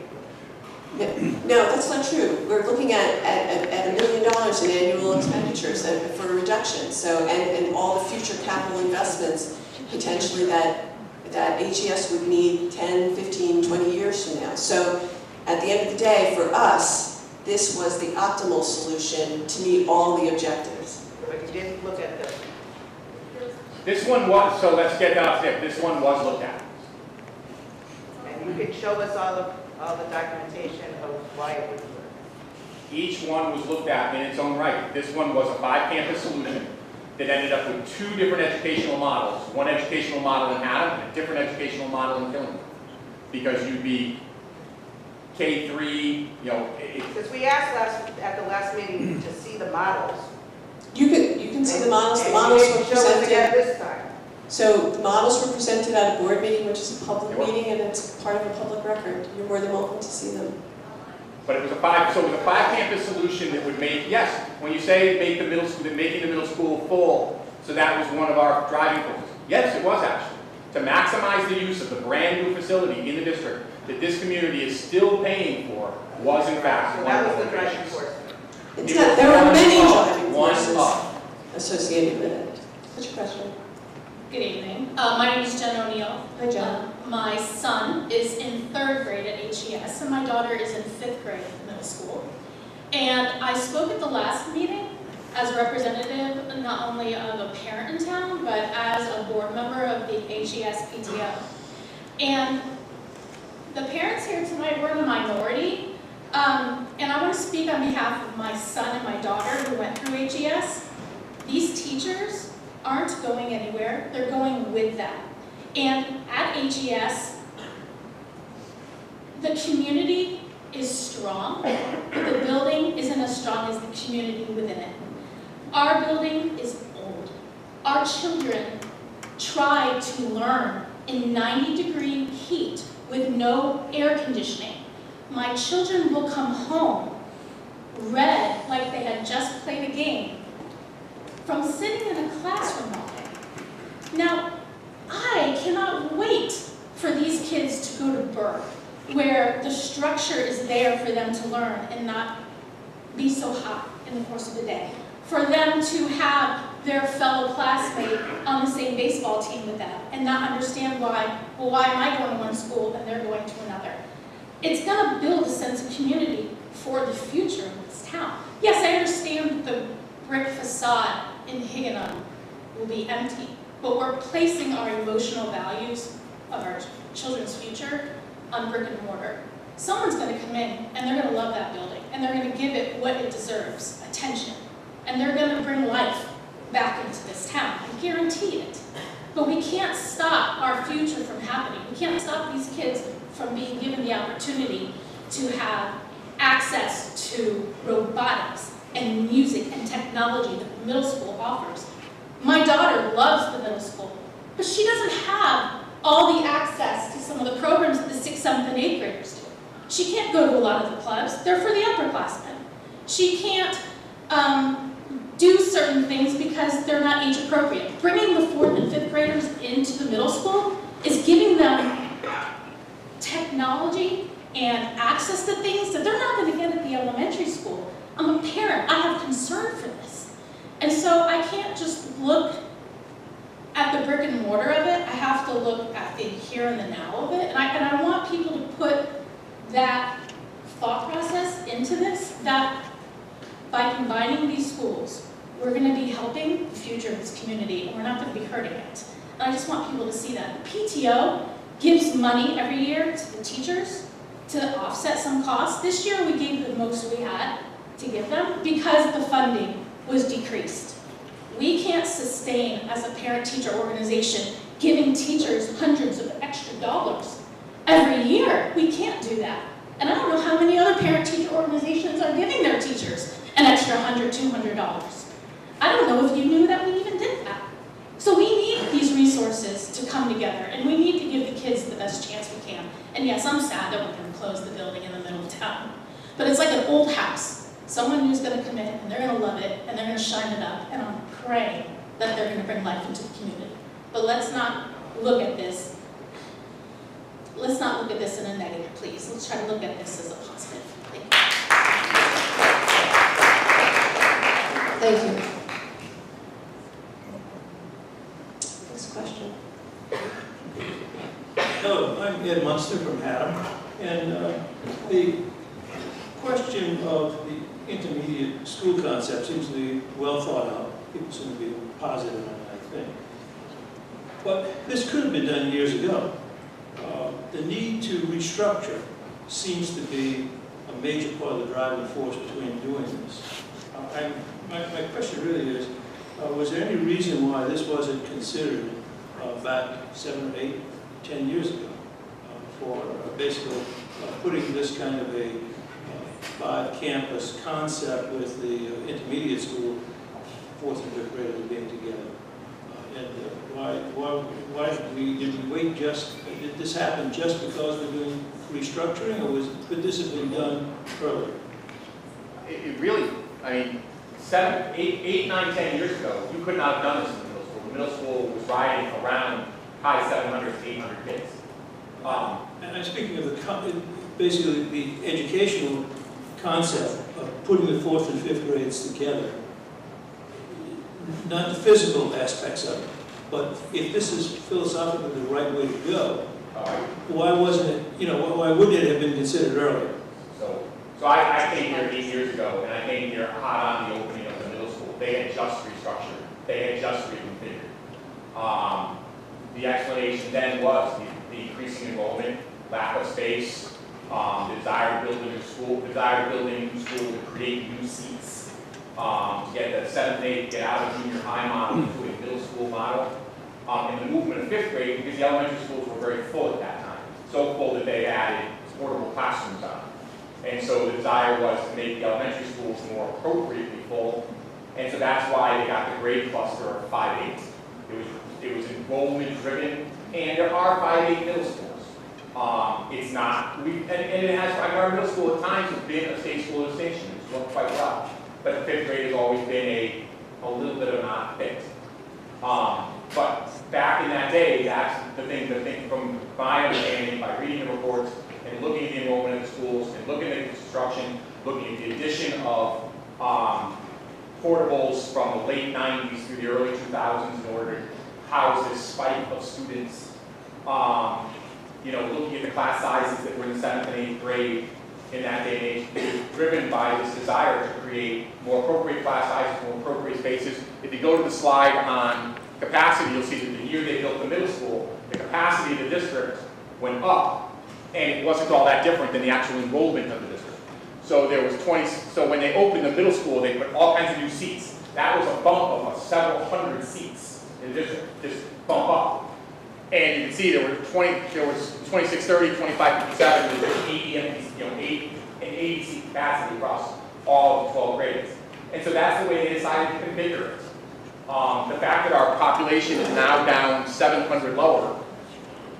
No, that's not true. We're looking at $1 million in annual expenditures for a reduction. So, and all the future capital investments potentially that HES would need 10, 15, 20 years from now. So at the end of the day, for us, this was the optimal solution to meet all the objectives. But you didn't look at this. This one was, so let's get down to it. This one was looked at. And you can show us all the documentation of why it would work. Each one was looked at in its own right. This one was a 5-campus solution that ended up with 2 different educational models. One educational model in Haddam and a different educational model in Killington. Because you'd be K3, Because we asked at the last meeting to see the models. You can see the models. The And models you were didn't show us again presented. this time. So the models were presented at a board meeting, which is a public meeting, and it's part of a public record. You're more than welcome to see them. but it was a 5-campus solution that would make, yes, when you say making the middle school full, so that was one of our driving forces. Yes, it was actually. To maximize the use of the brand new facility in the district that this community is still paying for was in fact So one that of was the the driving motivations. force. There were many driving One forces of. associated with it. What's your question? Good evening. My name is Jen O'Neill. Hi, Jen. My son is in 3rd grade at HES, and my daughter is in 5th grade at the middle school. And I spoke at the last meeting as a representative not only of a parent in town, but as a board member of the HES PTO. And the parents here tonight were in a minority, and I want to speak on behalf of my son and my daughter who went through HES. These teachers aren't going anywhere, they're going with them. And at HES, the community is strong, but the building isn't as strong as the community within it. Our building is old. Our children try to learn in 90-degree heat with no air conditioning. My children will come home read like they had just played a game from sitting in a classroom all day. Now, I cannot wait for these kids to go to Burke, where the structure is there for them to learn and not be so hot in the course of the day. For them to have their fellow classmate on the same baseball team with them and not understand why, well, why am I going to one school and they're going to another? It's going to build a sense of community for the future of this town. Yes, I understand the brick facade in Higganum will be empty, but we're placing our emotional values of our children's future on brick and mortar. Someone's going to come in and they're going to love that building and they're going to give it what it deserves, attention, and they're going to bring life back into this town. I guarantee it. But we can't stop our future from happening. We can't stop these kids from being given the opportunity to have access to robotics and music and technology that the middle school offers. My daughter loves the middle school, but she doesn't have all the access to some of the programs that the 6th, 7th, and 8th graders do. She can't go to a lot of the clubs. They're for the upperclassmen. She can't do certain things because they're not age appropriate. Bringing the 4th and 5th graders into the middle school is giving them technology and access to things that they're not going to get at the elementary school. I'm a parent. I have concern for this. And so I can't just look at the brick and mortar of it. I have to look at the here and the now of it. And I want people to put that thought process into this, that by combining these schools, we're going to be helping the future of this community, and we're not going to be hurting it. And I just want people to see that. The PTO gives money every year to the teachers to offset some costs. This year we gave the most we had to give them because the funding was decreased. We can't sustain, as a parent-teacher organization, giving teachers hundreds of extra dollars every year. We can't do that. And I don't know how many other parent-teacher organizations are giving their teachers an extra $100, $200. I don't know if you knew that we even did that. So we need these resources to come together, and we need to give the kids the best chance we can. And yes, I'm sad that we're going to close the building in the middle of town. But it's like an old house. Someone who's going to come in, and they're going to love it, and they're going to shine it up, and I'm praying that they're going to bring life into the community. But let's not look at this. Let's not look at this in a negative, please. Let's try to look at this as a positive. Thank you. Thank you. Next question. Hello, I'm Ed Munster from Haddam, and the question of the intermediate school concept seems to be well thought out. People seem to be positive on it, I think. But this could have been done years ago. The need to restructure seems to be a major part of the driving force between doing this. My question really is, was there any reason why this wasn't considered back 7 or 8, 10 years ago for basically putting this kind of a 5-campus concept with the intermediate school, 4th and 5th graders being together? And why did we wait did this happen just because we're doing restructuring, or could this have been done earlier? It really, I mean, 7, 8, 9, 10 years ago, you could not have done this in the middle school. The middle school was riding around high 700 to 800 kids. And I'm speaking of basically the educational concept of putting the 4th and 5th grades together. Not the physical aspects of it, but if this is philosophically the right way to go, why wasn't it, why wouldn't it have been considered earlier? So I came here 8 years ago, and I came here hot on the opening of the middle school. They had just restructured. They had just reconfigured. The explanation then was the increasing enrollment, lack of space, the desire to build a new school, to create new seats, to get the 7th and 8th, get out of junior high model to a middle school model, and the movement of 5th grade, because the elementary schools were very full at that time. So full that they added portable classrooms on. And so the desire was to make the elementary schools more appropriately full. And so that's why they got the grade cluster of 5-8. It was enrollment driven, and there are 5-8 middle schools. It's not, and it has, our middle school at times has been a state school distinction. It's work quite well. But the fifth grade has always been a little bit of an odd fit. But back in that day, that's the thing from my understanding, by reading the reports and looking at the enrollment in the schools and looking at the construction, looking at the addition of portables from the late 90s through the early 2000s in order to house this spike of students. Looking at the class sizes that were in the 7th and 8th grade in that day and age, it was driven by this desire to create more appropriate class sizes, more appropriate spaces. If you go to the slide on capacity, you'll see that the year they built the middle school, the capacity of the district went up, and it wasn't all that different than the actual enrollment of the district. So there was 20, so when they opened the middle school, they put all kinds of new seats. That was a bump of several hundred seats in the district, just bump up. And you can see there was 2630, 2557, there was 80 empty, 80 seat capacity across all of the 12 grades. And so that's the way they decided to configure it. The fact that our population is now down 700 lower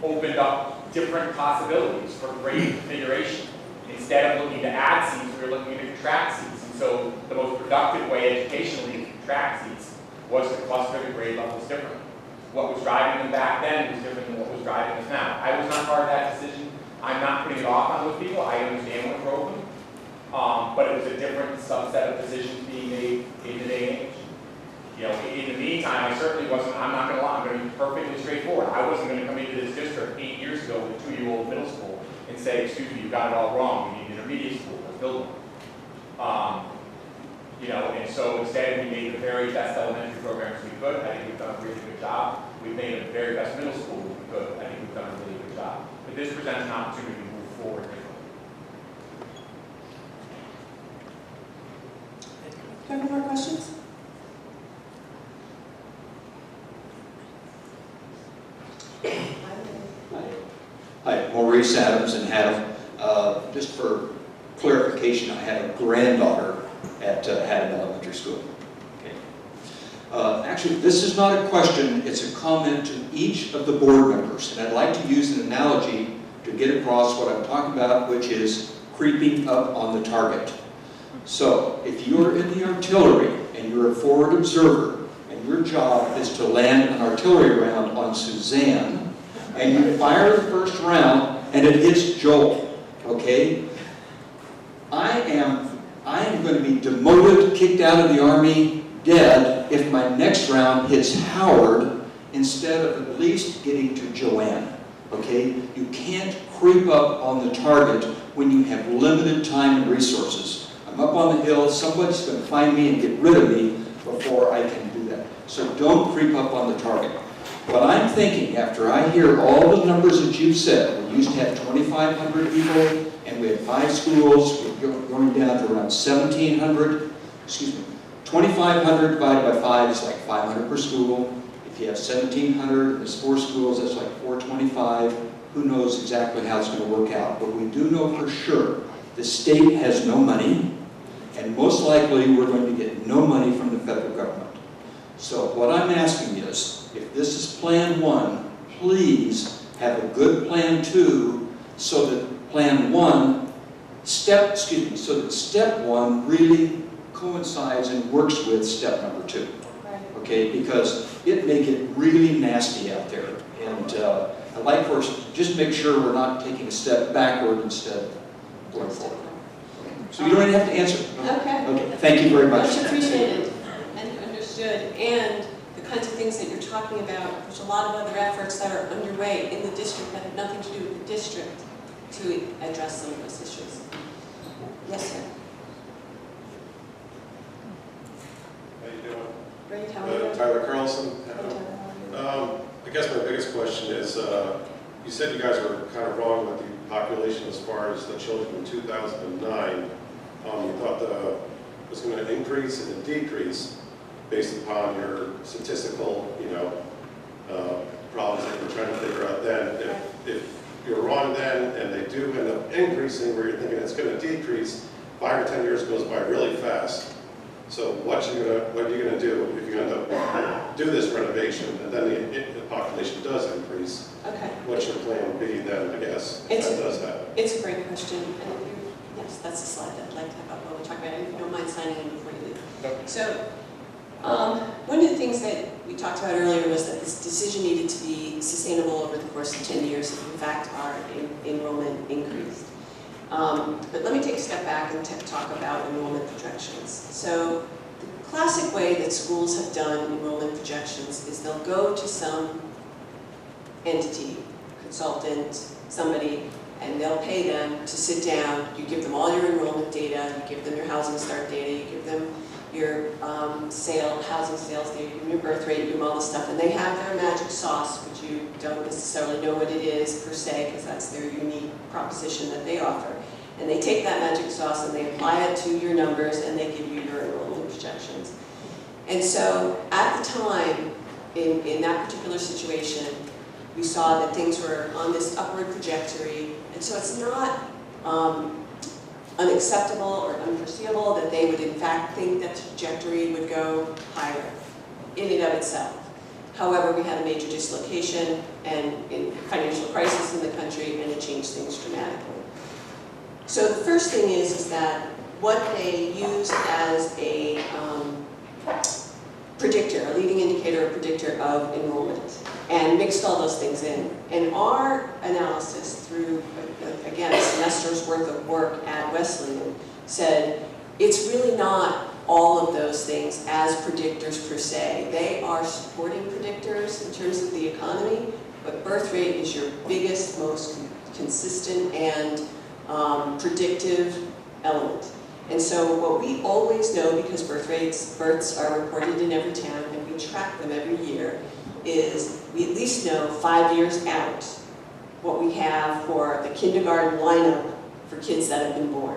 opened up different possibilities for grade configuration. Instead of looking to add seats, we were looking to contract seats. And so the most productive way educationally to contract seats was to cluster the grade levels differently. What was driving them back then was different than what was driving us now. I was not part of that decision. I'm not putting it off on those people. I understand what drove them. But it was a different subset of decisions being made in the day and age. In the meantime, I certainly wasn't, I'm not going to lie, I'm going to be perfectly straightforward. I wasn't going to come into this district 8 years ago with a 2-year-old middle school and say, excuse me, you got it all wrong. We need an intermediate school. Let's build one. And so instead we made the very best elementary programs we could. I think we've done a really good job. We've made the very best middle school we could. I think we've done a really good job. But this presents an opportunity to move forward differently. Do you have any more questions? Hi, Maurice Adams in Haddam. Just for clarification, I have a granddaughter at Haddam Elementary School. Okay. Actually, this is not a question, it's a comment to each of the board members. And I'd like to use an analogy to get across what I'm talking about, which is creeping up on the target. So, if you're in the artillery and you're a forward observer, and your job is to land an artillery round on Suzanne, and you fire the first round, and it hits Joel, okay? I am going to be demoted, kicked out of the Army, dead, if my next round hits Howard, instead of at least getting to Joanne, okay? You can't creep up on the target when you have limited time and resources. I'm up on the hill, somebody's going to find me and get rid of me before I can do that. So don't creep up on the target. What I'm thinking, after I hear all the numbers that you've said, we used to have 2,500 people, and we had 5 schools, we're going down to around 1,700, 2,500 divided by 5 is like 500 per school. If you have 1,700 and there's 4 schools, that's like 425. Who knows exactly how it's going to work out, but we do know for sure the state has no money, and most likely we're going to get no money from the federal government. So what I'm asking is, if this is plan 1, please have a good plan 2, so that plan 1, so that step 1 really coincides and works with step number 2. Okay, because it may get really nasty out there, and I'd like for us to just make sure we're not taking a step backward instead of going forward. So you don't even have to answer. Okay. Okay, thank you very much. Much appreciated and understood. And the kinds of things that you're talking about, there's a lot of other efforts that are underway in the district that have nothing to do with the district to address some of those issues. Yes, sir. How you doing? Great, how are you? Tyler Carlson. I guess my biggest question is, you said you guys were kind of wrong with the population as far as the children in 2009. You thought it was going to increase and decrease based upon your statistical, problems that you were trying to figure out then. If you're wrong then, and they do end up increasing where you're thinking it's going to decrease, 5 or 10 years goes by really fast. So what are you going to do if you end up do this renovation and then the population does increase? Okay. What's your plan B then, I guess, if that does happen? It's a great question. And Yes, that's the slide that I'd like to have up while we talk about it, if you don't mind signing in before you leave. Okay. So, one of the things that we talked about earlier was that this decision needed to be sustainable over the course of 10 years if in fact our enrollment increased. But let me take a step back and talk about enrollment projections. So the classic way that schools have done enrollment projections is they'll go to some entity, consultant, somebody, and they'll pay them to sit down. You give them all your enrollment data, you give them your housing start data, you give them your housing sales data, you give them your birth rate, you give them all this stuff, and they have their magic sauce, which you don't necessarily know what it is per se, because that's their unique proposition that they offer. And they take that magic sauce and they apply it to your numbers and they give you your enrollment projections. And so at the time, in that particular situation, we saw that things were on this upward trajectory, and so it's not unacceptable or unforeseeable that they would in fact think that the trajectory would go higher in and of itself. However, we had a major dislocation and financial crisis in the country, and it changed things dramatically. So the first thing is that what they use as a predictor, a leading indicator, a predictor of enrollment, and mixed all those things in. And our analysis through, again, a semester's worth of work at Wesleyan said it's really not all of those things as predictors per se. They are supporting predictors in terms of the economy, but birth rate is your biggest, most consistent and predictive element. And so what we always know, because births are reported in every town and we track them every year, is we at least know 5 years out what we have for the kindergarten lineup for kids that have been born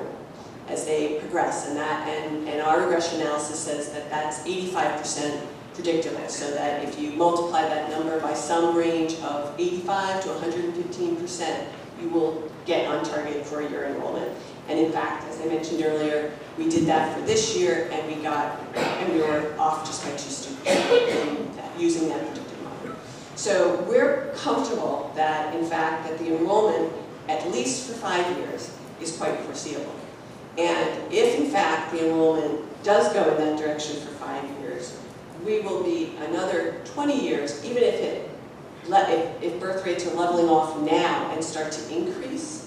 as they progress. And our regression analysis says that that's 85% predictable, so that if you multiply that number by some range of 85 to 115%, you will get on target for your enrollment. And in fact, as I mentioned earlier, we did that for this year, and we were off just by 2 students using that predictive model. So we're comfortable that, in fact, that the enrollment, at least for 5 years, is quite foreseeable. And if, in fact, the enrollment does go in that direction for 5 years, we will be another 20 years, even if birth rates are leveling off now and start to increase,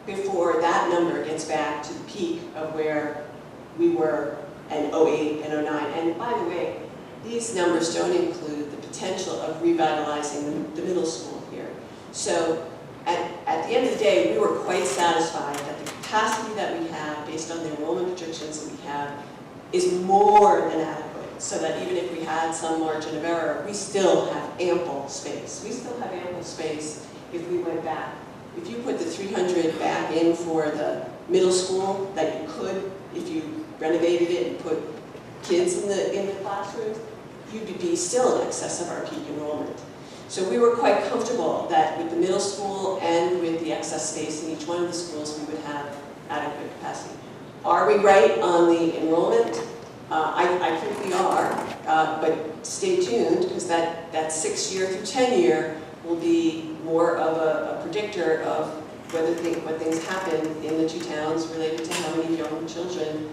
before that number gets back to the peak of where we were in 08 and 09. And by the way, these numbers don't include the potential of revitalizing the middle school here. So at the end of the day, we were quite satisfied that the capacity that we have, based on the enrollment projections that we have, is more than adequate, so that even if we had some margin of error, we still have ample space. We still have ample space if we went back. If you put the 300 back in for the middle school that you could, if you renovated it and put kids in the classrooms, you'd be still in excess of our peak enrollment. So we were quite comfortable that with the middle school and with the excess space in each one of the schools, we would have adequate capacity. Are we right on the enrollment? I think we are, but stay tuned, because that 6-year through 10-year will be more of a predictor of what things happen in the 2 towns related to how many young children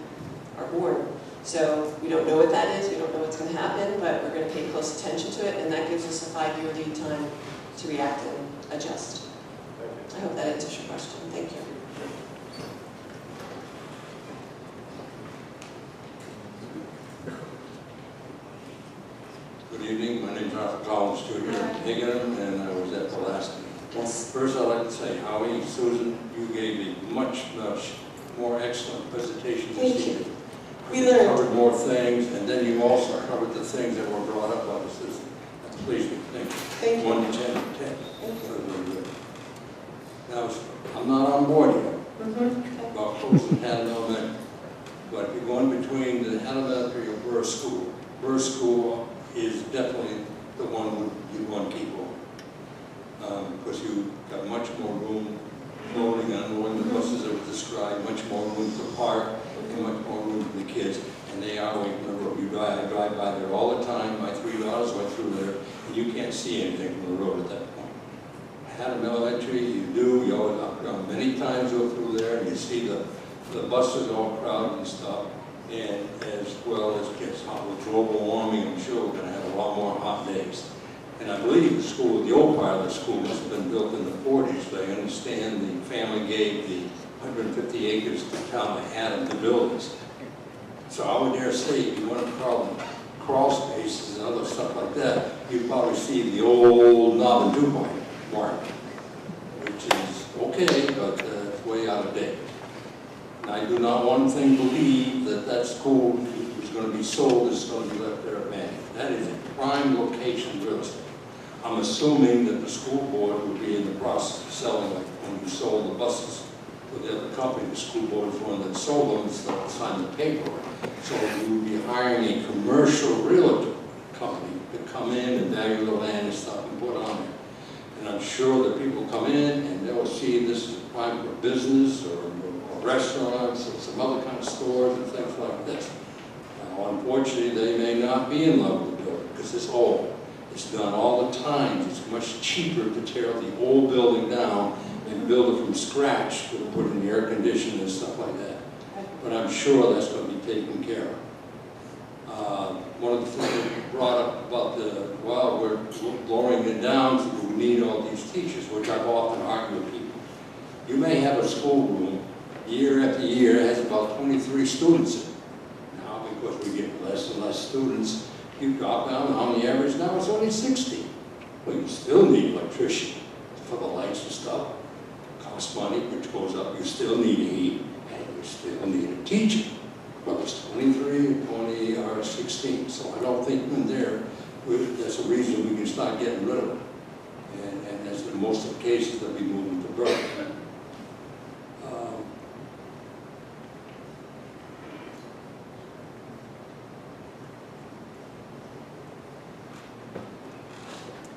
are born. So we don't know what that is, we don't know what's going to happen, but we're going to pay close attention to it, and that gives us a 5-year lead time to react and adjust. I hope that answers your question. Thank you. Good evening, my name is Arthur Collins, Jr. in Hingham, and I was at the last meeting. Yes. First, I'd like to say, Howie, Susan, you gave me much more excellent presentations this evening. We learned. You covered more things, and then you also covered the things that were brought up by the system. That pleased me. Thank you. Thank you. 1 to 10 to 10. Very good. Now, I'm not on board yet about closing Haddam Elementary, but you're going between the Haddam Elementary and Burr School. Burr School is definitely the one you want to keep on. Because you've got much more room loading and unloading the buses that were described, much more room to park, and much more room for the kids. And they are away from the road. I drive by there all the time. My 3 daughters went through there, and you can't see anything from the road at that point. Haddam Elementary, you do. You always, many times go through there, and you see the the buses all crowded and stuff, and as well as gets hot with global warming, I'm sure we're gonna have a lot more hot days. And I believe the school, the old part of the school must have been built in the 40s, but I understand the family gave the 150 acres to town that had the buildings. So I would dare say, if you want to crawl spaces and other stuff like that, you'd probably see the old Knob and Dubai mark, which is okay, but it's way out of date. And I do not one thing believe that that school is going to be sold, is going to be left there abandoned. That is a prime location real estate. I'm assuming that the school board would be in the process of selling, like when you sold the buses to the other company, the school board was one that sold them and stuff, signed the paperwork. So you would be hiring a commercial realtor company to come in and value the land and stuff and put on it. And I'm sure that people come in and they'll see this as a prime for business or restaurants or some other kind of stores and things like this. Now, unfortunately, they may not be in love with the building because it's old. It's done all the time. It's much cheaper to tear the old building down and build it from scratch to put in the air conditioning and stuff like that. But I'm sure that's going to be taken care of. One of the things that you brought up about we're lowering it down, so we need all these teachers, which I've often argued with people. You may have a schoolroom, year after year, has about 23 students in it. Now, because we get less and less students, you drop down on the average, now it's only 60. Well, you still need electricity for the lights and stuff. Costs money, which goes up. You still need heat, and you still need a teacher. Well, it's 23, 20, or 16. So I don't think in there, that's a reason we can start getting rid of them. And that's in most of the cases that we move them to Berkeley.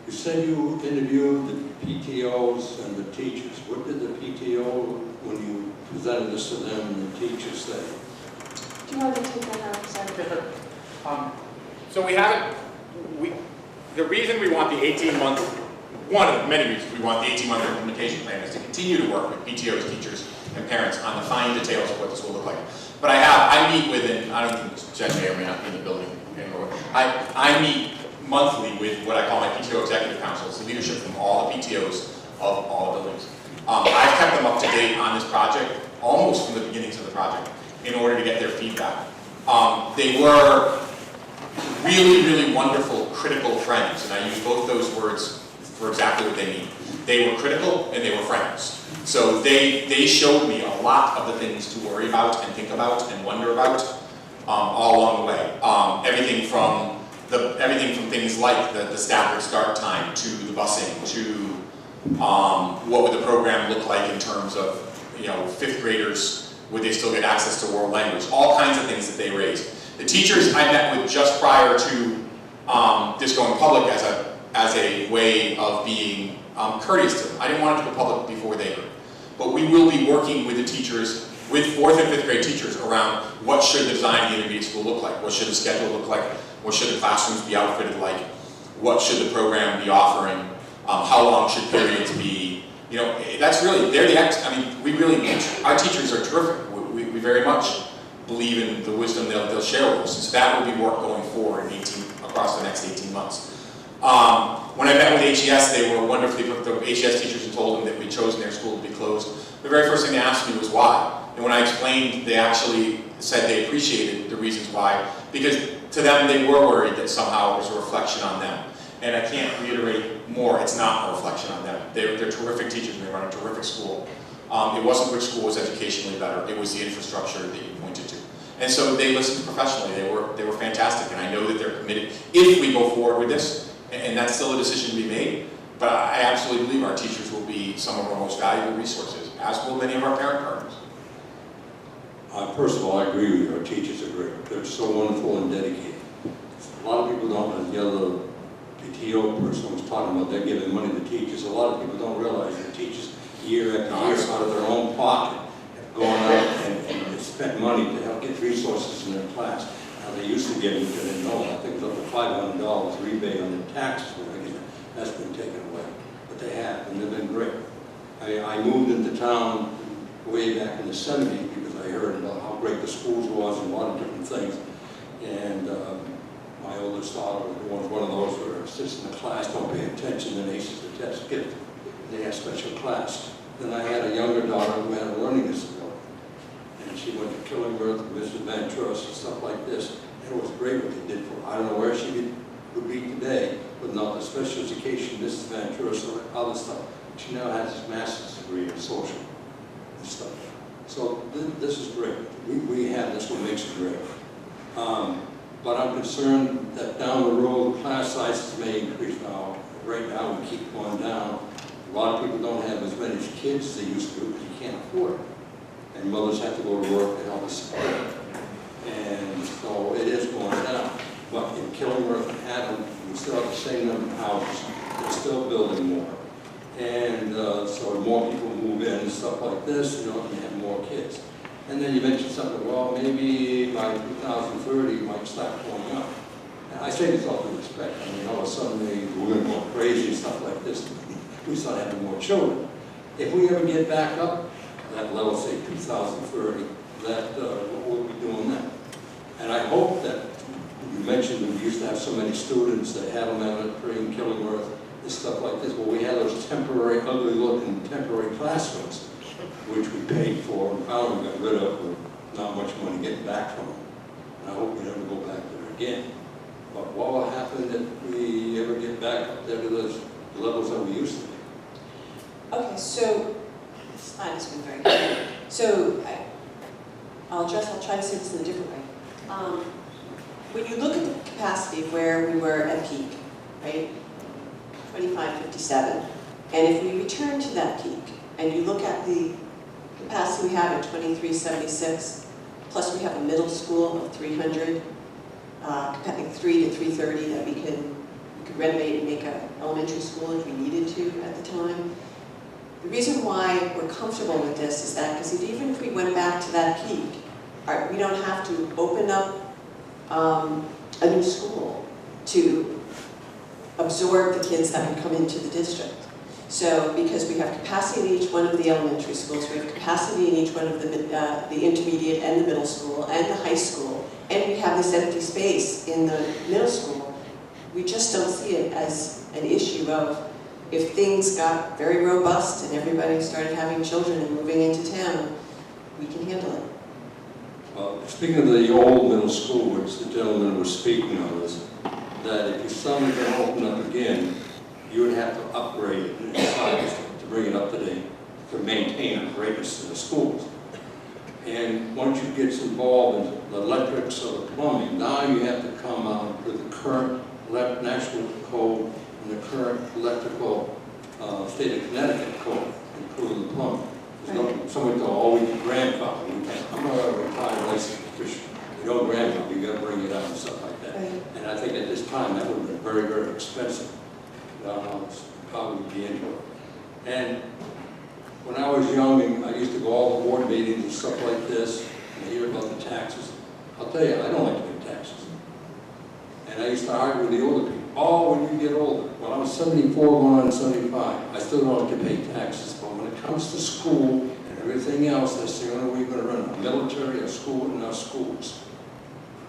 You said you interviewed the PTOs and the teachers. What did the PTO, when you presented this to them, and the teachers say? Do you want to take that out? Sorry. So the reason we want the 18-month, one of the many reasons we want the 18-month implementation plan is to continue to work with PTOs, teachers, and parents on the fine details of what this will look like. But I meet with, and I don't think Jen may or may not be in the building anymore. I meet monthly with what I call my PTO Executive Council. It's the leadership from all the PTOs of all the buildings. I've kept them up to date on this project almost from the beginnings of the project in order to get their feedback. They were really, really wonderful, critical friends, and I use both those words for exactly what they mean. They were critical and they were friends. So they showed me a lot of the things to worry about and think about and wonder about all along the way. Everything from things like the staggered start time to the busing to what would the program look like in terms of, fifth graders, would they still get access to world language? All kinds of things that they raised. The teachers I met with just prior to this going public as a way of being courteous to them. I didn't want it to go public before they heard. But we will be working with the teachers, with 4th and 5th grade teachers, around what should the design of the intermediate school look like? What should the schedule look like? What should the classrooms be outfitted like? What should the program be offering? How long should periods be? That's really, they're we really, our teachers are terrific. We very much believe in the wisdom they'll share with us. And so that will be work going forward across the next 18 months. When I met with HES, they were wonderfully, the HES teachers had told them that we'd chosen their school to be closed. The very first thing they asked me was why. And when I explained, they actually said they appreciated the reasons why, because to them, they were worried that somehow it was a reflection on them. And I can't reiterate more, it's not a reflection on them. They're terrific teachers and they run a terrific school. It wasn't which school was educationally better, it was the infrastructure that you pointed to. And so they listened professionally, they were fantastic, and I know that they're committed, if we go forward with this, and that's still a decision to be made, but I absolutely believe our teachers will be some of our most valuable resources, as will many of our parent partners. First of all, I agree with you. Our teachers are great. They're so wonderful and dedicated. A lot of people don't, as the other PTO person was talking about, they're giving money to teachers. A lot of people don't realize that teachers, year after year, out of their own pocket, have gone out and spent money to help get resources in their class. Now, they used to get them, because they know, I think it's up to $500 rebate on their taxes. That's been taken away. But they have, and they've been great. I moved into town way back in the 70s because I heard about how great the schools was and a lot of different things. And my oldest daughter was one of those where sits in the class, don't pay attention, then aces the test, get it. They had special class. Then I had a younger daughter who had a learning disability. And she went to Killingworth, Mrs. Van Trust, and stuff like this. And it was great what they did for her. I don't know where she would be today, but not the special education, Mrs. Van Trust, or other stuff. She now has this master's degree in social and stuff. So this is great. We have this, what makes it great. But I'm concerned that down the road, class sizes may increase now. Right now, we keep going down. A lot of people don't have as many kids as they used to because you can't afford it. And mothers have to go to work to help us support it. And so it is going down. But in Killingworth and Haddam, we still have the same number of houses. They're still building more. And so more people move in and stuff like this, you have more kids. And then you mentioned something, well, maybe by 2030 it might start going up. And I say this all due respect. I mean, all of a sudden we're going to go crazy and stuff like this. We start having more children. If we ever get back up that level, say 2030, that what we'll be doing then. And I hope that you mentioned that we used to have so many students that had them elementary in Killingworth and stuff like this. Well, we had those temporary, ugly-looking temporary classrooms, which we paid for and finally got rid of with not much money getting back from them. And I hope we never go back there again. But what will happen if we ever get back up there to those levels that we used to be? Okay, so this slide has been very good. So I'll try to say this in a different way. When you look at the capacity of where we were at peak, right, 2557, and if we return to that peak, and you look at the capacity we have at 2376, plus we have a middle school of 300, 3 to 330 that we could renovate and make an elementary school if we needed to at the time. The reason why we're comfortable with this is that because even if we went back to that peak, we don't have to open up a new school to absorb the kids that would come into the district. So because we have capacity in each one of the elementary schools, we have capacity in each one of the intermediate and the middle school and the high school, and we have this empty space in the middle school, we just don't see it as an issue of if things got very robust and everybody started having children and moving into town, we can handle it. Speaking of the old middle school, which the gentleman was speaking of, is that if you suddenly going to open up again, you would have to upgrade it in size to bring it up to date, to maintain the greatness of the schools. And once you get involved in the electrics or the plumbing, now you have to come out with the current national code and the current electrical state of Connecticut code, including the plumbing. Somebody told, oh, we can grandfather. I'm a retired licensed official. You don't grandfather, you got to bring it up and stuff like that. And I think at this time that would have been very, very expensive. Probably be into it. And when I was young, and I used to go all the board meetings and stuff like this, and hear about the taxes. I'll tell you, I don't like to pay taxes. And I used to argue with the older people. Oh, when you get older. Well, I'm 74 going on 75. I still don't like to pay taxes. But when it comes to school and everything else, that's the only way you're going to run a military, a school, and our schools.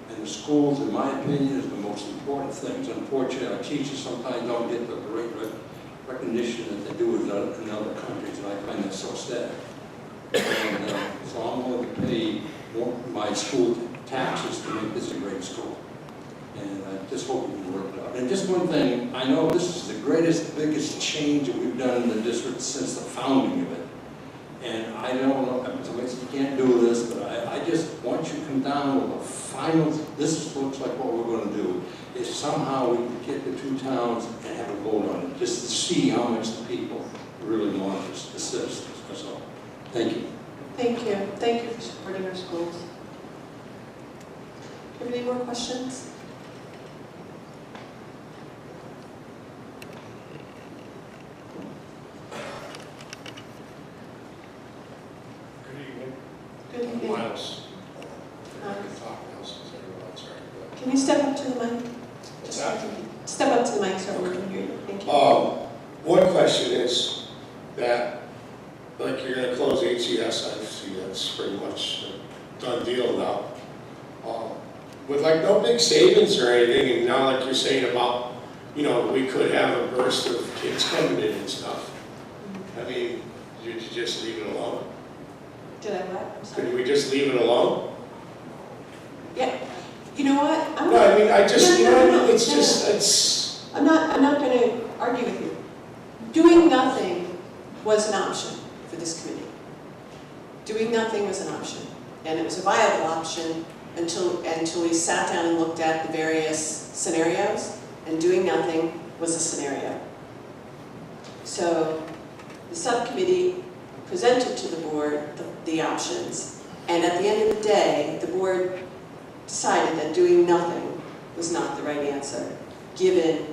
And the schools, in my opinion, is the most important things. Unfortunately, our teachers sometimes don't get the great recognition that they do in other countries, and I find that so sad. And so I'm going to pay more my school taxes to make this a great school. And I just hope we can work it out. And just one thing, I know this is the greatest, biggest change that we've done in the district since the founding of it. And I don't know, somebody says you can't do this, but I just want you to come down with a final, this looks like what we're going to do, is somehow we can get the two towns and have a vote on it, just to see how much the people really want this, the citizens. That's all. Thank you. Thank you. Thank you for supporting our schools. Do you have any more questions? Good evening. Miles. Can you step up to the mic? What's that? Step up to the mic so everyone can hear you. Thank you. One question is that like you're gonna close HES, I see that's pretty much a done deal now. With like no big savings or anything, and now like you're saying about, you know, we could have a burst of kids coming in and stuff. I mean, you just leave it alone? Did I what? I'm sorry. Could we just leave it alone? Yeah. You know what? No, I mean, I just, you know what I mean? It's no, just, no. it's... I'm not going to argue with you. Doing nothing was an option for this committee. Doing nothing was an option, and it was a viable option until we sat down and looked at the various scenarios, and doing nothing was a scenario. So the subcommittee presented to the board the options, and at the end of the day, the board decided that doing nothing was not the right answer, given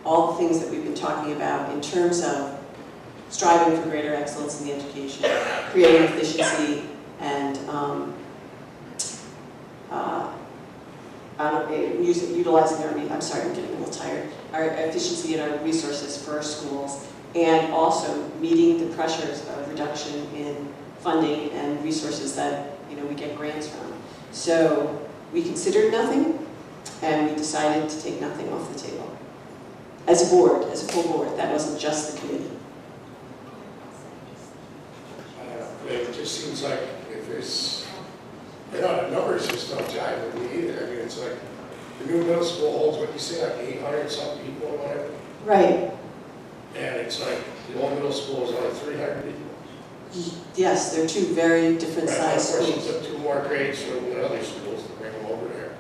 all the things that we've been talking about in terms of striving for greater excellence in the education, creating efficiency, and utilizing our, I'm sorry, I'm getting a little tired, our efficiency and our resources for our schools, and also meeting the pressures of reduction in funding and resources that, you know, we get grants from. So we considered nothing, and we decided to take nothing off the table. As a board, as a full board, that wasn't just the committee. I don't know, it just seems like if it's, you know, the numbers just don't jive with me either. I mean, it's like, the new middle school holds, what you say, like 800 some people or whatever. Right. And it's like, the old middle school is only 300 people. Yes, they're two very different sized Of course, schools. you took 2 more grades from the other schools to bring them over there.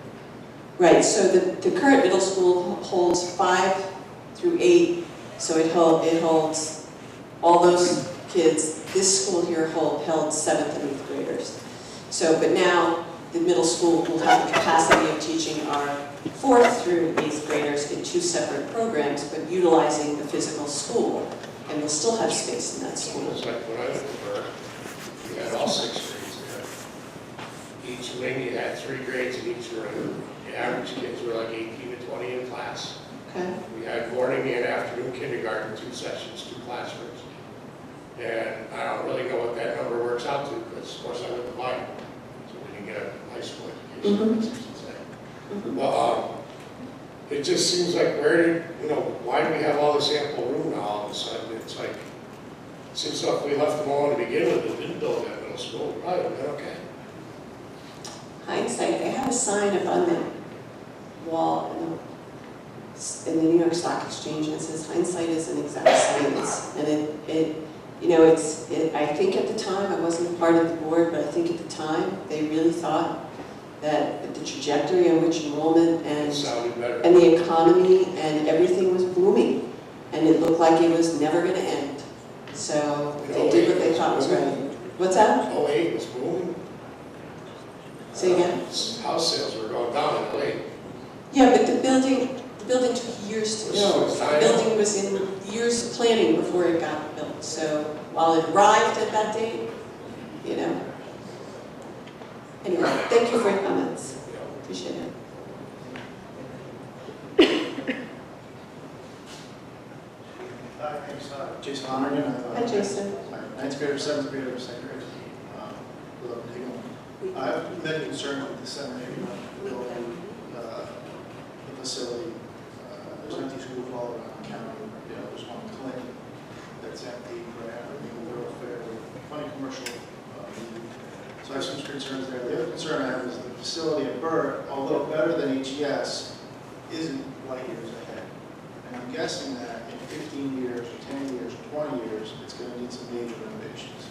Right, so the current middle school holds 5 through 8, so it holds all those kids. This school here held 7th and 8th graders. So, but now the middle school will have the capacity of teaching our 4th through 8th graders in 2 separate programs, but utilizing the physical school, and we'll still have space in that school. It's like when I went to Burke, you had all 6 grades there. Each wing, you had 3 grades in each room. The average kids were like 18 to 20 in class. Okay. We had morning and afternoon kindergarten, 2 sessions, 2 classrooms. And I don't really know what that number works out to, because of course I went to Bible, so we didn't get a high school education, I guess I should say. Well, it just seems like why do we have all this ample room now all of a sudden? It's like, it seems like if we left them all to begin with and didn't build that middle school, we probably would have been okay. Hindsight, they have a sign up on the wall in the New York Stock Exchange, and it says hindsight is an exact science. And I think at the time, I wasn't part of the board, but I think at the time, they really thought that the trajectory on which enrollment and the economy and everything was booming, and it looked like it was never going to end. So they did what they thought was right. What's that? 08 was booming. Say again? House sales were going down in 08. Yeah, but the building took years to build. The building was in years of planning before it got built. So while it arrived at that date, you know. Anyway, thank you for your comments. Appreciate it. Hi, thanks. Jason Lonergan. Hi, Jason. Ninth grader, 7th grader, 2nd grade. Live up in Hingham. I have many concerns with the 781 building, the facility. There's empty schools all around the county. There's one in Clinton that's empty, right after the thoroughfare with plenty of commercial. So I have some concerns there. The other concern I have is the facility at Burke, although better than HES, isn't light years ahead. And I'm guessing that in 15 years, or 10 years, or 20 years, it's going to need some major renovations.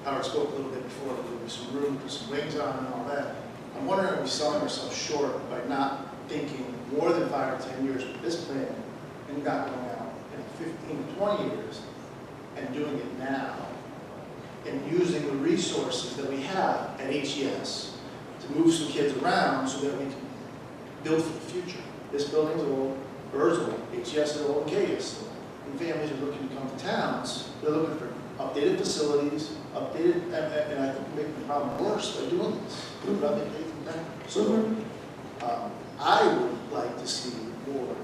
Howard spoke a little bit before, there'll be some room, put some wings on and all that. I'm wondering if we're selling ourselves short by not thinking more than 5 or 10 years with this plan and not going out in 15 to 20 years and doing it now and using the resources that we have at HES to move some kids around so that we can build for the future. This building's old, Bird's old, HES is old, and K is old. And families are looking to come to towns, they're looking for updated facilities, and I think we're making the problem worse by doing this. Put up and take them down. So I would like to see the board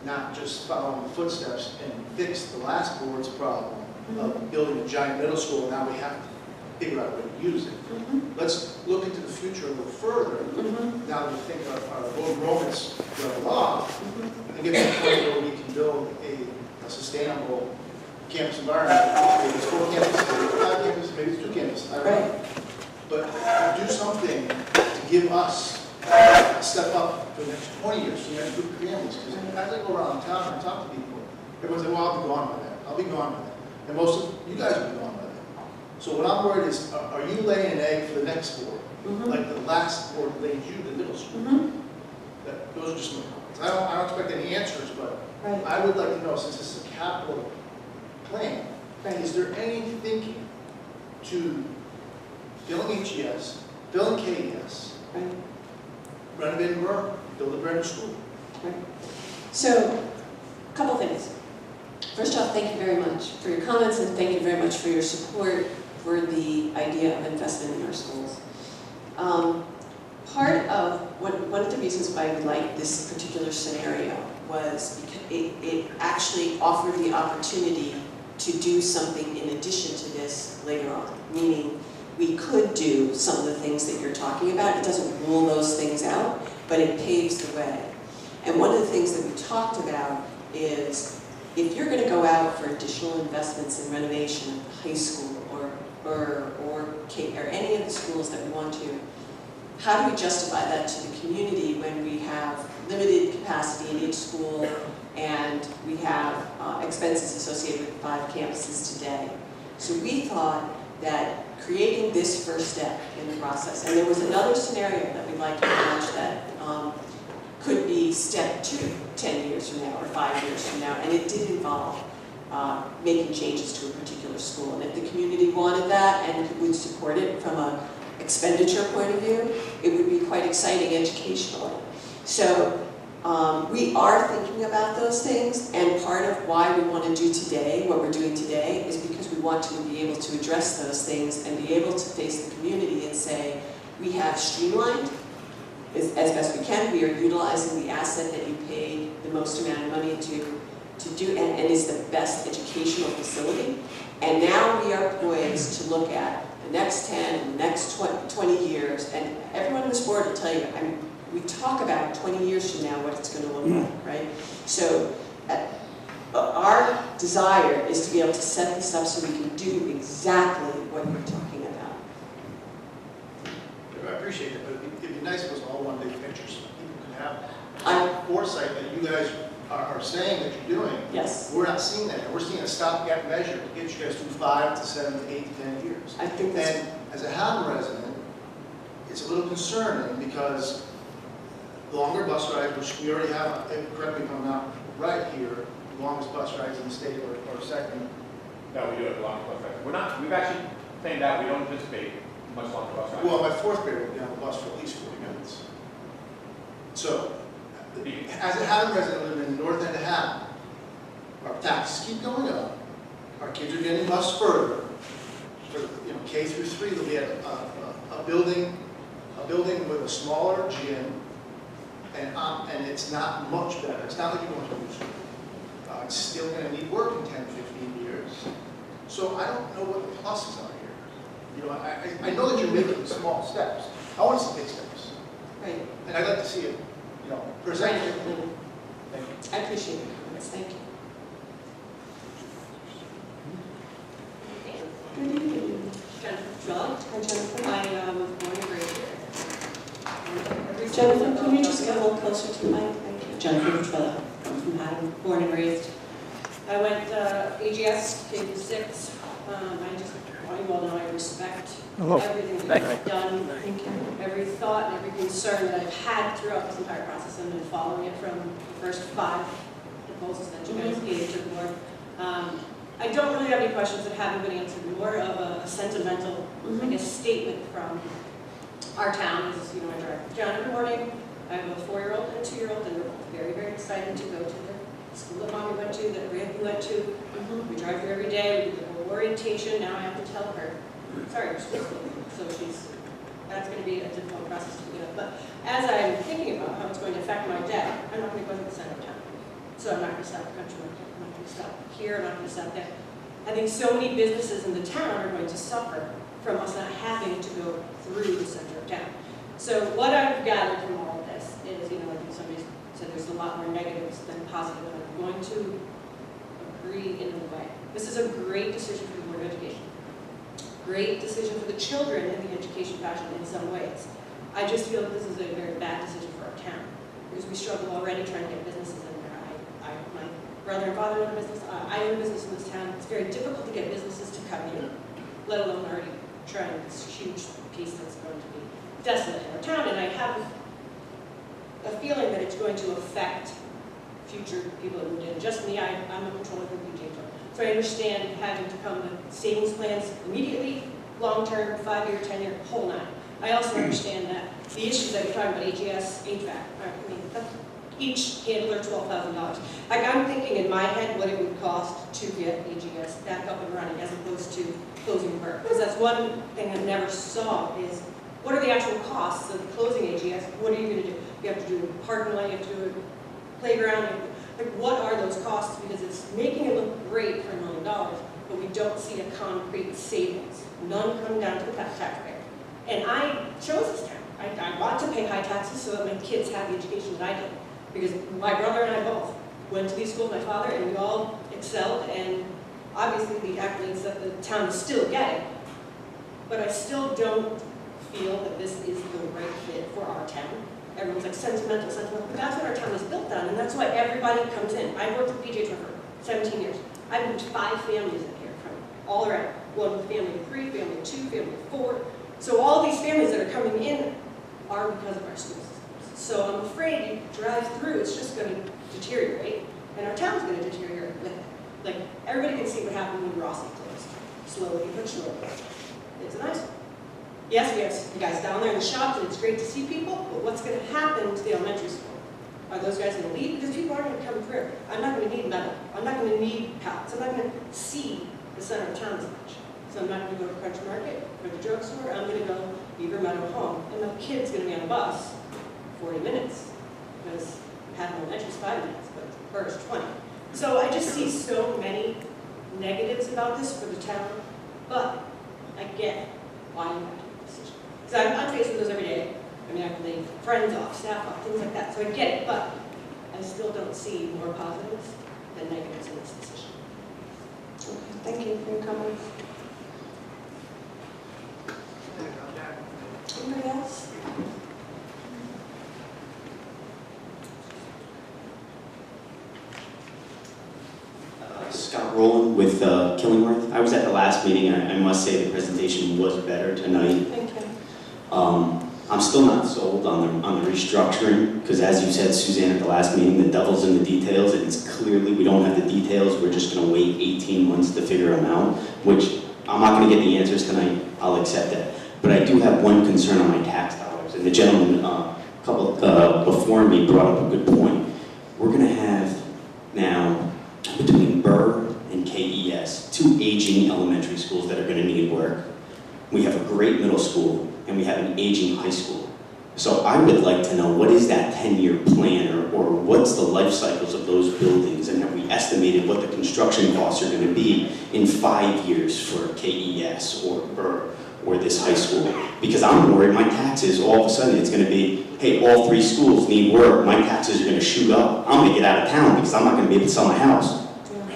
not just follow in the footsteps and fix the last board's problem of building a giant middle school, now we have to figure out a way to use it. Let's look into the future a little further, now that we think our enrollment's going off, and get to the point where we can build a sustainable campus environment. Maybe it's 4 campuses, maybe it's 5 campuses, maybe it's 2 campuses, I don't know. But do something to give us a step up for the next 20 years, for the next group of families. Because as I go around town and talk to people, everyone says, well, I'll be gone by then. I'll be gone by then. And most of you guys will be gone by then. So what I'm worried is, are you laying an egg for the next board? Like the last board laid you, the middle school? Those are just my comments. I don't expect any answers, but I would like to know, since this is a capital plan, is there any thinking to filling HES, filling KES, renovating Burr, build a brand new school? So, a couple things. First off, thank you very much for your comments, and thank you very much for your support for the idea of investment in our schools. Part of, one of the reasons why we like this particular scenario was because it actually offered the opportunity to do something in addition to this later on, meaning we could do some of the things that you're talking about. It doesn't rule those things out, but it paves the way. And one of the things that we talked about is, if you're going to go out for additional investments in renovation of the high school or any of the schools that we want to, how do we justify that to the community when we have limited capacity in each school and we have expenses associated with 5 campuses today? So we thought that creating this first step in the process, and there was another scenario that we'd like to launch that could be step 2, 10 years from now or 5 years from now, and it did involve making changes to a particular school. And if the community wanted that and would support it from an expenditure point of view, it would be quite exciting educationally. So we are thinking about those things, and part of why we want to do today, what we're doing today, is because we want to be able to address those things and be able to face the community and say, we have streamlined as best we can. We are utilizing the asset that you paid the most amount of money to do, and is the best educational facility. And now we are poised to look at the next 10 and the next 20 years, and everyone on this board will tell you, we talk about 20 years from now what it's going to look like, right? So our desire is to be able to set this up so we can do exactly what you're talking about. I appreciate it, but it'd be nice if it was all one big picture so people can have foresight that you guys are saying that you're doing. Yes. We're not seeing that. We're seeing a stopgap measure to get you guys through 5 to 7 to 8 to 10 years. I think that's... And as a Haddam resident, it's a little concerning because longer bus rides, which we already have, correct me if I'm not right here, the longest bus rides in the state or second. No, we do have the longest bus rides. We've actually planned out, we don't anticipate much longer bus rides. Well, my 4th grader will be on the bus for at least 40 minutes. So, as a Haddam resident living in the north end of Haddam, our taxes keep going up. Our kids are getting bused further. For K through 3, they'll be at a building with a smaller gym, and it's not much better. It's not like you're going to new school. It's still going to need work in 10, 15 years. So I don't know what the pluses are here. I know that you're making small steps. I want to see big steps. Right. And I'd like to see it, presented. Thank you. I appreciate your comments. Thank you. Good evening. Jennifer Trella. Hi, Jennifer. I was born and raised here. Jennifer, can you just get a little closer to the mic? Thank you. Jennifer Trella. I'm from Haddam, born and raised. I went AGS, K through 6. I just want you all to know I respect everything that you've done, every thought and every concern that I've had throughout this entire process. I've been following it from the first 5 proposals that you guys gave to the board. I don't really have any questions that haven't been answered. More of a sentimental, I guess, statement from our town. Is, I drive John every morning. I have a 4-year-old and a 2-year-old, and we're both very, very excited to go to the school that Mommy went to, that Randy went to. We drive here every day. We do the whole orientation. Now I have to tell her, sorry, you're school's closed. So that's going to be a difficult process to get up. But as I'm thinking about how it's going to affect my day, I'm not going to go to the center of town. So I'm not going to stop at Country Market. I'm not going to stop here. I'm not going to stop there. I think so many businesses in the town are going to suffer from us not having to go through the center of town. So what I've gathered from all of this is, you know, I think somebody said there's a lot more negatives than positive, and I'm going to agree in a way. This is a great decision for the Board of Education. Great decision for the children in the education fashion in some ways. I just feel that this is a very bad decision for our town, because we struggle already trying to get businesses in there. My brother and father own a business, I own a business in this town. It's very difficult to get businesses to come in, let alone already trying this huge piece that's going to be desolate in our town. And I have a feeling that it's going to affect future people that moved in. Just me, I'm a controller for PJ. So I understand having to come with savings plans immediately, long-term, 5-year, 10-year, whole nine. I also understand that the issues that you're talking about, AGS, HVAC, I mean, each handler $12,000. Like, I'm thinking in my head what it would cost to get AGS back up and running as opposed to closing work. Because that's one thing I never saw is what are the actual costs of closing AGS? What are you going to do? You have to do a parking lot, you have to do a playground. Like, what are those costs? Because it's making it look great for $1 million, but we don't see a concrete savings. None come down to the taxpayer. And I chose this town. I want to pay high taxes so that my kids have the education that I did. Because my brother and I both went to these schools, my father, and we all excelled, and obviously the accolades that the town is still getting. But I still don't feel that this is the right fit for our town. Everyone's like sentimental, but that's what our town is built on, and that's why everybody comes in. I worked with PJ for 17 years. I've moved 5 families in here from all around. One with family of 3, family of 2, family of 4. So all these families that are coming in are because of our school systems. So I'm afraid you drive through, it's just going to deteriorate, and our town's going to deteriorate with it. Like, everybody can see what happened when Rossi closed. Slowly but surely. It's a nice one. Yes, we have the guys down there in the shops, and it's great to see people, but what's going to happen to the elementary school? Are those guys going to leave? Because people aren't going to come through. I'm not going to need metal. I'm not going to need pallets. I'm not going to see the center of town as much. So I'm not going to go to Crunch Market or the drugstore. I'm going to go Beaver Meadow home. And the kid's going to be on a bus 40 minutes. Because Patton Elementary is 5 minutes, but first 20. So I just see so many negatives about this for the town. But I get why you have to make a decision. Because I'm faced with those every day. I mean, I can leave friends off, staff off, things like that. So I get it, but I still don't see more positives than negatives in this decision. Okay, thank you for your comments. Anybody else? Scott Rowland with Killingworth. I was at the last meeting, and I must say the presentation was better tonight. Thank you. I'm still not sold on the restructuring, because as you said, Suzanne, at the last meeting, the devil's in the details, and it's clearly we don't have the details. We're just going to wait 18 months to figure them out, which I'm not going to get the answers tonight. I'll accept that. But I do have one concern on my tax dollars, and the gentleman before me brought up a good point. We're going to have now, between Burr and KES, 2 aging elementary schools that are going to need work. We have a great middle school, and we have an aging high school. So I would like to know, what is that 10-year plan, or what's the life cycles of those buildings, and have we estimated what the construction costs are going to be in 5 years for KES or Burr or this high school? Because I'm worried my taxes, all of a sudden it's going to be, hey, all 3 schools need work, my taxes are going to shoot up. I'm going to get out of town because I'm not going to be able to sell my house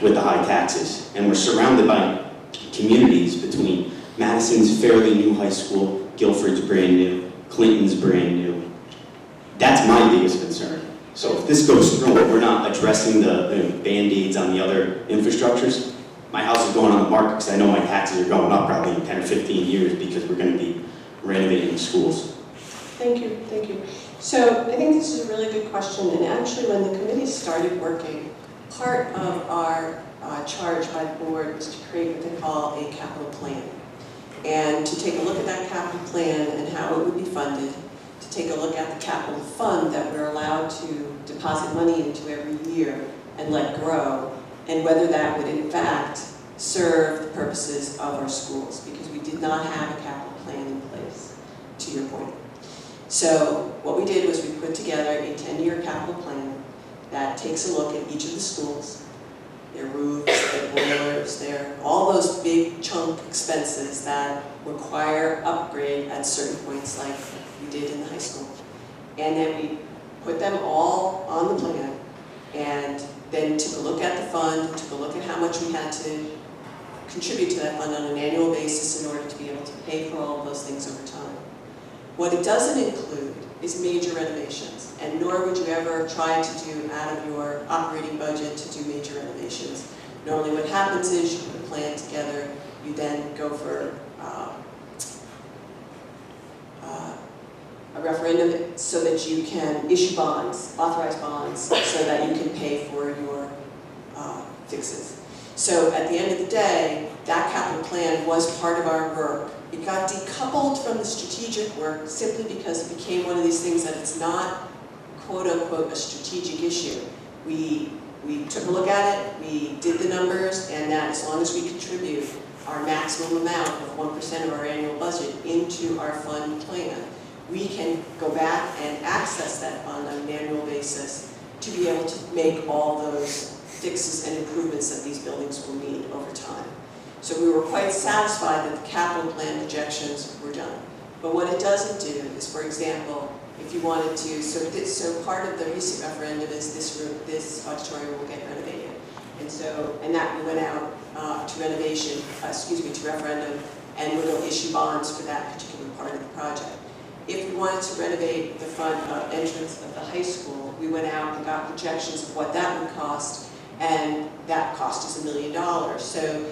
with the high taxes. And we're surrounded by communities between Madison's fairly new high school, Guilford's brand new, Clinton's brand new. That's my biggest concern. So if this goes through and we're not addressing the Band-Aids on the other infrastructures, my house is going on the market because I know my taxes are going up probably in 10 or 15 years because we're going to be renovating the schools. Thank you, thank you. So I think this is a really good question, and actually when the committee started working, part of our charge by the board was to create what they call a capital plan. And to take a look at that capital plan and how it would be funded, to take a look at the capital fund that we're allowed to deposit money into every year and let grow, and whether that would in fact serve the purposes of our schools, because we did not have a capital plan in place, to your point. So what we did was we put together a 10-year capital plan that takes a look at each of the schools, their roofs, their boilers, all those big chunk expenses that require upgrade at certain points like we did in the high school. And then we put them all on the plan and then took a look at the fund, took a look at how much we had to contribute to that fund on an annual basis in order to be able to pay for all of those things over time. What it doesn't include is major renovations, and nor would you ever try to do out of your operating budget to do major renovations. Normally what happens is you put a plan together, you then go for a referendum so that you can issue bonds, authorize bonds, so that you can pay for your fixes. So at the end of the day, that capital plan was part of our work. It got decoupled from the strategic work simply because it became one of these things that it's not, quote unquote, a strategic issue. We took a look at it, we did the numbers, and that as long as we contribute our maximum amount of 1% of our annual budget into our fund plan, we can go back and access that fund on an annual basis to be able to make all those fixes and improvements that these buildings will need over time. So we were quite satisfied that the capital plan projections were done. But what it doesn't do is, for example, if you wanted to, so part of the recent referendum is this auditorium will get renovated. And that we went out to referendum, and we will issue bonds for that particular part of the project. If we wanted to renovate the front entrance of the high school, we went out and got projections of what that would cost, and that cost is $1 million. So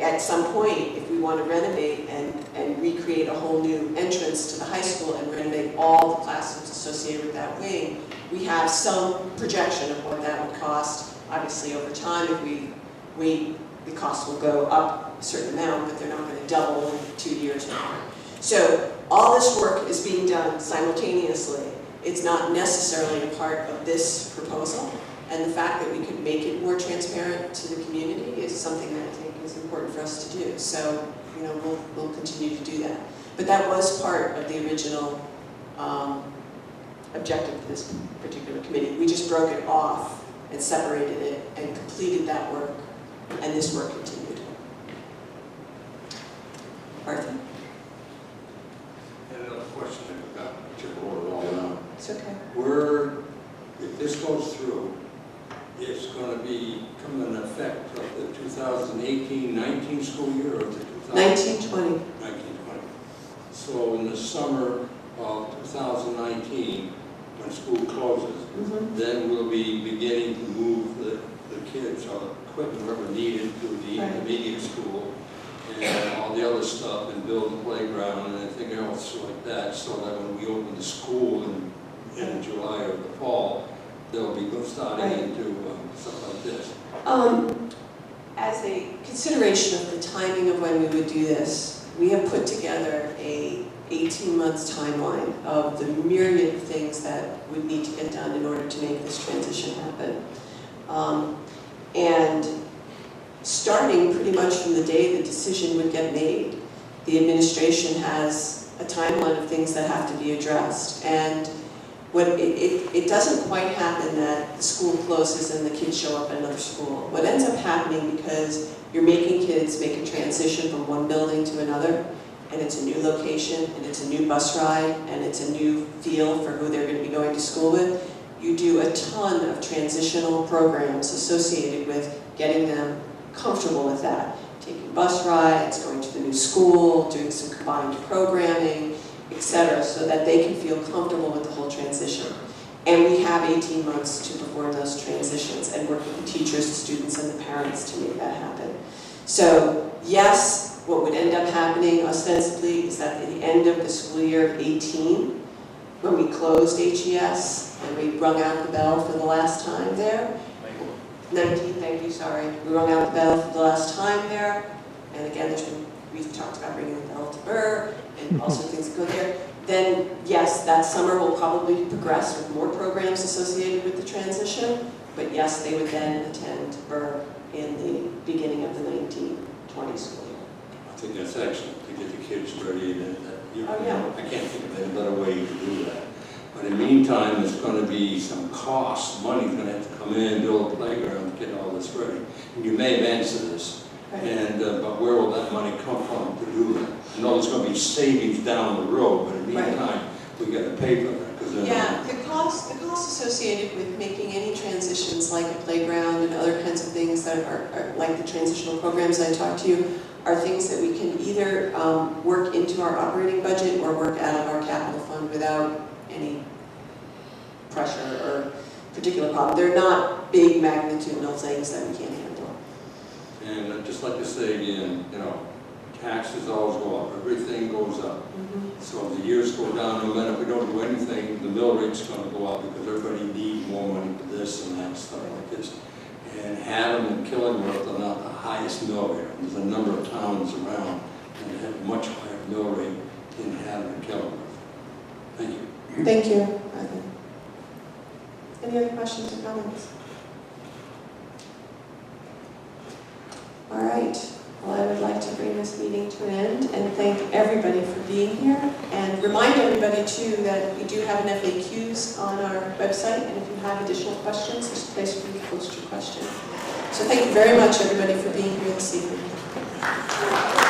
at some point, if we want to renovate and recreate a whole new entrance to the high school and renovate all the classrooms associated with that wing, we have some projection of what that would cost. Obviously, over time, if we wait, the cost will go up a certain amount, but they're not going to double in 2 years now. So all this work is being done simultaneously. It's not necessarily a part of this proposal, and the fact that we could make it more transparent to the community is something that I think is important for us to do. So, we'll continue to do that. But that was part of the original objective of this particular committee. We just broke it off and separated it and completed that work, and this work continued. Arthur? I had another question I forgot to roll it all around. It's okay. If this goes through, it's going to be come in effect of the 2018-19 school year or the 1920. 1920. So in the summer of 2019, when school closes, then we'll be beginning to move the kids or equipment wherever needed to the intermediate school and all the other stuff, and build a playground and anything else like that, so that when we open the school in July or the fall, they'll be starting into stuff like this. As a consideration of the timing of when we would do this, we have put together a 18 months timeline of the myriad of things that would need to get done in order to make this transition happen. And starting pretty much from the day the decision would get made, the administration has a timeline of things that have to be addressed. And it doesn't quite happen that the school closes and the kids show up at another school. What ends up happening, because you're making kids make a transition from one building to another, and it's a new location, and it's a new bus ride, and it's a new feel for who they're going to be going to school with, you do a ton of transitional programs associated with getting them comfortable with that. Taking bus rides, going to the new school, doing some combined programming, etc., so that they can feel comfortable with the whole transition. And we have 18 months to perform those transitions and work with the teachers, the students, and the parents to make that happen. So yes, what would end up happening ostensibly is that at the end of the school year of 18, when we closed HES and we rung out the bell for the last time there, 19, thank you, sorry. We rung out the bell for the last time there, and again, we've talked about ringing the bell to Burr, and also things that go there. Then, yes, that summer will probably progress with more programs associated with the transition, but yes, they would then attend Burr in the beginning of the 1920 school year. I think that's excellent to get the kids ready. I can't think of any better way to do that. But in the meantime, there's gonna be some costs, money's gonna have to come in, build a playground, get all this ready. And you may have answered this, and, but where will that money come from to do that? I know there's gonna be savings down the road, but in the meantime, we gotta pay for that, because Yeah, the cost associated with making any transitions like a playground and other kinds of things that are like the transitional programs I talked to you, are things that we can either work into our operating budget or work out of our capital fund without any pressure or particular problem. They're not big magnitudinal things that we can't handle. And I'd just like to say again, you know, taxes always go up, everything goes up. So as the years go down, no matter if we don't do anything, the mill rate's gonna go up because everybody needs more money for this and that, stuff like this. And Haddam and Killingworth are not the highest mill rate. There's a number of towns around that have a much higher mill rate than Haddam and Killingworth. Thank you. Thank you. Any other questions or comments? All right. Well, I would like to bring this meeting to an end and thank everybody for being here and remind everybody too that we do have an FAQs on our website, and if you have additional questions, there's a place where you can post your question. So thank you very much everybody for being here this evening.